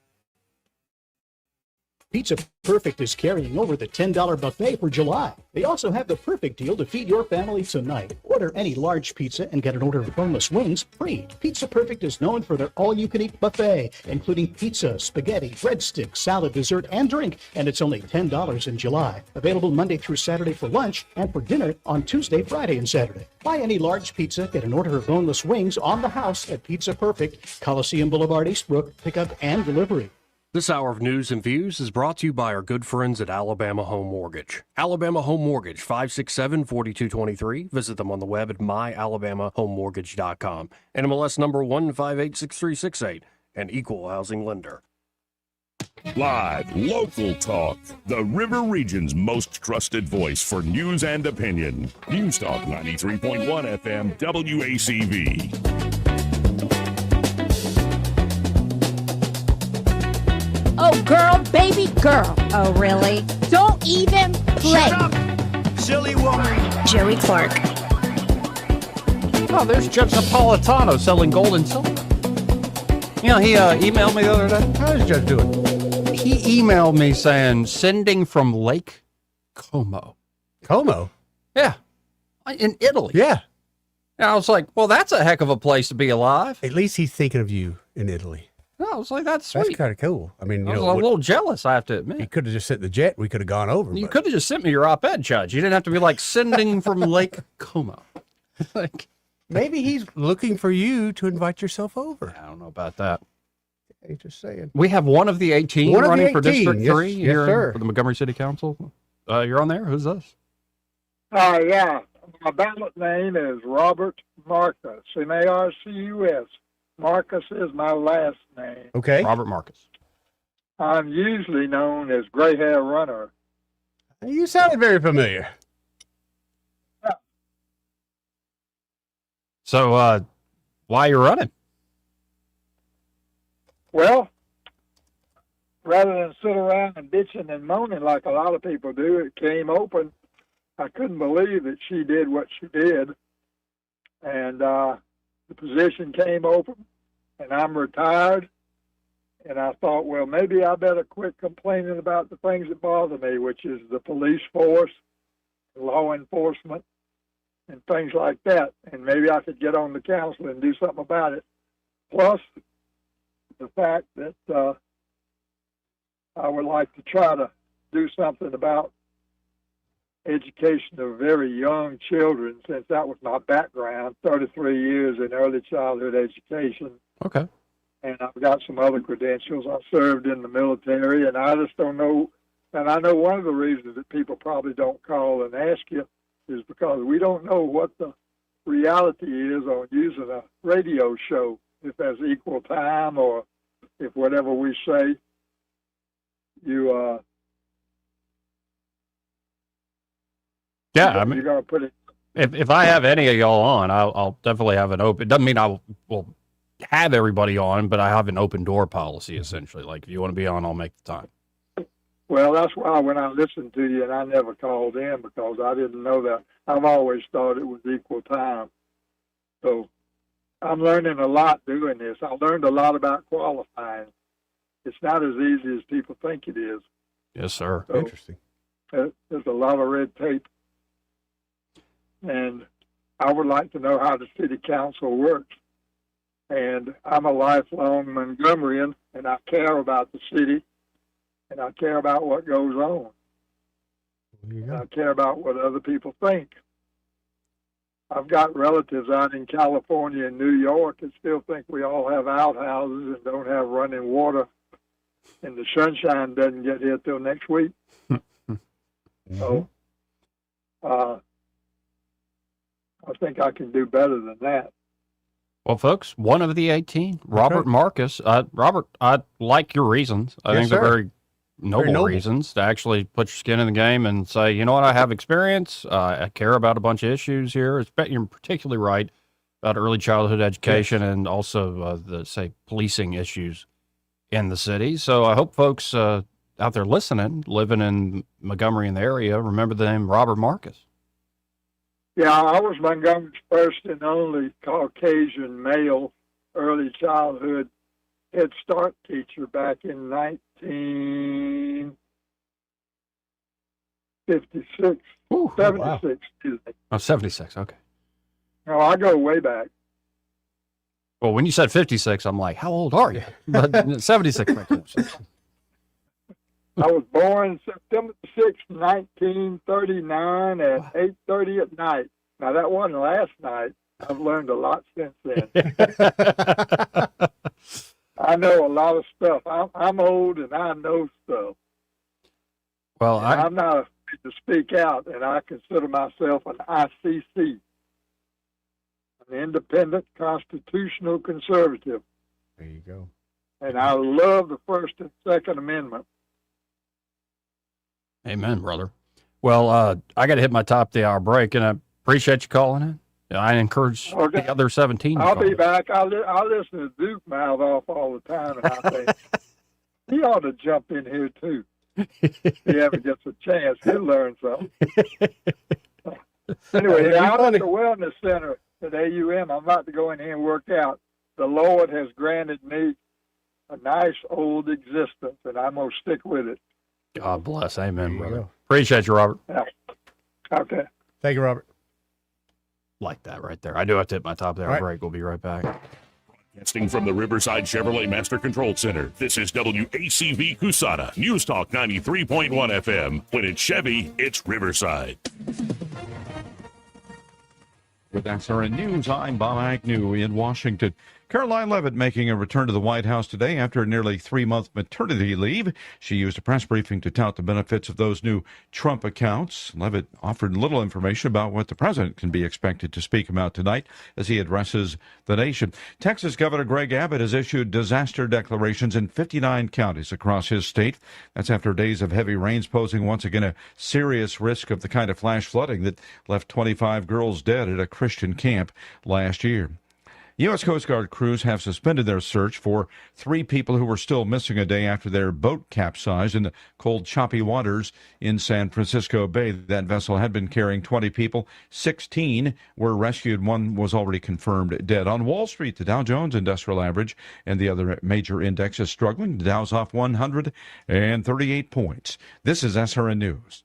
Pizza Perfect is carrying over the $10 buffet for July. They also have the perfect deal to feed your family tonight. Order any large pizza and get an order of boneless wings free. Pizza Perfect is known for their all-you-can-eat buffet, including pizza, spaghetti, breadsticks, salad, dessert, and drink, and it's only $10 in July. Available Monday through Saturday for lunch and for dinner on Tuesday, Friday, and Saturday. Buy any large pizza, get an order of boneless wings on the house at Pizza Perfect, Coliseum Boulevard, Eastbrook, pickup and delivery. This hour of news and views is brought to you by our good friends at Alabama Home Mortgage. Alabama Home Mortgage, 567-4223. Visit them on the web at myalabamahomemortgage.com. NMLS number 1586368, an equal housing lender. Live, local talk. The River Region's most trusted voice for news and opinion. News Talk 93.1 FM WACV. Oh, girl, baby girl. Oh, really? Don't even play. Shut up, silly woman. Joey Clark. Oh, there's Jeff Napolitano selling gold and silver. You know, he emailed me the other day. How's Jeff doing? He emailed me saying, sending from Lake Como. Como? Yeah. In Italy. Yeah. And I was like, well, that's a heck of a place to be alive. At least he's thinking of you in Italy. I was like, that's sweet. That's kind of cool. I mean, I was a little jealous, I have to admit. He could have just sent the jet. We could have gone over. You could have just sent me your op-ed, Judge. You didn't have to be like sending from Lake Como. Like, maybe he's looking for you to invite yourself over. I don't know about that. Hey, just saying. We have one of the 18 One of the running for 18. District Yes, 3 yes, here sir. for the Montgomery City Council. You're on there? Who's this? Yeah. My ballot name is Robert Marcus, M-A-R-C-U-S. Marcus is my last name. Okay. Robert Marcus. I'm usually known as Gray Hair Runner. You sounded very familiar. So, why are you running? Well, rather than sit around and bitching and moaning like a lot of people do, it came open. I couldn't believe that she did what she did. And the position came open, and I'm retired. And I thought, well, maybe I better quit complaining about the things that bother me, which is the police force, law enforcement, and things like that. And maybe I could get on the council and do something about it. Plus, the fact that I would like to try to do something about education of very young children, since that was my background, 33 years in early childhood education. Okay. And I've got some other credentials. I served in the military, and I just don't know. And I know one of the reasons that people probably don't call and ask you is because we don't know what the reality is on using a radio show, if there's equal time or if whatever we say, you Yeah, I mean, you're going to put it. if I have any of y'all on, I'll definitely have an open. It doesn't mean I will have everybody on, but I have an open door policy essentially. Like if you want to be on, I'll make the time. Well, that's why when I listened to you and I never called in because I didn't know that. I've always thought it was equal time. So I'm learning a lot doing this. I learned a lot about qualifying. It's not as easy as people think it is. Yes, sir. So, Interesting. There's a lot of red tape. And I would like to know how the city council works. And I'm a lifelong Montgomeryan, and I care about the city, and I care about what goes on. And I care about what other people think. I've got relatives out in California and New York that still think we all have outhouses and don't have running water, and the sunshine doesn't get here till next week. So, I think I can do better than that. Well, folks, one of the 18, Robert Marcus. Robert, I like your reasons. I think they're very noble reasons to actually put your skin in the game and say, you know what, I have experience. I care about a bunch of issues here. You're particularly right about early childhood education and also the, say, policing issues in the city. So I hope folks out there listening, living in Montgomery in the area, remember the name Robert Marcus. Yeah, I was Montgomery's first and only Caucasian male early childhood Head Start teacher back in 1956. 76, excuse me. Oh, 76, okay. No, I go way back. Well, when you said 56, I'm like, how old are you? But 76 makes sense. I was born September 6, 1939 at 8:30 at night. Now, that wasn't last night. I've learned a lot since then. I know a lot of stuff. I'm old and I know stuff. Well, I'm not afraid to speak out, and I consider myself an ICC, an independent constitutional conservative. There you go. And I love the First and Second Amendment. Amen, brother. Well, I got to hit my top of the hour break, and I appreciate you calling in. I encourage the other 17 to I'll call be in. back. I listen to Duke mouth off all the time, and I think he ought to jump in here too. If he ever gets a chance, he'll learn something. Anyway, I'm at the Wellness Center at AUM. I'm about to go in here and work out. The Lord has granted me a nice old existence, and I'm going to stick with it. God bless. Amen, brother. Appreciate you, Robert. Yeah. Okay. Thank you, Robert. Like that right there. I do have to hit my top of the hour break. We'll be right back. Broadcasting from the Riverside Chevrolet Master Control Center, this is WACV Cusana, News Talk 93.1 FM. When it's Chevy, it's Riverside. With SRN News, I'm Bob Agnew in Washington. Caroline Leavitt making a return to the White House today after a nearly 3-month maternity leave. She used a press briefing to tout the benefits of those new Trump accounts. Leavitt offered little information about what the president can be expected to speak about tonight as he addresses the nation. Texas Governor Greg Abbott has issued disaster declarations in 59 counties across his state. That's after days of heavy rains posing once again a serious risk of the kind of flash flooding that left 25 girls dead at a Christian camp last year. U.S. Coast Guard crews have suspended their search for 3 people who were still missing a day after their boat capsized in the cold, choppy waters in San Francisco Bay. That vessel had been carrying 20 people. 16 were rescued. 1 was already confirmed dead. On Wall Street, the Dow Jones Industrial Average and the other major indexes struggling. The Dow's off 138 points. This is SRN News.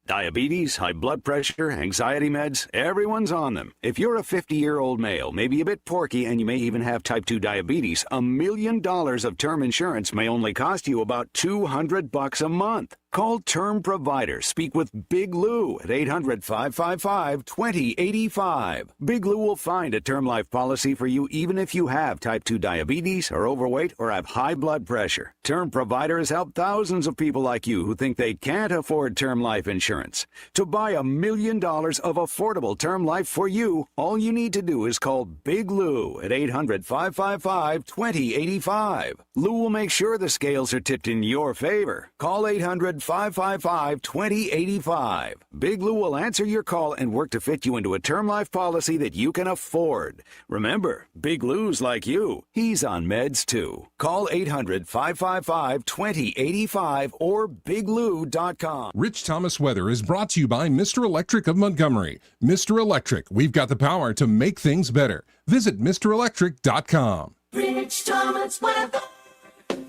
Diabetes, high blood pressure, anxiety meds, everyone's on them. If you're a 50-year-old male, maybe a bit porky, and you may even have type 2 diabetes, $1 million of term insurance may only cost you about $200 a month. Call Term Provider. Speak with Big Lou at 800-555-2085. Big Lou will find a term life policy for you even if you have type 2 diabetes, are overweight, or have high blood pressure. Term Provider has helped thousands of people like you who think they can't afford term life insurance. To buy $1 million of affordable term life for you, all you need to do is call Big Lou at 800-555-2085. Lou will make sure the scales are tipped in your favor. Call 800-555-2085. Big Lou will answer your call and work to fit you into a term life policy that you can afford. Remember, Big Lou's like you. He's on meds too. Call 800-555-2085 or biglou.com. Rich Thomas Weather is brought to you by Mr. Electric of Montgomery. Mr. Electric, we've got the power to make things better. Visit MrElectric.com. Rich Thomas Weather.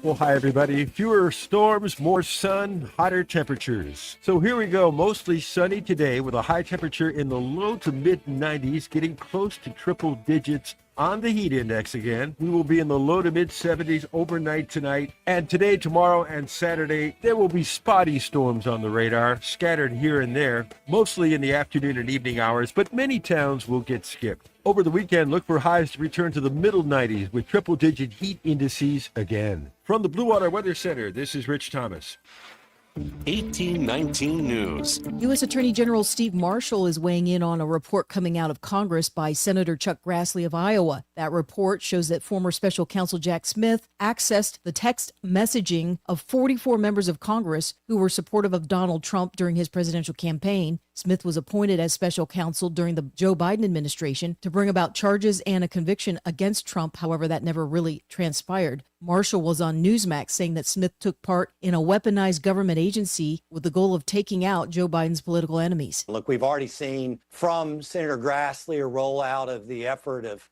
Well, hi, everybody. Fewer storms, more sun, hotter temperatures. So here we go. Mostly sunny today with a high temperature in the low to mid 90s, getting close to triple digits on the heat index again. We will be in the low to mid 70s overnight tonight. And today, tomorrow, and Saturday, there will be spotty storms on the radar, scattered here and there, mostly in the afternoon and evening hours, but many towns will get skipped. Over the weekend, look for highs to return to the middle 90s with triple-digit heat indices again. From the Blue Water Weather Center, this is Rich Thomas. 1819 News. U.S. Attorney General Steve Marshall is weighing in on a report coming out of Congress by Senator Chuck Grassley of Iowa. That report shows that former special counsel Jack Smith accessed the text messaging of 44 members of Congress who were supportive of Donald Trump during his presidential campaign. Smith was appointed as special counsel during the Joe Biden administration to bring about charges and a conviction against Trump. However, that never really transpired. Marshall was on Newsmax saying that Smith took part in a weaponized government agency with the goal of taking out Joe Biden's political enemies. Look, we've already seen from Senator Grassley a rollout of the effort of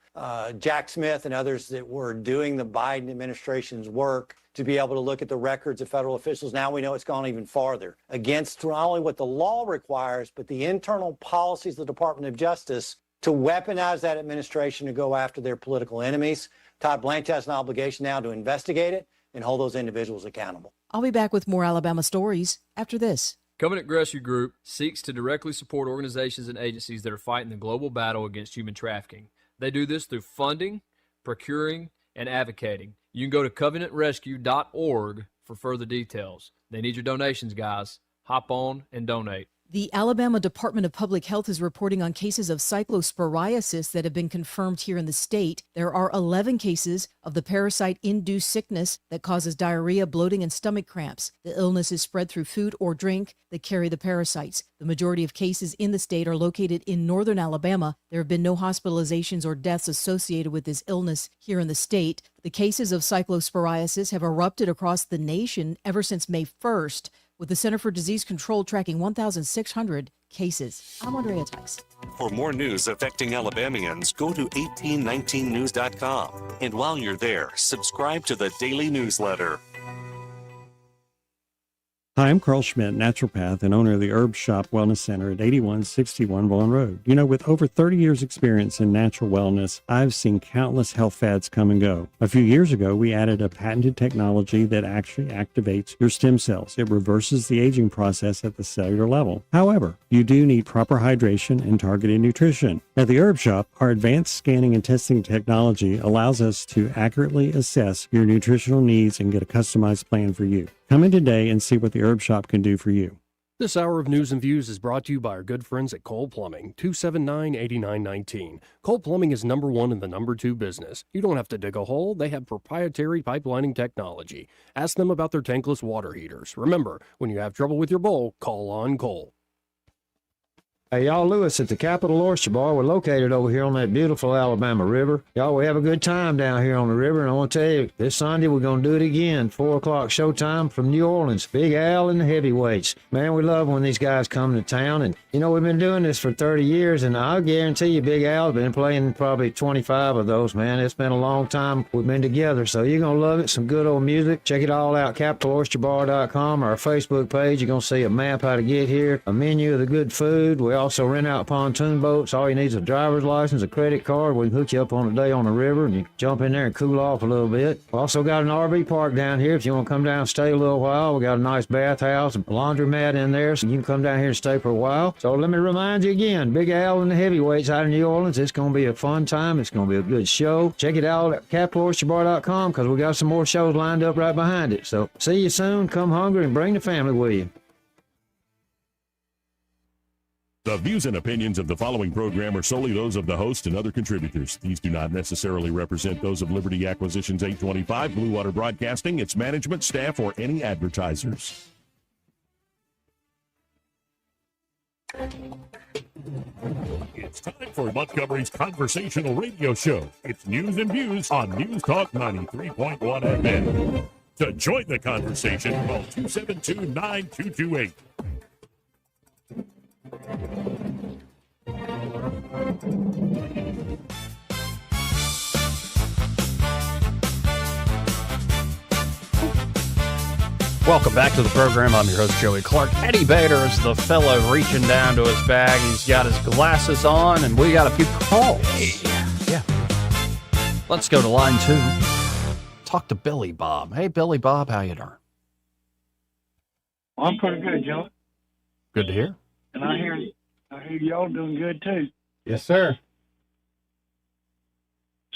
Jack Smith and others that were doing the Biden administration's work to be able to look at the records of federal officials. Now we know it's gone even farther against not only what the law requires, but the internal policies of the Department of Justice to weaponize that administration to go after their political enemies. Todd Blanchard has an obligation now to investigate it and hold those individuals accountable. I'll be back with more Alabama stories after this. Covenant Rescue Group seeks to directly support organizations and agencies that are fighting the global battle against human trafficking. They do this through funding, procuring, and advocating. You can go to covenantrescue.org for further details. They need your donations, guys. Hop on and donate. The Alabama Department of Public Health is reporting on cases of cyclosporiasis that have been confirmed here in the state. There are 11 cases of the parasite-induced sickness that causes diarrhea, bloating, and stomach cramps. The illness is spread through food or drink that carry the parasites. The majority of cases in the state are located in northern Alabama. There have been no hospitalizations or deaths associated with this illness here in the state. The cases of cyclosporiasis have erupted across the nation ever since May 1st, with the Center for Disease Control tracking 1,600 cases. I'm Andrea Tice. For more news affecting Alabamians, go to 1819news.com. And while you're there, subscribe to the daily newsletter. Hi, I'm Carl Schmidt, naturopath and owner of the Herb Shop Wellness Center at 8161 Vaughan Road. You know, with over 30 years experience in natural wellness, I've seen countless health fads come and go. A few years ago, we added a patented technology that actually activates your stem cells. It reverses the aging process at the cellular level. However, you do need proper hydration and targeted nutrition. At the Herb Shop, our advanced scanning and testing technology allows us to accurately assess your nutritional needs and get a customized plan for you. Come in today and see what the Herb Shop can do for you. This hour of News and Views is brought to you by our good friends at Cole Plumbing, 279-8919. Cole Plumbing is number one in the number two business. You don't have to dig a hole. They have proprietary pipelining technology. Ask them about their tankless water heaters. Remember, when you have trouble with your bowl, call on Cole. Hey, y'all, Lewis at the Capital Oyster Bar. We're located over here on that beautiful Alabama River. Y'all, we have a good time down here on the river, and I want to tell you, this Sunday we're going to do it again. 4 o'clock showtime from New Orleans. Big Al and the Heavyweights. Man, we love when these guys come to town, and you know, we've been doing this for 30 years, and I'll guarantee you Big Al's been playing probably 25 of those, man. It's been a long time we've been together, so you're going to love it. Some good old music. Check it all out, CapitalOysterBar.com, or our Facebook page. You're going to see a map how to get here, a menu of the good food. We also rent out pontoon boats. All you need is a driver's license, a credit card. We can hook you up on a day on the river, and you jump in there and cool off a little bit. We also got an RV park down here. If you want to come down and stay a little while, we got a nice bathhouse and laundromat in there, so you can come down here and stay for a while. So let me remind you again, Big Al and the Heavyweights out of New Orleans. It's going to be a fun time. It's going to be a good show. Check it out at CapitalOysterBar.com, because we got some more shows lined up right behind it. So see you soon. Come hungry and bring the family with you. The views and opinions of the following program are solely those of the host and other contributors. These do not necessarily represent those of Liberty Acquisitions 825, Blue Water Broadcasting, its management, staff, or any advertisers. It's time for Montgomery's conversational radio show. It's News and Views on News Talk 93.1 FM. To join the conversation, call 272-9228. Welcome back to the program. I'm your host, Joey Clark. Eddie Bader is the fellow reaching down to his bag. He's got his glasses on, and we got a few calls. Yeah. Let's go to line 2. Talk to Billy Bob. Hey, Billy Bob, how you doing? I'm pretty good, Joey. Good to hear. And I hear y'all doing good too. Yes, sir.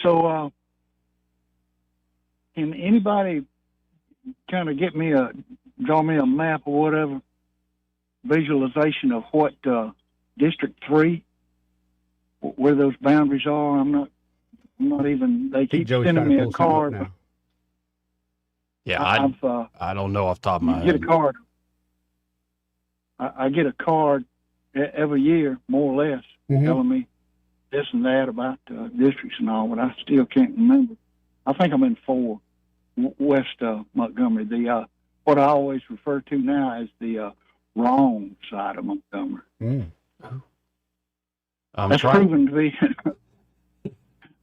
So, can anybody kind of draw me a map or whatever, visualization of what District 3, where those boundaries are? I'm not even. They keep sending me a card. Yeah, I don't know off the top of my head. Get a card. I get a card every year, more or less, telling me this and that about districts and all, but I still can't remember. I think I'm in 4, West Montgomery. The what I always refer to now as the wrong side of Montgomery. That's proven to be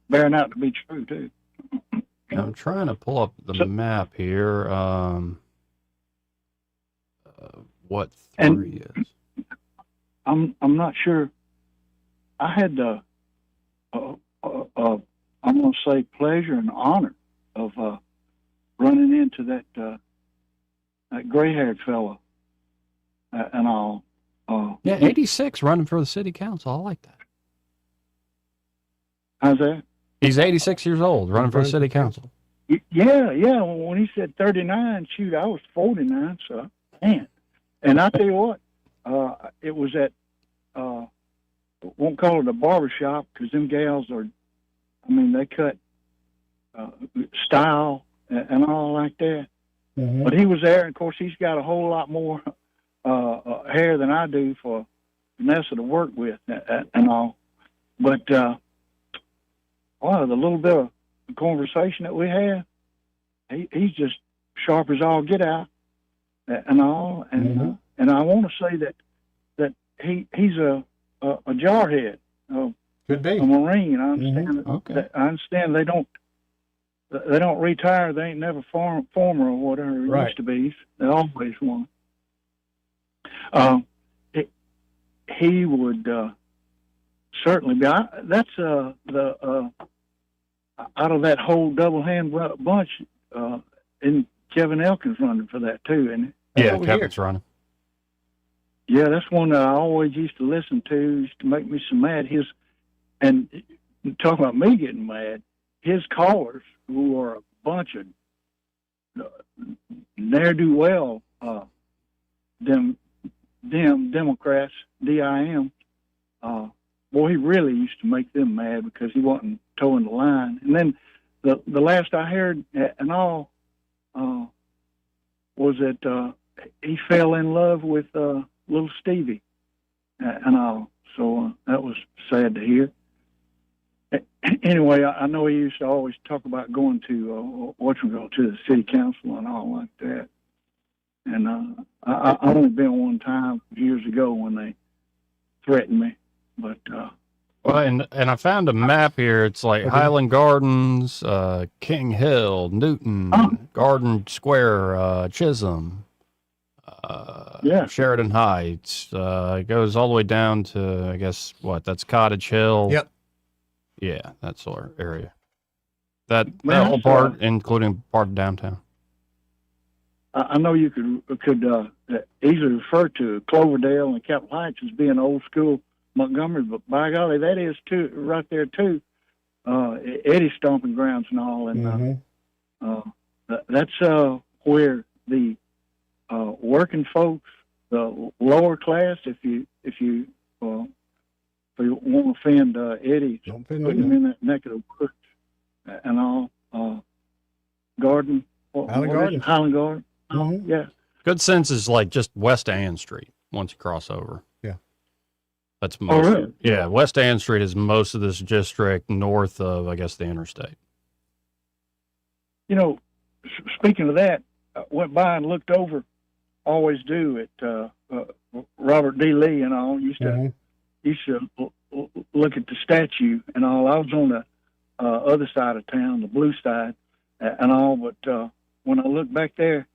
bearing out to be true too. I'm trying to pull up the map here. What 3 is? I'm not sure. I had the I'm going to say pleasure and honor of running into that gray-haired fella and all. 86 running for the city council. I like that. How's that? He's 86 years old, running for the city council. Yeah. When he said 39, shoot, I was 49. So, man. And I tell you what, it was at, won't call it a barber shop because them gals are, I mean, they cut style and all like that. Mm-hmm. But he was there, and of course, he's got a whole lot more hair than I do for Vanessa to work with and all. But wow, the little bit of conversation that we had, he's just sharp as all get out and all. And and I want to say that he's a jarhead, could be a Marine. I understand. Okay. I understand they don't retire. They ain't never former or whatever it used to be. They always won. He would certainly be. That's the out of that whole double hand bunch. And Kevin Elkins running for that too, and yeah, Kevin's running. Yeah, that's one that I always used to listen to. Used to make me so mad. And talking about me getting mad, his callers, who are a bunch of ne'er-do-well, them Democrats, DIM, boy, he really used to make them mad because he wasn't towing the line. And then the last I heard and all was that he fell in love with little Stevie and all. So that was sad to hear. Anyway, I know he used to always talk about going to to the city council and all like that. And I only been one time years ago when they threatened me, but well, and I found a map here. It's like Highland Gardens, King Hill, Newton, Garden Square, Chisholm, Sheridan Heights. It goes all the way down to, I guess, that's Cottage Hill. Yep. Yeah, that sort of area. That whole part, including part of downtown. I know you could easily refer to Cloverdale and Capitol Heights as being old school Montgomery, but by golly, that is too right there too. Eddie's stomping grounds and all, and that's where the working folks, the lower class, if you want to offend Eddie, put him in that neck of the woods and all. Garden, Highland Garden. Yeah. Good Sense is like just West Ann Street once you cross over. Yeah. That's most. Really? Yeah, West Ann Street is most of this district north of, I guess, the interstate. You know, speaking of that, I went by and looked over, always do, at Robert D. Lee and all. Used to look at the statue and all. I was on the other side of town, the blue side, and all. But when I looked back there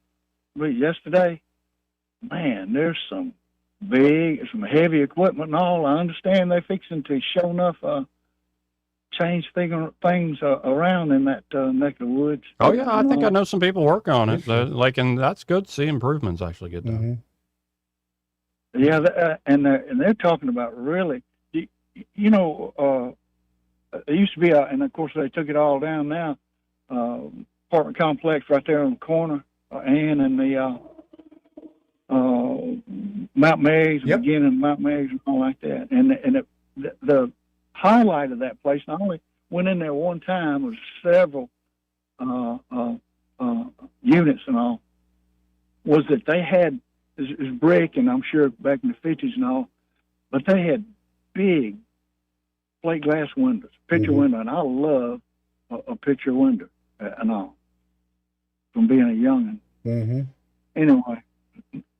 yesterday, man, there's some heavy equipment and all. I understand they're fixing to show enough change things around in that neck of the woods. Oh yeah, I think I know some people working on it. And that's good to see improvements actually get done. Yeah, and they're talking about really, you know, it used to be, and of course they took it all down now. Apartment complex right there on the corner, and the Mount Meigs, beginning of Mount Meigs and all like that. And the highlight of that place, I only went in there one time, was several units and all, was that they had, it was brick, and I'm sure back in the 50s and all, but they had big plate glass windows, picture window, and I love a picture window and all, from being a youngin'. Anyway,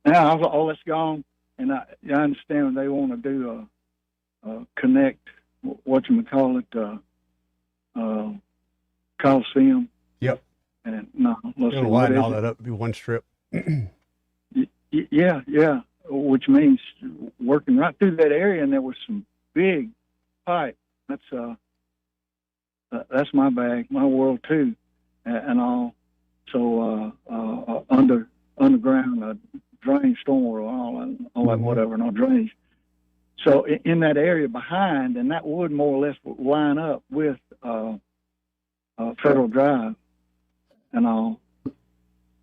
now all that's gone, and I understand when they want to do a connect, whatchamacallit, Coliseum. Yep. And no, let's It'll widen all that up, be one strip. Yeah, which means working right through that area, and there was some big pipe. That's my bag, my world too, and all. So underground drain, stormwater, all that whatever, no drainage. So in that area behind, and that would more or less line up with Federal Drive and all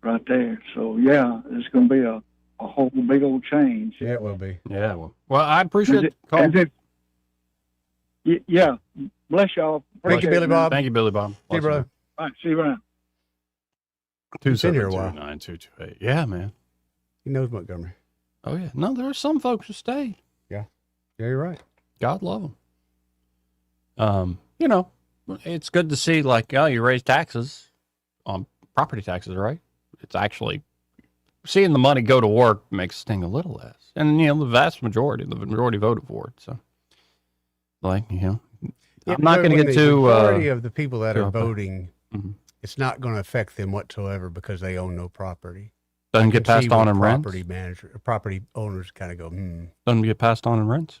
right there. So yeah, it's going to be a a whole big old change. Yeah, it will be. Yeah. Well, I appreciate it. Yeah. Bless y'all. Thank you, Billy Bob. Thank you, Billy Bob. See you, brother. All right. See you around. He's been here a while. 272-9228. Yeah, man. He knows Montgomery. Oh, yeah. No, there are some folks who stayed. Yeah. Yeah, you're right. God love them. You know, it's good to see, like, oh, you raise taxes on property taxes, right? It's actually seeing the money go to work makes the thing a little less. And, you know, the majority voted for it. So, like, you know, Yeah, I'm not going to get too. The majority of the people that are too- voting, Mhm. it's not going to affect them whatsoever because they own no property. Doesn't I get can see passed on where in rents? property owners kind of go, Doesn't get passed on in rents?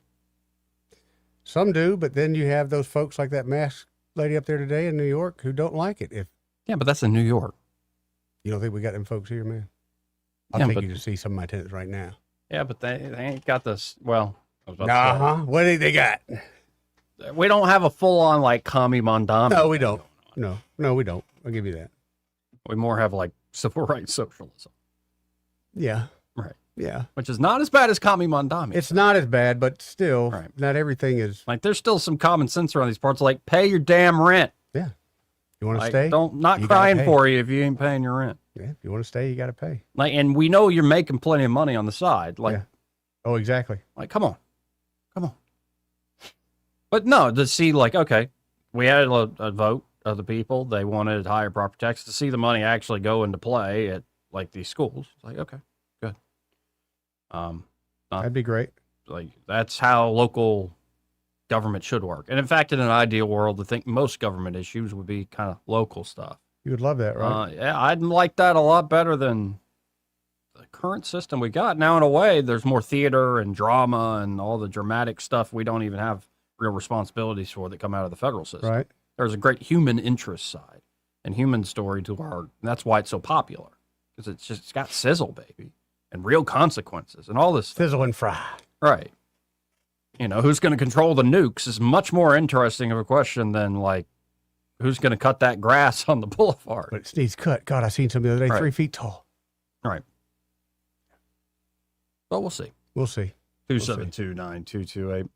Some do, but then you have those folks like that mask lady up there today in New York who don't like it. If Yeah, but that's in New York. you don't think we got them folks here, man, I'll Yeah, take but- you to see some of my tenants right now. Yeah, but they ain't got this. Well, I was about to say. Uh-huh. What do they got? We don't have a full-on, like, commie Mondami. No, we don't. No, we don't. I'll give you that. We more have, like, civil rights socialism. Yeah. Right. Yeah. Which is not as bad as commie Mondami. It's not as bad, but still, not everything is. Like, there's still some common sense around these parts. Like, pay your damn rent. Yeah. You want to Like, stay? not You gotta crying pay. for you if you ain't paying your rent. Yeah. If you want to stay, you got to pay. Like, and we know you're making plenty of money on the side. Like, Yeah. Oh, exactly. like, come on. But no, to see, like, okay, we had a vote of the people. They wanted higher property taxes. To see the money actually go into play at, like, these schools. It's like, okay, good. That'd be great. Like, that's how local government should work. And in fact, in an ideal world, I think most government issues would be kind of local stuff. You would love that, right? Yeah, I'd like that a lot better than the current system we got. Now, in a way, there's more theater and drama and all the dramatic stuff we don't even have real responsibilities for that come out of the federal system. Right. There's a great human interest side and human story to our, and that's why it's so popular, because it's got sizzle, baby, and real consequences and all this stuff. Sizzle and fry. Right. You know, who's going to control the nukes is much more interesting of a question than, like, who's going to cut that grass on the boulevard. But it needs cut. God, I seen some the other day, Right. 3 feet tall. Right. But we'll see. We'll see. 272-9228.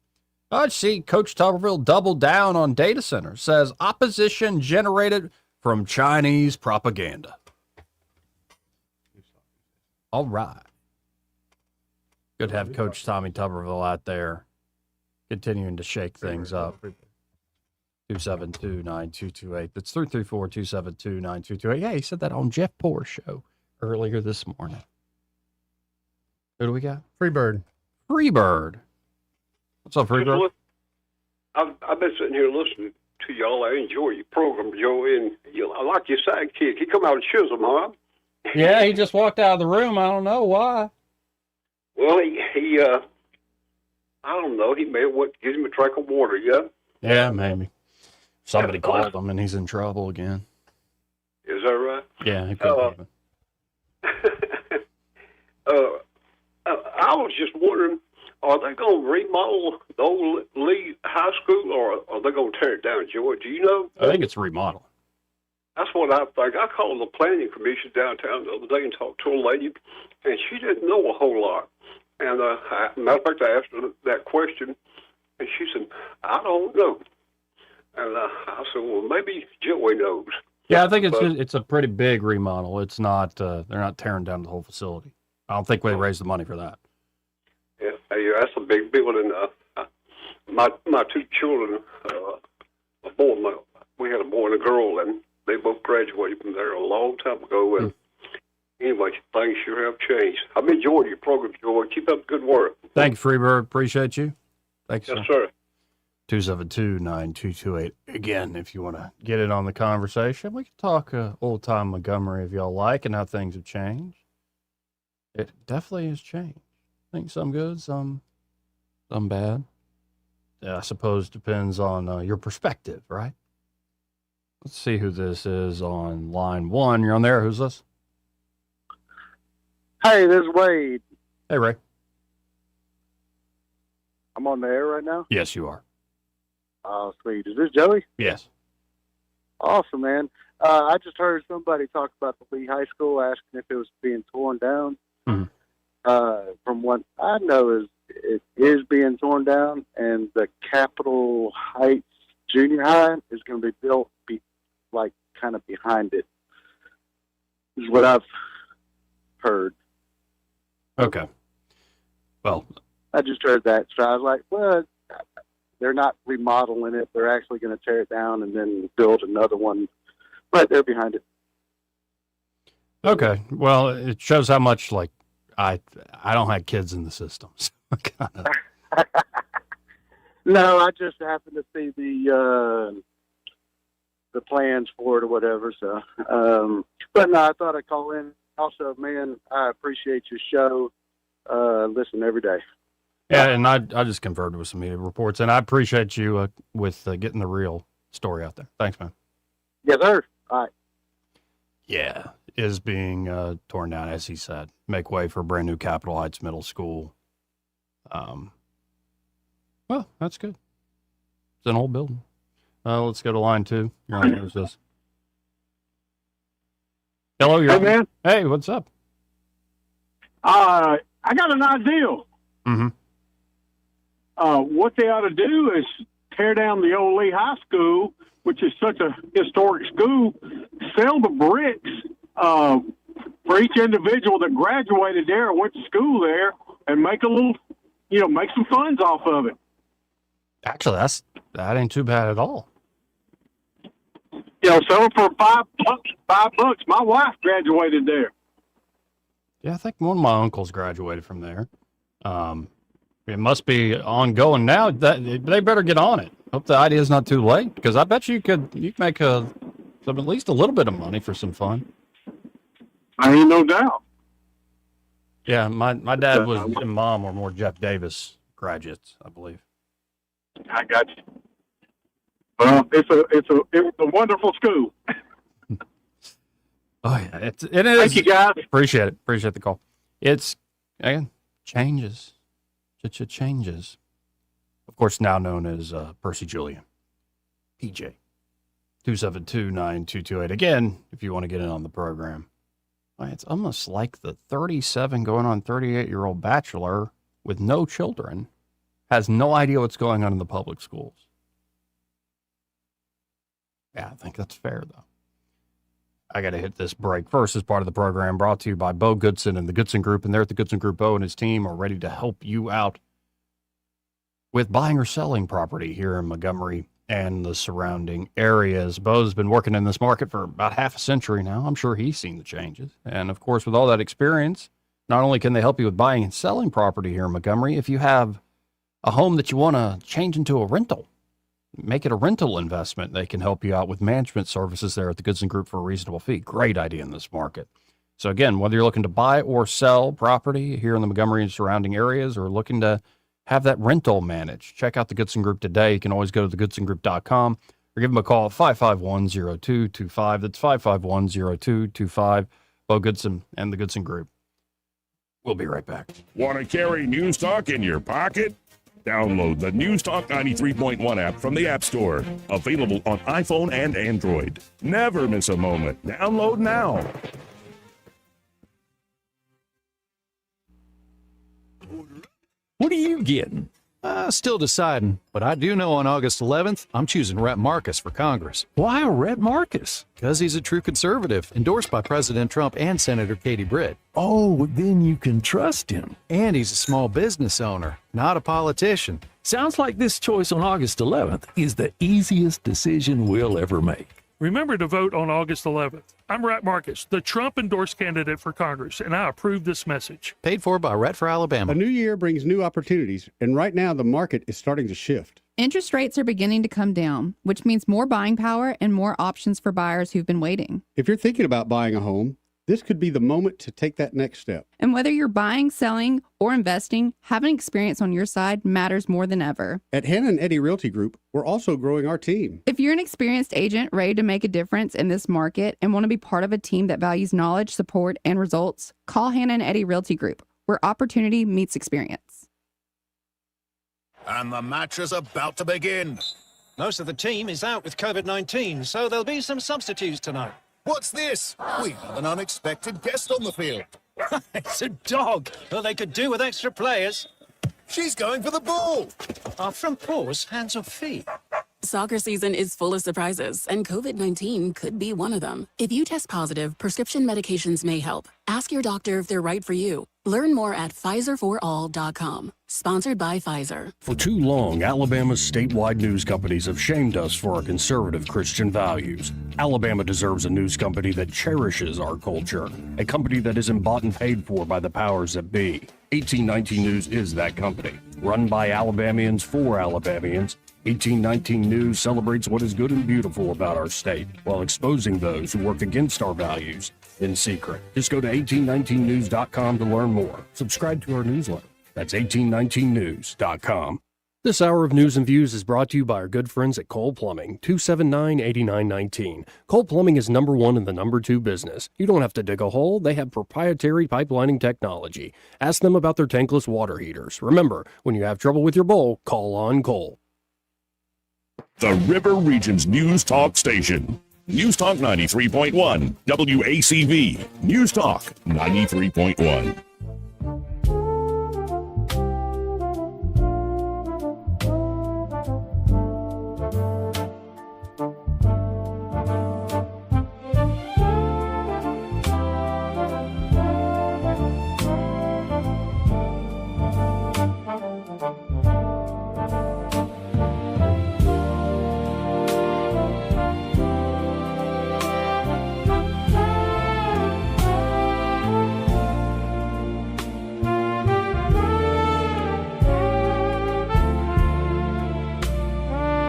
I see Coach Tuberville doubled down on data centers, says opposition generated from Chinese propaganda. All right. Good to have Coach Tommy Tuberville out there continuing to shake things up. 272-9228. That's 334-272-9228. Yeah, he said that on Jeff Poor's show earlier this morning. Who do we got? Freebird. Freebird. What's up, Freebird? I've been sitting here listening to y'all. I enjoy your program, Joe, and I like your sidekick. He come out of Chisholm, huh? Yeah, he just walked out of the room. I don't know why. Well, he I don't know. He may have went gives him a drink of water, yeah? Yeah, maybe. Somebody called him and he's in trouble again. Is that right? Yeah, he could have. I was just wondering, are they going to remodel the old Lee High School, or are they going to tear it down, Joey? Do you know? I think it's remodel. That's what I think. I called the planning commission downtown the other day and talked to a lady, and she didn't know a whole lot. And matter of fact, I asked her that question, and she said, I don't know. And I said, well, maybe Joey knows. Yeah, I think it's But- it's a pretty big remodel. It's not they're not tearing down the whole facility. I don't think they raised the money for that. Yeah, that's a big building. My two children, we had a boy and a girl, and they both graduated from there a long time ago. And anyway, things sure have changed. I've enjoyed your program, Joey. Keep up the good work. Thank you, Freebird. Appreciate you. Thanks, Yes, sir. 272-9228. Again, if you want to get in on the conversation, we can talk old time Montgomery if y'all like and how things have changed. It definitely has changed. I think some good, some bad. Yeah, I suppose depends on your perspective, right? Let's see who this is on line one. You're on there. Who's this? Hey, this is Wade. Hey, Ray. I'm on the air right now. Yes, you are. Oh, sweet. Is this Joey? Yes. Awesome, man. I just heard somebody talk about the Lee High School, asking if it was being torn down. Mhm. from what I know, it is being torn down, and the Capitol Heights Junior High is going to be built kind of behind it, is what I've heard. Okay. Well, I just heard that, so I was like, well, they're not remodeling it. They're actually going to tear it down and then build another one right there behind it. okay. Well, it shows how much I don't have kids in the systems. No, I just happened to see the plans for it or whatever. So, but no, I thought I'd call in. Also, man, I appreciate your show. Listen every day. Yeah, and I just converted with some media reports, and I appreciate you with getting the real story out there. Thanks, man. Yes, sir. All right. Yeah, is being torn down, as he said. Make way for a brand new Capitol Heights Middle School. Well, that's good. It's an old building. Let's go to line 2. Who's this? Hello, Hey, man. Hey, what's up? I got an idea. Mm-hmm. What they ought to do is tear down the old Lee High School, which is such a historic school, sell the bricks for each individual that graduated there or went to school there, and make a little, make some funds off of it. Actually, that ain't too bad at all. Sell it for $5. $5. My wife graduated there. Yeah, I think one of my uncles graduated from there. It must be ongoing now. They better get on it. Hope the idea is not too late, because I bet you could make at least a little bit of money for some fun. I ain't no doubt. Yeah, my dad and mom were more Jeff Davis graduates, I believe. I got you. Well, it's a wonderful school. Oh yeah, it is. Thank you, guys. Appreciate it. Appreciate the call. It's again changes. Changes. Of course, now known as Percy Julian. PJ. 272-9228. Again, if you want to get in on the program. It's almost like the 37 going on 38-year-old bachelor with no children has no idea what's going on in the public schools. Yeah, I think that's fair, though. I got to hit this break. First, as part of the program, brought to you by Bo Goodson and the Goodson Group. And there at the Goodson Group, Bo and his team are ready to help you out with buying or selling property here in Montgomery and the surrounding areas. Bo's been working in this market for about half a century now. I'm sure he's seen the changes. And, of course, with all that experience, not only can they help you with buying and selling property here in Montgomery, if you have a home that you want to change into a rental, make it a rental investment. They can help you out with management services there at the Goodson Group for a reasonable fee. Great idea in this market. So again, whether you're looking to buy or sell property here in the Montgomery and surrounding areas, or looking to have that rental managed, check out the Goodson Group today. You can always go to thegoodsongroup.com or give them a call at 551-0225. That's 551-0225. Bo Goodson and the Goodson Group. We'll be right back. Want to carry News Talk in your pocket? Download the News Talk 93.1 app from the App Store. Available on iPhone and Android. Never miss a moment. Download now. What are you getting? Still deciding, but I do know on August 11th, I'm choosing Rhett Marcus for Congress. Why Rhett Marcus? Because he's a true conservative, endorsed by President Trump and Senator Katie Britt. Oh, then you can trust him. And he's a small business owner, not a politician. Sounds like this choice on August 11th is the easiest decision we'll ever make. Remember to vote on August 11th. I'm Rhett Marcus, the Trump-endorsed candidate for Congress, and I approve this message. Paid for by Rhett for Alabama. A new year brings new opportunities, and right now the market is starting to shift. Interest rates are beginning to come down, which means more buying power and more options for buyers who've been waiting. If you're thinking about buying a home, this could be the moment to take that next step. And whether you're buying, selling, or investing, having experience on your side matters more than ever. At Hannah and Eddie Realty Group, we're also growing our team. If you're an experienced agent ready to make a difference in this market and want to be part of a team that values knowledge, support, and results, call Hannah and Eddie Realty Group, where opportunity meets experience. And the match is about to begin. Most of the team is out with COVID-19, so there'll be some substitutes tonight. What's this? We have an unexpected guest on the field. It's a dog. Well, they could do with extra players. She's going for the ball. Are front paws hands or feet? Soccer season is full of surprises, and COVID-19 could be one of them. If you test positive, prescription medications may help. Ask your doctor if they're right for you. Learn more at PfizerForAll.com. Sponsored by Pfizer. For too long, Alabama's statewide news companies have shamed us for our conservative Christian values. Alabama deserves a news company that cherishes our culture, a company that isn't bought and paid for by the powers that be. 1819 News is that company. Run by Alabamians for Alabamians, 1819 News celebrates what is good and beautiful about our state while exposing those who work against our values in secret. Just go to 1819news.com to learn more. Subscribe to our newsletter. That's 1819news.com. This hour of News and Views is brought to you by our good friends at Cole Plumbing, 279-8919. Cole Plumbing is number one in the number two business. You don't have to dig a hole. They have proprietary pipelining technology. Ask them about their tankless water heaters. Remember, when you have trouble with your bowl, call on Cole. The River Region's News Talk Station. News Talk 93.1, WACV. News Talk 93.1.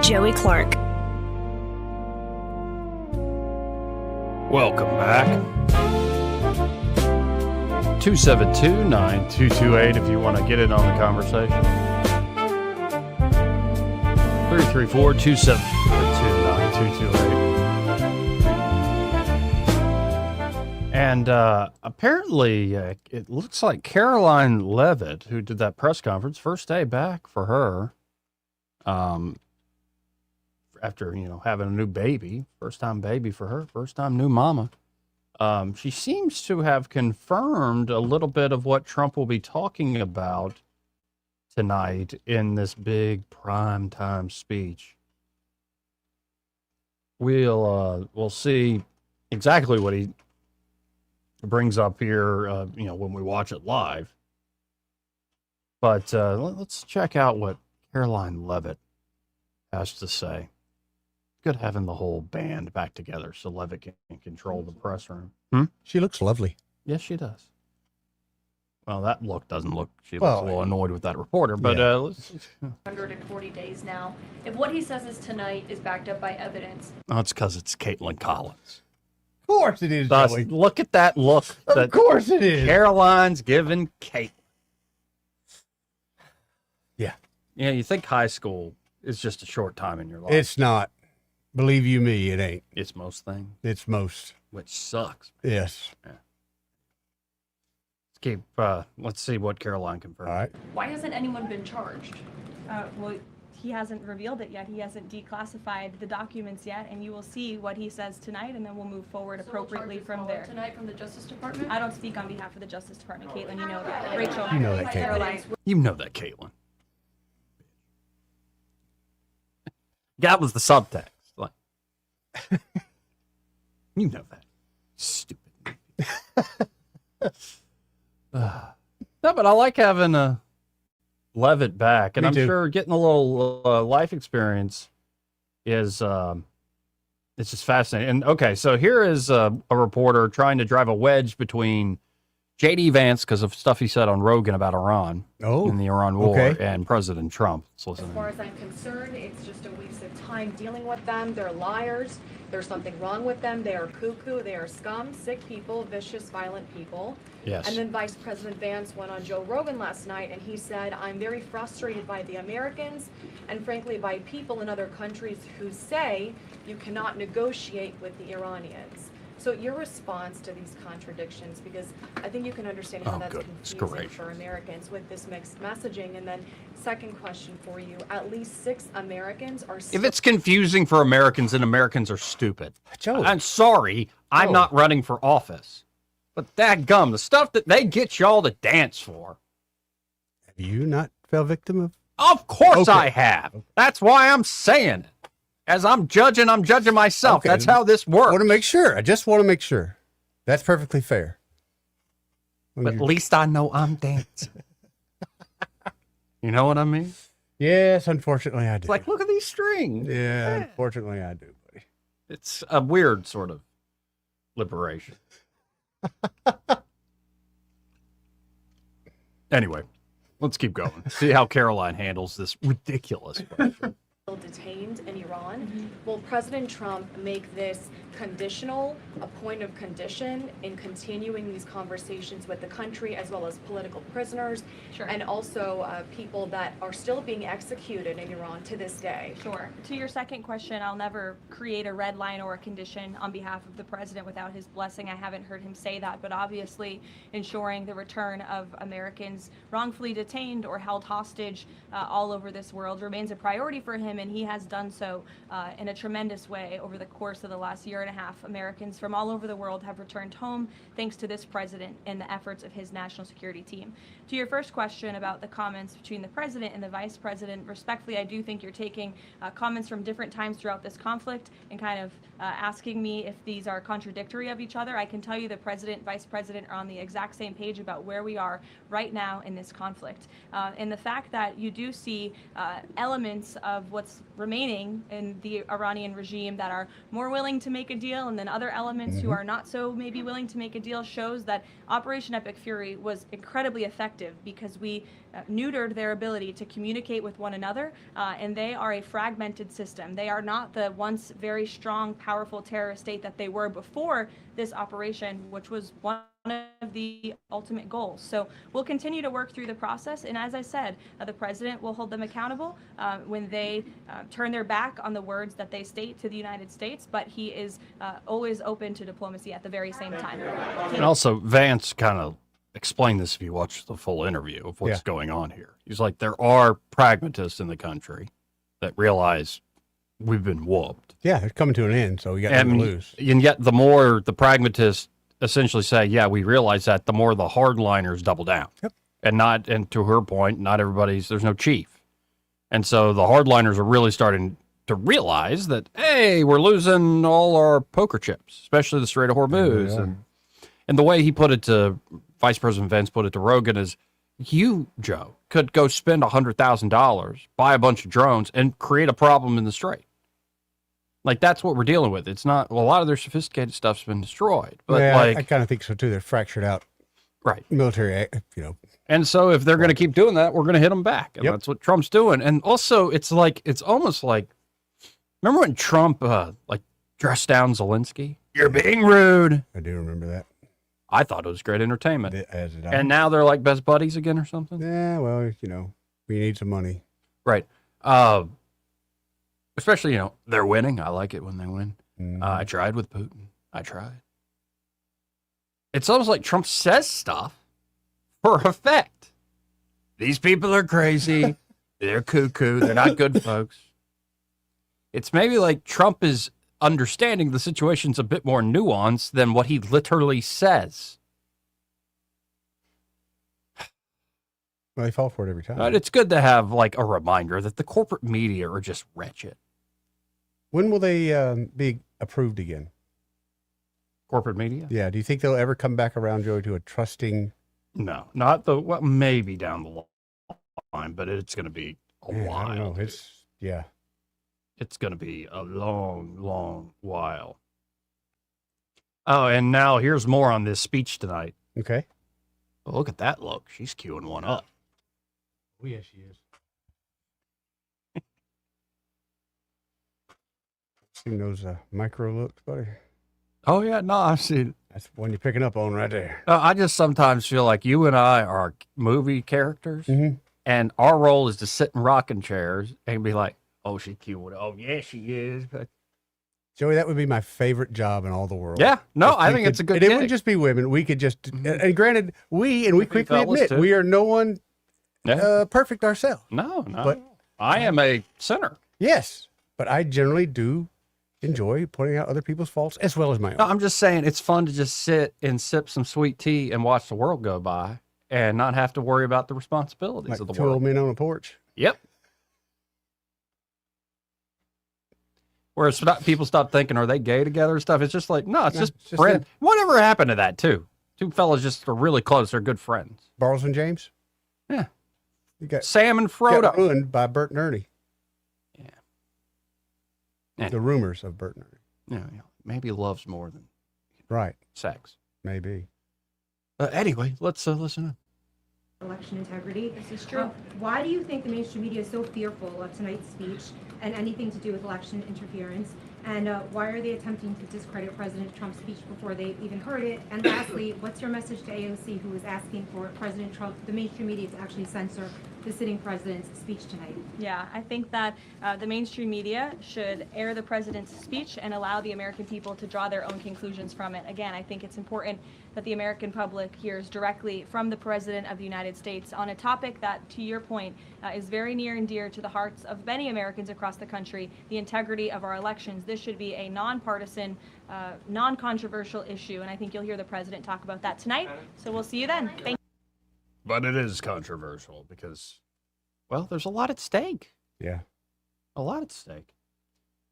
Joey Clark. Welcome back. 272-9228 if you want to get in on the conversation. 334-272-9228. And apparently, it looks like Caroline Levitt, who did that press conference, first day back for her, after, having a new baby, first time baby for her, first time new mama. She seems to have confirmed a little bit of what Trump will be talking about tonight in this big primetime speech. We'll see exactly what he brings up here, when we watch it live. But let's check out what Caroline Levitt has to say. Good having the whole band back together so Levitt can control the press room. She looks lovely. Yes, she does. Well, that look doesn't look. She looks a little annoyed with that reporter, but let's. 140 days now. If what he says is tonight is backed up by evidence. Oh, it's because it's Caitlin Collins. Of course it is, Joey. Look at that look. Of course it is. Caroline's giving Caitlin. Yeah. Yeah, you think high school is just a short time in your life. It's not. Believe you me, it ain't. It's most things. It's most. Which sucks. Yes. Yeah. Let's see what Caroline confirmed. All right. Why hasn't anyone been charged? Well, he hasn't revealed it yet. He hasn't declassified the documents yet, and you will see what he says tonight, and then we'll move forward appropriately from there. Tonight from the Justice Department? I don't speak on behalf of the Justice Department, Caitlin. You know that. Rachel. You know that, Caitlin. Caroline. You know that, Caitlin. That was the subtext. Like, you know that. Stupid. No, but I like having Levitt back, and Me I'm too. sure getting a little life experience is it's just fascinating. And okay, so here is a reporter trying to drive a wedge between J.D. Vance because of stuff he said on Rogan about Iran in the Iran war and President Trump. As far as I'm concerned, it's just a waste of time dealing with them. They're liars. There's something wrong with them. They are cuckoo. They are scum, sick people, vicious, violent people. Yes. And then Vice President Vance went on Joe Rogan last night and he said, I'm very frustrated by the Americans and frankly by people in other countries who say you cannot negotiate with the Iranians. So your response to these contradictions, because I think you can understand how that's confusing for Americans with this mixed messaging. And then second question for you, at least 6 Americans are If it's confusing for Americans, then Americans are stupid. Joe. I'm sorry. I'm not running for office. But dadgum, the stuff that they get y'all to dance for. Have you not fell victim of? Of course Okay. I have. That's why I'm saying it. As I'm judging myself. Okay. That's how this works. I want to make sure. I just want to make sure. That's perfectly fair. But at least I know I'm dancing. You know what I mean? Yes, unfortunately I do. It's like, look at these strings. Yeah, unfortunately I do, buddy. It's a weird sort of liberation. Anyway, let's keep going. See how Caroline handles this ridiculous question. Detained in Iran. Will President Trump make this conditional, a point of condition in continuing these conversations with the country, as well as political prisoners, and also people that are still being executed in Iran to this day? Sure. To your second question, I'll never create a red line or a condition on behalf of the president without his blessing. I haven't heard him say that, but obviously ensuring the return of Americans wrongfully detained or held hostage all over this world remains a priority for him, and he has done so in a tremendous way over the course of the last year and a half. Americans from all over the world have returned home thanks to this president and the efforts of his national security team. To your first question about the comments between the president and the vice president, respectfully, I do think you're taking comments from different times throughout this conflict and kind of asking me if these are contradictory of each other. I can tell you the president, vice president are on the exact same page about where we are right now in this conflict. And the fact that you do see elements of what's remaining in the Iranian regime that are more willing to make a deal, and then other elements who are not so maybe willing to make a deal, shows that Operation Epic Fury was incredibly effective because we neutered their ability to communicate with one another, and they are a fragmented system. They are not the once very strong, powerful terrorist state that they were before this operation, which was one of the ultimate goals. So we'll continue to work through the process, and as I said, the president will hold them accountable when they turn their back on the words that they state to the United States, but he is always open to diplomacy at the very same time. And also, Vance kind of explained this if you watch the full interview of what's going on here. He's like, there are pragmatists in the country that realize we've been whooped. Yeah, it's coming to an end, so you got nothing to lose. And yet, the more the pragmatists essentially say, yeah, we realize that, the more the hardliners double down. Yep. And to her point, not everybody's, there's no chief. And so the hardliners are really starting to realize that, hey, we're losing all our poker chips, especially the Strait of Hormuz. Yeah. And the way he put it to, Vice President Vance put it to Rogan is, you, Joe, could go spend $100,000, buy a bunch of drones, and create a problem in the Strait. Like, that's what we're dealing with. It's not, well, a lot of their sophisticated stuff's been destroyed. But yeah, like, I kind of think so too. They're fractured out. Right. Military, And so if they're going to keep doing that, we're going to hit them back. And that's what Trump's doing. And also, it's almost like, remember when Trump, dressed down Zelensky? You're being rude. I do remember that. I thought it was great entertainment. As did I. And now they're like best buddies again or something? Yeah, well, we need some money. Right. Especially, they're winning. I like it when they win. I tried with Putin. I tried. It's almost like Trump says stuff for effect. These people are crazy. They're cuckoo. They're not good folks. It's maybe like Trump is understanding the situation's a bit more nuanced than what he literally says. Well, they fall for it every time. But it's good to have like a reminder that the corporate media are just wretched. When will they be approved again? Corporate media? Yeah. Do you think they'll ever come back around, Joey, to a trusting? No, not well, maybe down the line, but it's going to be a while. I don't know. It's going to be a long, long while. Oh, and now here's more on this speech tonight. Okay. Well, look at that look. She's queuing one up. Oh, yes, she is. Seen those micro looks, buddy? Oh, yeah. No, I've seen it. That's one you're picking up on right there. I just sometimes feel like you and I are movie characters, and our role is to sit in rocking chairs and be like, oh, she's cute. Oh, yeah, she is. Joey, that would be my favorite job in all the world. Yeah. No, I think it's a good It wouldn't just be women. We could just, and granted, we quickly admit, we are no one perfect ourselves. No. But I am a sinner. Yes. But I generally do enjoy pointing out other people's faults as well as my own. No, I'm just saying it's fun to just sit and sip some sweet tea and watch the world go by and not have to worry about the responsibilities Like of the two world. old men on a porch. Yep. Where people stop thinking, are they gay together and stuff? It's just like, no, it's No, just it's just friends. them. Whatever happened to that, too? Two fellas just are really close. They're good friends. Bartles and James? Yeah. You got Sam and Frodo. got ruined by Bert and Ernie. Yeah. The rumors of Bert and Ernie. Yeah, maybe love's more than Right. sex. Maybe. Anyway, let's listen. Election integrity. This is true. Why do you think the mainstream media is so fearful of tonight's speech and anything to do with election interference? And why are they attempting to discredit President Trump's speech before they even heard it? And lastly, what's your message to AOC, who is asking for President Trump, the mainstream media, to actually censor the sitting president's speech tonight? Yeah, I think that the mainstream media should air the president's speech and allow the American people to draw their own conclusions from it. Again, I think it's important that the American public hears directly from the President of the United States on a topic that, to your point, is very near and dear to the hearts of many Americans across the country, the integrity of our elections. This should be a nonpartisan, non-controversial issue, and I think you'll hear the President talk about that tonight. So we'll see you then. Thank you. But it is controversial because, well, there's a lot at stake. Yeah. A lot at stake.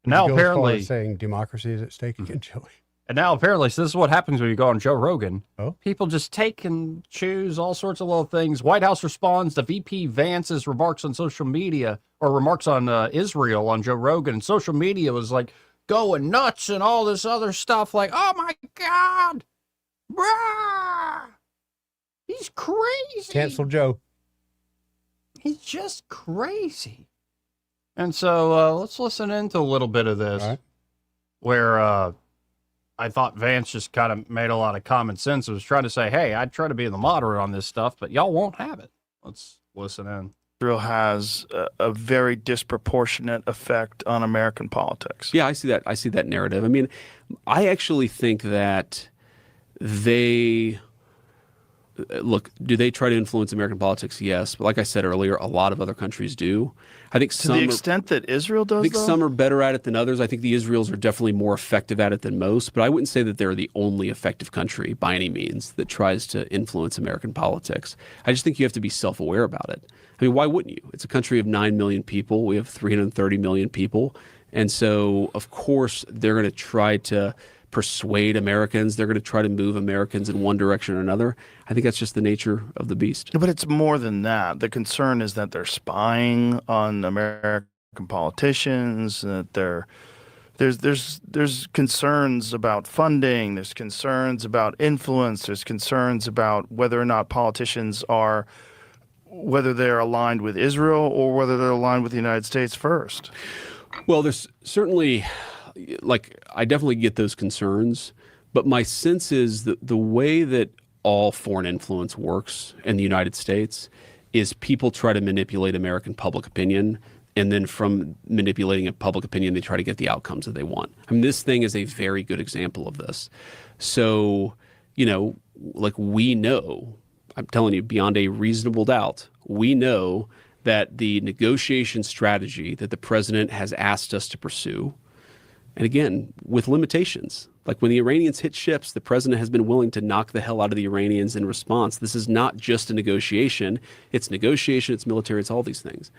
Would Now you go as far apparently as saying democracy is at stake again, Joey. And now apparently, so this is what happens when you go on Joe Rogan. Oh. People just take and choose all sorts of little things. White House responds to VP Vance's remarks on social media, or remarks on Israel on Joe Rogan. And social media was like going nuts and all this other stuff. Like, oh my God, brah, he's crazy. Cancel Joe. He's just crazy. And so let's listen into a little bit of this, where I thought Vance just kind of made a lot of common sense. It was trying to say, hey, I'd try to be the moderate on this stuff, but y'all won't have it. Let's listen in. Israel has a very disproportionate effect on American politics. Yeah, I see that. I see that narrative. I mean, I actually think that they look. Do they try to influence American politics? Yes, but like I said earlier, a lot of other countries do. I think To the extent that Israel does, I think though? some are better at it than others. I think the Israelis are definitely more effective at it than most, but I wouldn't say that they're the only effective country by any means that tries to influence American politics. I just think you have to be self-aware about it. I mean, why wouldn't you? It's a country of 9 million people. We have 330 million people. And so, of course, they're going to try to persuade Americans. They're going to try to move Americans in one direction or another. I think that's just the nature of the beast. But it's more than that. The concern is that they're spying on American politicians, that there's concerns about funding, there's concerns about influence, there's concerns about whether or not politicians are, whether they're aligned with Israel or whether they're aligned with the United States first. Well, there's certainly, like, I definitely get those concerns, but my sense is that the way that all foreign influence works in the United States is people try to manipulate American public opinion, and then from manipulating a public opinion, they try to get the outcomes that they want. I mean, this thing is a very good example of this. So, you know, like, we know, I'm telling you, beyond a reasonable doubt, we know that the negotiation strategy that the president has asked us to pursue, and again, with limitations. Like, when the Iranians hit ships, the president has been willing to knock the hell out of the Iranians in response. This is not just a negotiation. It's negotiation, it's military, it's all these things.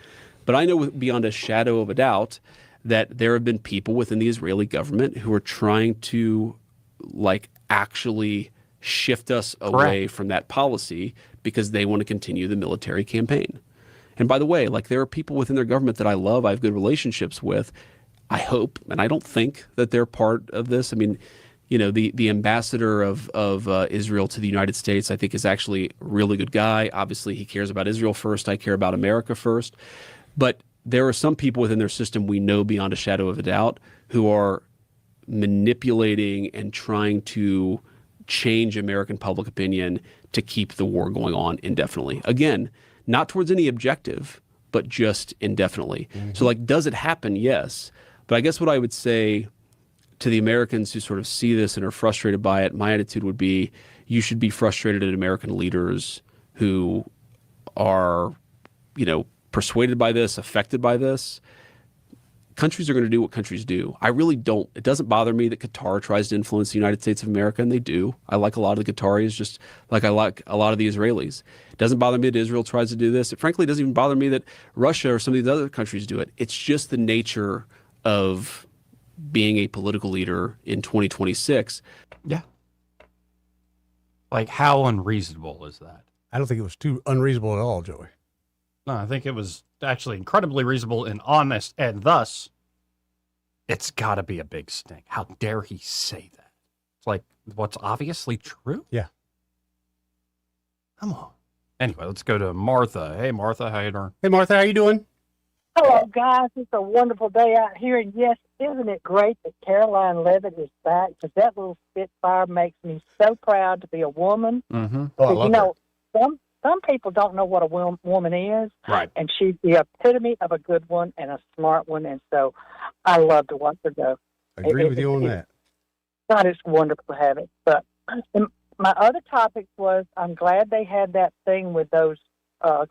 But I know beyond a shadow of a doubt that there have been people within the Israeli government who are trying to, like, actually shift us away from that policy because they want to continue the military campaign. And by the way, like, there are people within their government that I love, I have good relationships with. I hope, and I don't think that they're part of this. I mean, you know, the ambassador of Israel to the United States, I think, is actually a really good guy. Obviously, he cares about Israel first. I care about America first. But there are some people within their system we know beyond a shadow of a doubt who are manipulating and trying to change American public opinion to keep the war going on indefinitely. Again, not towards any objective, but just indefinitely. Mm-hmm. So, like, does it happen? Yes. But I guess what I would say to the Americans who sort of see this and are frustrated by it, my attitude would be, you should be frustrated at American leaders who are, you know, persuaded by this, affected by this. countries are going to do what countries do. I really don't. It doesn't bother me that Qatar tries to influence the United States of America, and they do. I like a lot of the Qataris, just like I like a lot of the Israelis. It doesn't bother me that Israel tries to do this. It frankly doesn't even bother me that Russia or some of these other countries do it. It's just the nature of being a political leader in 2026. Yeah. Like, how unreasonable is that? I don't think it was too unreasonable at all, Joey. No, I think it was actually incredibly reasonable and honest, and thus, it's got to be a big stink. How dare he say that? It's like what's obviously true. Yeah. Come on. Anyway, let's go to Martha. Hey, Martha, how you doing? Hey, Martha, how you doing? Hello, guys. It's a wonderful day out here, and yes, isn't it great that Caroline Levitt is back? Because that little Spitfire makes me so proud to be a woman. Mm-hmm. Oh, I love her. Some people don't know what a woman is, right? And she's the epitome of a good one and a smart one, and so I love to watch her go. Agree with you on that. God, it's wonderful to have it. But my other topic was I'm glad they had that thing with those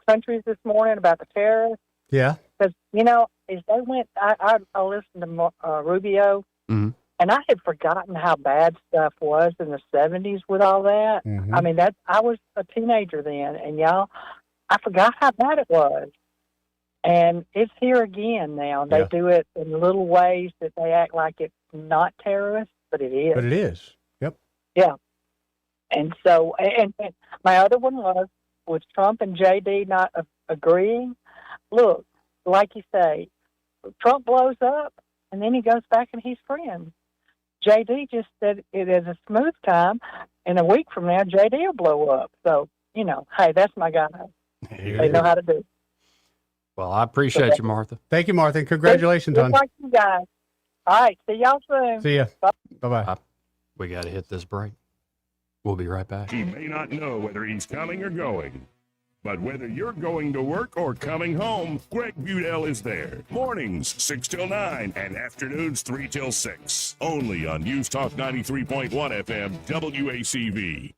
countries this morning about the terrorists. Yeah. Because, you know, as they went, I listened to Rubio, mm-hmm. and I had forgotten how bad stuff was in the 70s with all that. Mm-hmm. I mean, I was a teenager then, and y'all, I forgot how bad it was. And it's here again now. They do it in little ways that they act like it's not terrorist, but it is. But it is. Yep. Yeah. And so, and my other one was Trump and JD not agreeing. Look, like you say, Trump blows up, and then he goes back and he's friends. JD just said it is a smooth time, and a week from now, JD will blow up. So, you know, hey, that's my guy. They know how to do it. Well, I appreciate you, Martha. Thank you, Martha, and congratulations Just on. like you guys. All right, see y'all soon. See ya. Bye. Bye-bye. We got to hit this break. We'll be right back. He may not know whether he's coming or going, but whether you're going to work or coming home, Greg Budell is there. Mornings 6 till 9 and afternoons 3 till 6. Only on News Talk 93.1 FM WACV.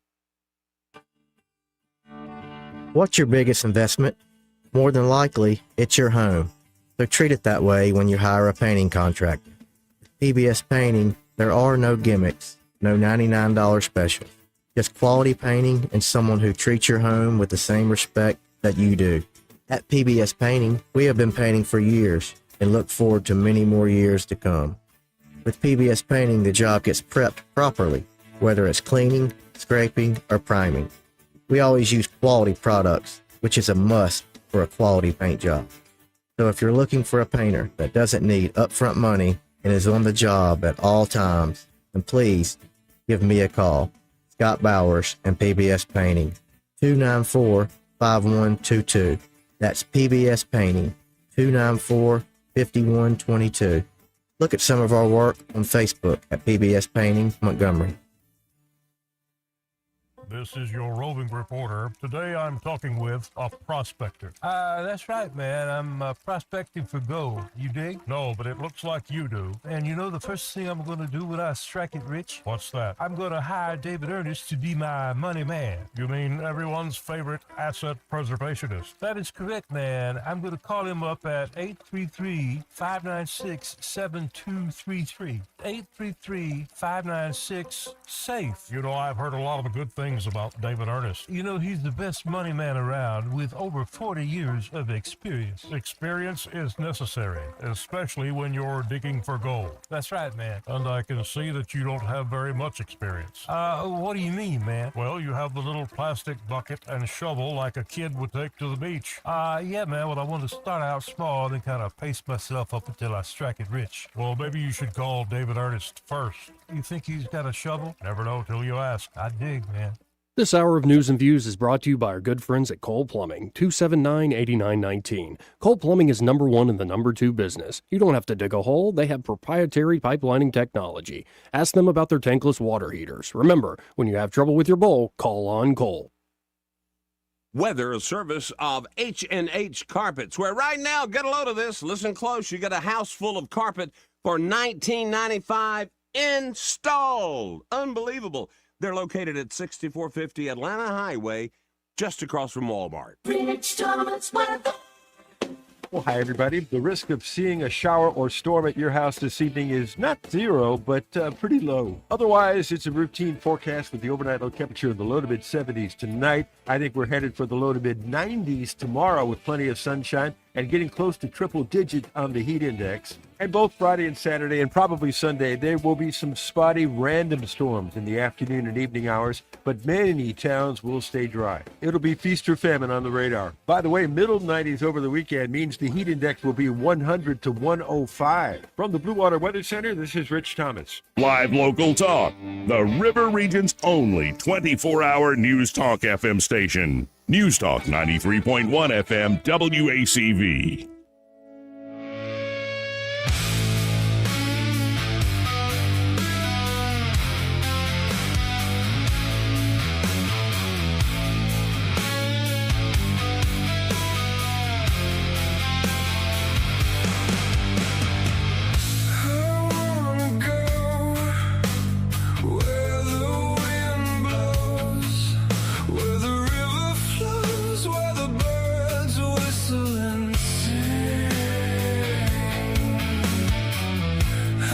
What's your biggest investment? More than likely, it's your home. So treat it that way when you hire a painting contractor. With PBS Painting, there are no gimmicks, no $99 specials. Just quality painting and someone who treats your home with the same respect that you do. At PBS Painting, we have been painting for years and look forward to many more years to come. With PBS Painting, the job gets prepped properly, whether it's cleaning, scraping, or priming. We always use quality products, which is a must for a quality paint job. So if you're looking for a painter that doesn't need upfront money and is on the job at all times, then please give me a call. Scott Bowers and PBS Painting, 294-5122. That's PBS Painting, 294-5122. Look at some of our work on Facebook at PBS Painting Montgomery. This is your roving reporter. Today I'm talking with a prospector. That's right, man. I'm prospecting for gold. You dig? No, but it looks like you do. And you know the first thing I'm going to do when I strike it rich? What's that? I'm going to hire David Ernest to be my money man. You mean everyone's favorite asset preservationist? That is correct, man. I'm going to call him up at 833-596-7233. 833-596-SAFE. You know, I've heard a lot of good things about David Ernest. You know, he's the best money man around with over 40 years of experience. Experience is necessary, especially when you're digging for gold. That's right, man. And I can see that you don't have very much experience. What do you mean, man? Well, you have the little plastic bucket and shovel like a kid would take to the beach. Yeah, man, well, I want to start out small and then kind of pace myself up until I strike it rich. Well, maybe you should call David Ernest first. You think he's got a shovel? Never know till you ask. I dig, man. This hour of News and Views is brought to you by our good friends at Cole Plumbing, 279-8919. Cole Plumbing is number one in the number two business. You don't have to dig a hole. They have proprietary pipelining technology. Ask them about their tankless water heaters. Remember, when you have trouble with your bowl, call on Cole. Weather service of H&H Carpets, where right now, get a load of this, listen close, you get a house full of carpet for $19.95 installed. Unbelievable. They're located at 6450 Atlanta Highway, just across from Walmart. Rich Thomas weather. Well, hi, everybody. The risk of seeing a shower or storm at your house this evening is not zero, but pretty low. Otherwise, it's a routine forecast with the overnight low temperature in the low to mid 70s tonight. I think we're headed for the low to mid 90s tomorrow with plenty of sunshine and getting close to triple digit on the heat index. And both Friday and Saturday and probably Sunday, there will be some spotty random storms in the afternoon and evening hours, but many towns will stay dry. It'll be feast or famine on the radar. By the way, middle 90s over the weekend means the heat index will be 100 to 105. From the Blue Water Weather Center, this is Rich Thomas. Live local talk. The River Region's only 24-hour News Talk FM station. News Talk 93.1 FM WACV.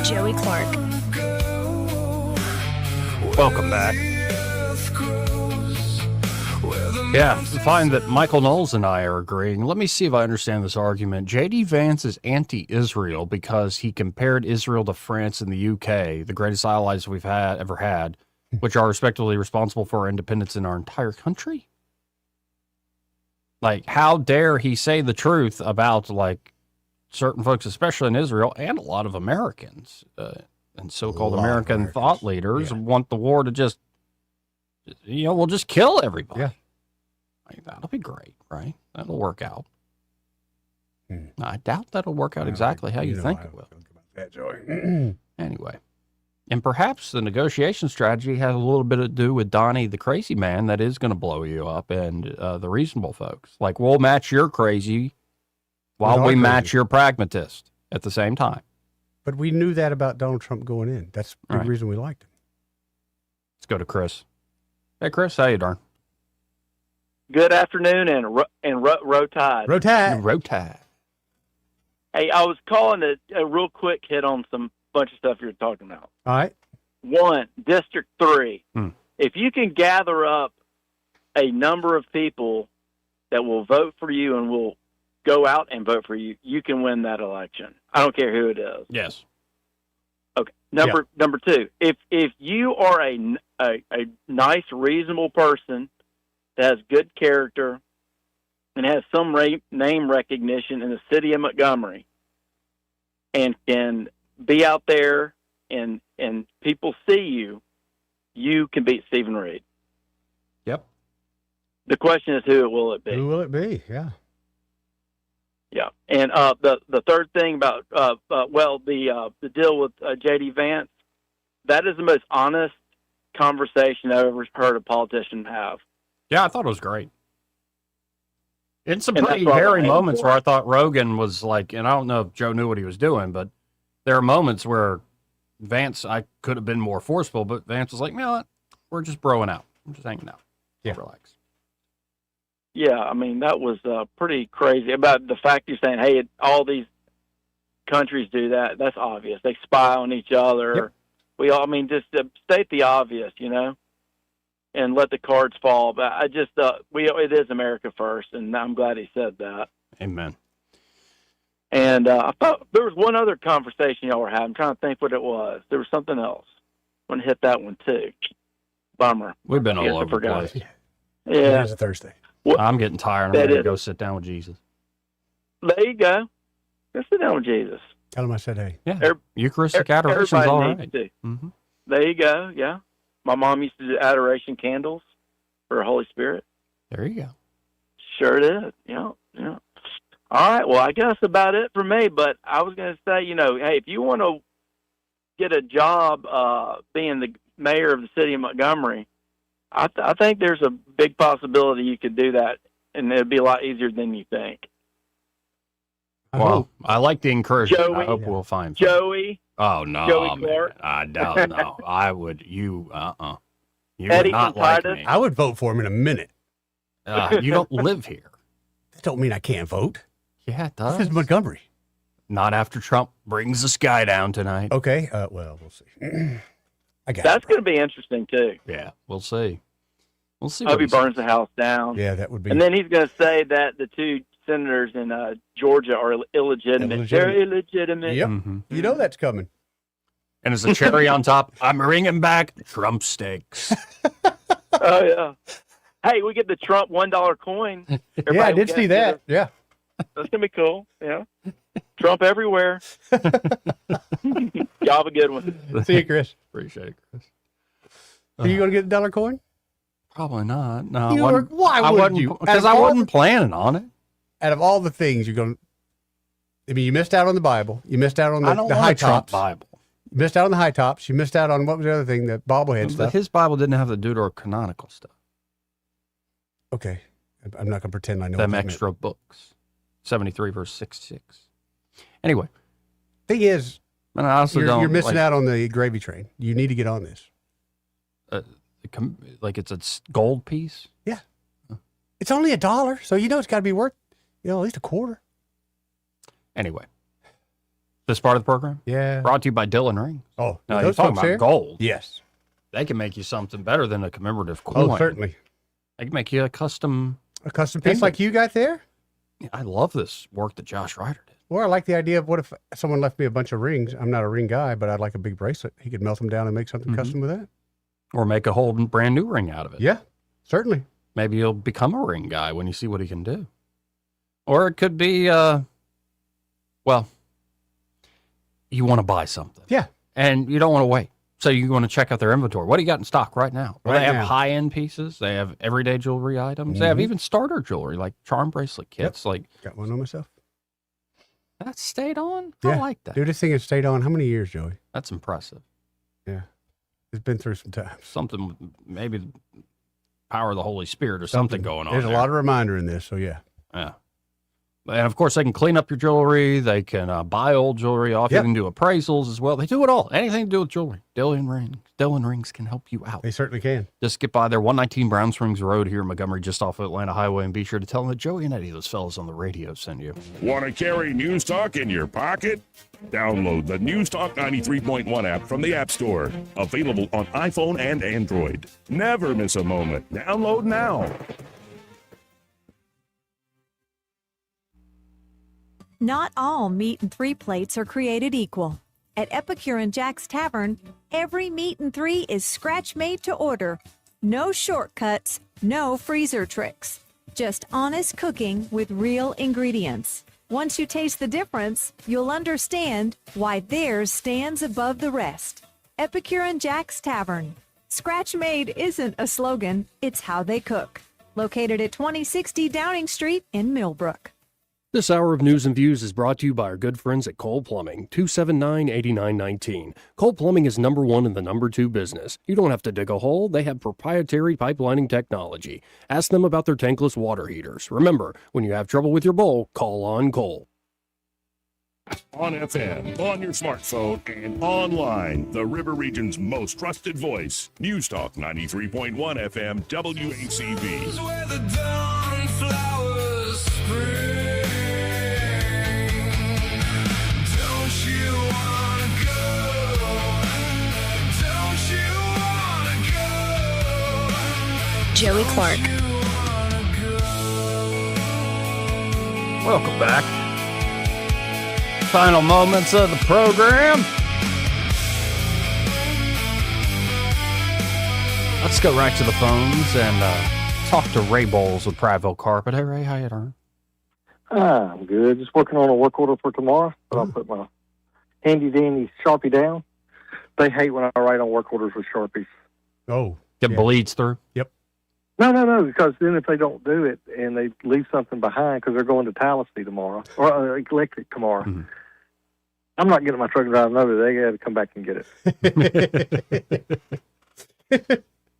Joey Clark. Welcome back. Yeah, I find that Michael Knowles and I are agreeing. Let me see if I understand this argument. J.D. Vance is anti-Israel because he compared Israel to France and the UK, the greatest allies we've ever had, which are respectively responsible for our independence in our entire country. Like, how dare he say the truth about, like, certain folks, especially in Israel, and a lot of Americans and so-called American thought leaders want the war to just, we'll just kill everybody. Yeah. Like, that'll be great, right? That'll work out. I doubt that'll work out exactly how you think it will. That, Joey. Anyway. And perhaps the negotiation strategy has a little bit to do with Donnie, the crazy man, that is going to blow you up, and the reasonable folks. Like, we'll match your crazy while we match your pragmatist at the same time. But we knew that about Donald Trump going in. That's the big reason we liked him. Let's go to Chris. Hey, Chris, how you doing? Good afternoon and row tide. Row tide. Row tide. Hey, I was calling a real quick hit on some bunch of stuff you were talking about. All right. One, District 3. If you can gather up a number of people that will vote for you and will go out and vote for you, you can win that election. I don't care who it is. Yes. Okay. Number two, if you are a nice, reasonable person that has good character and has some name recognition in the city of Montgomery and can be out there and people see you, you can beat Stephen Reed. Yep. The question is, who will it be? Who will it be? Yeah. Yeah, and the third thing about the deal with J.D. Vance, that is the most honest conversation I've ever heard a politician have. Yeah, I thought it was great. In some pretty hairy moments where I thought Rogan was like, and I don't know if Joe knew what he was doing, but there are moments where Vance, I could have been more forceful, but Vance was like, you know what, we're just broing out. I'm just hanging out. Yeah, relax. Yeah, I mean, that was pretty crazy about the fact you're saying, hey, all these countries do that. That's obvious. They spy on each other. Yep. We all, I mean, just state the obvious, and let the cards fall. But I just, it is America first, and I'm glad he said that. Amen. And I thought there was one other conversation y'all were having. I'm trying to think what it was. There was something else. I'm going to hit that one, too. Bummer. We've been all over the place. Yeah. It is a Thursday. I'm getting tired. I'm ready to go sit down with Jesus. There you go. Go sit down with Jesus. Tell him I said hey. Yeah. Eucharistic adoration's all right. Mm-hmm. There you go. Yeah. My mom used to do adoration candles for the Holy Spirit. There you go. Sure did. Yeah. Yeah. All right. Well, I guess that's about it for me. But I was going to say, hey, if you want to get a job being the mayor of the city of Montgomery, I think there's a big possibility you could do that, and it'd be a lot easier than you think. Well, I like the encouragement. I hope we'll find something. Joey. Oh, no, Joey Clark. I don't know. I would, You Eddie would not like Titus. me. I would vote for him in a minute. You don't live here. That don't mean I can't vote. Yeah, it does. This is Montgomery. Not after Trump brings the sky down tonight. Okay. Well, we'll see. I got That's going to be interesting too. Yeah, we'll see. We'll see. Hope he burns the house down. Yeah, that would be. And then he's going to say that the two senators in Georgia are illegitimate. They're illegitimate. Yep. Mm-hmm. You know that's coming. And as a cherry on top, I'm bringing back Trump steaks. Oh yeah. Hey, we get the Trump $1 coin. Yeah, I Everybody did will see get that. Yeah. That's gonna be cool. Yeah. Trump everywhere. Y'all have a good one. See you, Chris. Appreciate it, Chris. Are you going to get the $1 coin? Probably not. No, You I wasn't- why I wouldn't wasn't- you? Because I wasn't planning on it. Out of all the things you're going to, I mean, you missed out on the Bible. You missed out on I the don't high want a Trump tops. Bible. You missed out on the high tops. You missed out on what was the other thing? The bobblehead But stuff. his Bible didn't have the deuterocanonical stuff. Okay. I'm not going to pretend I know Them what that extra books. 73 verse 66. Anyway. Thing is, and I also you're missing like, out on the gravy train. You need to get on this. Like it's a gold piece? Yeah. It's only $1, so you know it's got to be worth, at least a quarter. Anyway. This part of the program? Yeah. Brought to you by Dillon Rings. Oh, now those you're talking folks about there? gold. Yes. They can make you something better than a commemorative coin. Oh, certainly. They can make you a custom piece like you got there? I love this work that Josh Ryder did. Or I like the idea of what if someone left me a bunch of rings? I'm not a ring guy, but I'd like a big bracelet. He could melt them down and make something custom with that. Or make a whole brand new ring out of it. Yeah, certainly. Maybe you'll become a ring guy when you see what he can do. Or it could be, well, you want to buy something. Yeah. And you don't want to wait. So you want to check out their inventory. What do you got in stock right now? Well, Right they have now. high-end pieces. They have everyday jewelry items. They have Mhm. even starter jewelry, like charm bracelet kits. Like Got one on myself. that stayed on? Yeah. I like that. Dude, this thing has stayed on how many years, Joey? That's impressive. Yeah. It's been through some times. Something, with maybe the power of the Holy Spirit or something going on. There's a there. lot of reminder in this, so yeah. Yeah. And of course, they can clean up your jewelry. They can buy old jewelry off. Yep. You can do appraisals as well. They do it all. Anything to do with jewelry. Dillon Rings. Dillon Rings can help you out. They certainly can. Just get by there, 119 Brown Springs Road here in Montgomery, just off Atlanta Highway, and be sure to tell them that Joey and Eddie, those fellas on the radio, send you. Want to carry News Talk in your pocket? Download the News Talk 93.1 app from the App Store. Available on iPhone and Android. Never miss a moment. Download now. Not all meat and three plates are created equal. At Epicure and Jack's Tavern, every meat and three is scratch made to order. No shortcuts, no freezer tricks. Just honest cooking with real ingredients. Once you taste the difference, you'll understand why theirs stands above the rest. Epicure and Jack's Tavern. Scratch made isn't a slogan, it's how they cook. Located at 2060 Downing Street in Millbrook. This hour of News and Views is brought to you by our good friends at Cole Plumbing, 279-8919. Cole Plumbing is number one in the number two business. You don't have to dig a hole. They have proprietary pipelining technology. Ask them about their tankless water heaters. Remember, when you have trouble with your bowl, call on Cole. On FM, on your smartphone, and online. The River Region's most trusted voice. News Talk 93.1 FM WACB. Where the dawn flowers spring. Don't you wanna go? Don't you wanna go? Joey Clark. Welcome back. Final moments of the program. Let's go right to the phones and talk to Ray Bowles with Prattville Carpet. Hey, Ray, how you doing? I'm good. Just working on a work order for tomorrow, but I'll put my handy-dandy Sharpie down. They hate when I write on work orders with Sharpies. Oh. It bleeds through? Yep. No, because then if they don't do it and they leave something behind because they're going to Tallahassee tomorrow, or Electric tomorrow, I'm not getting my truck driving over there. They got to come back and get it.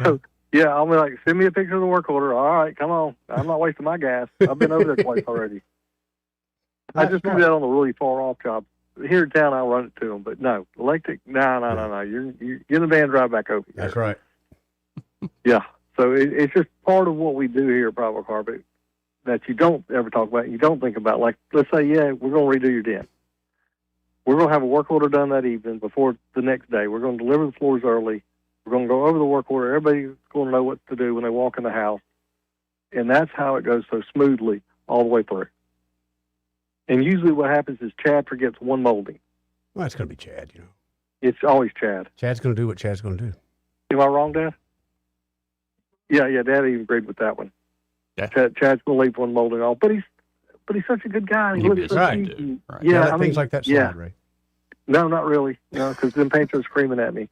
So, yeah, I'll be like, send me a picture of the work order. All right, come on. I'm not wasting my gas. I've been over there twice already. I just do that on the really far off job. Here in town, I'll run it to them. But no, Electric, no. You're get in the van, drive back over. That's right. Yeah. So it's just part of what we do here at Prattville Carpet. that you don't ever talk about, you don't think about. Like, let's say, yeah, we're going to redo your den. We're going to have a work order done that evening before the next day. We're going to deliver the floors early. We're going to go over the work order. Everybody's going to know what to do when they walk in the house. And that's how it goes so smoothly all the way through. And usually what happens is Chad forgets one molding. Well, it's going to be Chad, It's always Chad. Chad's going to do what Chad's going to do. Am I wrong, Dad? Yeah, Dad even agreed with that one. Yeah. Chad's going to leave one molding off, but he's such a good guy. He looks so right. sweet and- Right. Yeah, Let I things mean, like that slide, yeah. Ray. No, not really. No, because them paints are screaming at me.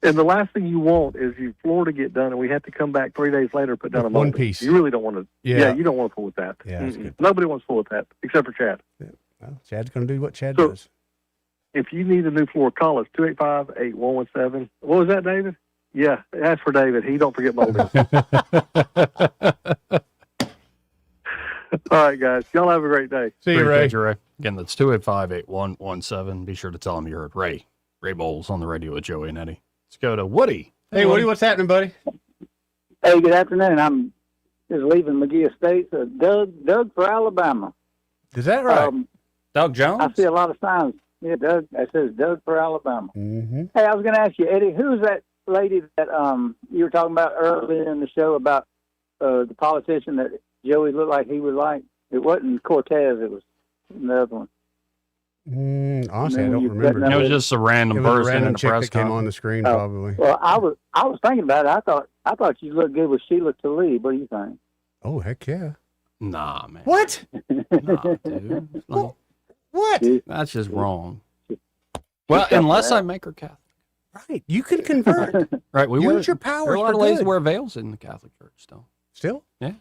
And the last thing you want is your floor to get done, and we have to come back 3 days later and put down With a one molding. piece. You really don't want to. Yeah. You don't want to fool with that. Yeah, that's good. Nobody wants to fool with that except for Chad. Well, Chad's going to do what Chad So- does. If you need a new floor, call us 285-8117. What was that, David? Yeah, ask for David. He don't forget molding. All right, guys. Y'all have a great day. See you, Ray. Appreciate you, Ray. Again, that's 285-8117. Be sure to tell him you heard Ray Bowles on the radio with Joey and Eddie. Let's go to Woody. Hey, Woody, what's happening, buddy? Hey, good afternoon. I'm just leaving McGee Estates. Doug for Alabama. Is that right? Doug Jones? I see a lot of signs. Yeah, Doug. That says Doug for Alabama. Mm-hmm. Hey, I was going to ask you, Eddie, who's that lady that you were talking about earlier in the show about the politician that Joey looked like he would like? It wasn't Cortez. It was the other one. Honestly, I don't you remember. set It was just a random It was a person random in the chick press that came on conference. the screen, Oh. probably. Well, I was thinking about it. I thought you looked good with Sheila Tlaib. What do you think? Oh, heck yeah. Nah, man. What? Nah, dude. What? That's just wrong. Well, unless I make her Catholic. Right. You can convert. Right. We Use wear, your powers there are a lot for of ladies good. who wear veils in the Catholic Church still. Still? Yeah.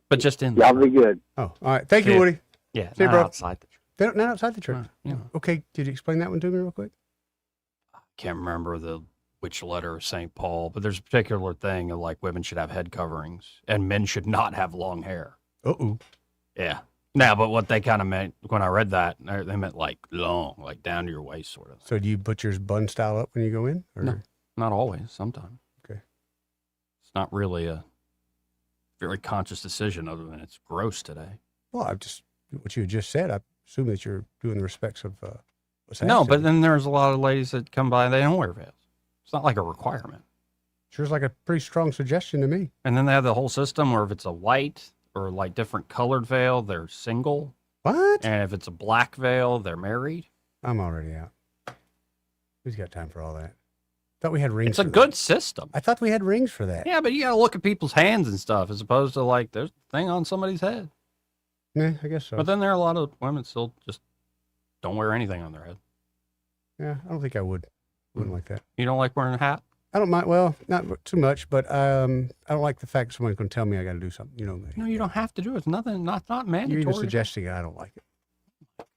But just in Y'all be good. Oh, all right. Thank you, Yeah. Woody. Yeah, See you, not bro. outside the church. Not outside the church. Yeah. Okay. Did you explain that one to me real quick? Can't remember which letter of St. Paul, but there's a particular thing of like women should have head coverings and men should not have long hair. Uh-oh. Yeah. Now, but what they kind of meant when I read that, they meant like long, like down to your waist sort of. So do you put yours bun style up when you go in? Or? No, not always. Sometimes. Okay. It's not really a very conscious decision other than it's gross today. Well, what you had just said, I assume that you're doing the respects of what's No, happening. but then there's a lot of ladies that come by, they don't wear veils. It's not like a requirement. Sure is like a pretty strong suggestion to me. And then they have the whole system where if it's a white or like different colored veil, they're single. What? And if it's a black veil, they're married. I'm already out. Who's got time for all that? Thought we had rings. It's a for good that. system. I thought we had rings for that. Yeah, but you got to look at people's hands and stuff as opposed to like there's a thing on somebody's head. Yeah, I guess so. But then there are a lot of women still just don't wear anything on their head. Yeah, I don't think I would. Wouldn't like that. You don't like wearing a hat? I don't mind. Well, not too much, but I don't like the fact someone's going to tell me I got to do something. You know me. No, you don't have to do it. It's nothing. Not mandatory. You're even suggesting it. I don't like it.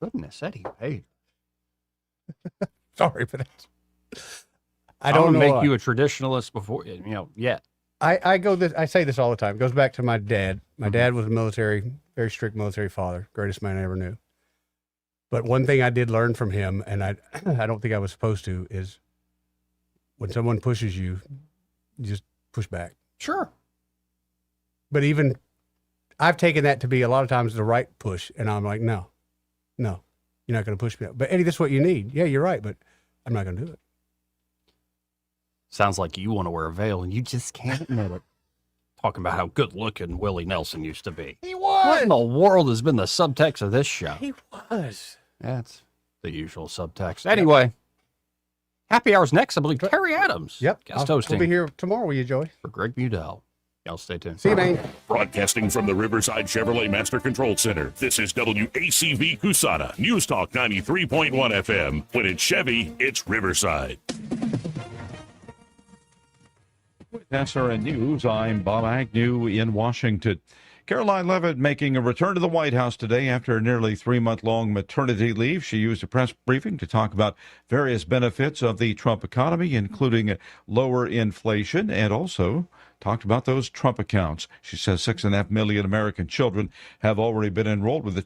Goodness, Eddie. Hey, sorry, but that's, I I don't don't know make why. you a traditionalist before yet. I say this all the time. It goes back to my dad. My dad was a very strict military father, greatest man I ever knew. But one thing I did learn from him, and I don't think I was supposed to, is when someone pushes you, you just push back. Sure. But even I've taken that to be a lot of times the right push, and I'm like, no, you're not going to push me. But Eddie, this is what you need. Yeah, you're right, but I'm not going to do it. Sounds like you want to wear a veil and you just can't admit it. Talking about how good looking Willie Nelson used to be. He was. What in the world has been the subtext of this show? He was. That's the usual subtext. Anyway, happy hours next. I believe Terry Adams. Yep. Guest I'll hosting be here tomorrow with you, Joey. for Greg Budell. Y'all stay tuned. See you, man. Broadcasting from the Riverside Chevrolet Master Control Center, this is WACV Cusana, News Talk 93.1 FM. When it's Chevy, it's Riverside. With SRN News, I'm Bob Agnew in Washington. Caroline Leavitt making a return to the White House today after a nearly 3-month-long maternity leave. She used a press briefing to talk about various benefits of the Trump economy, including lower inflation, and also talked about those Trump accounts. She says 6.5 million American children have already been enrolled with the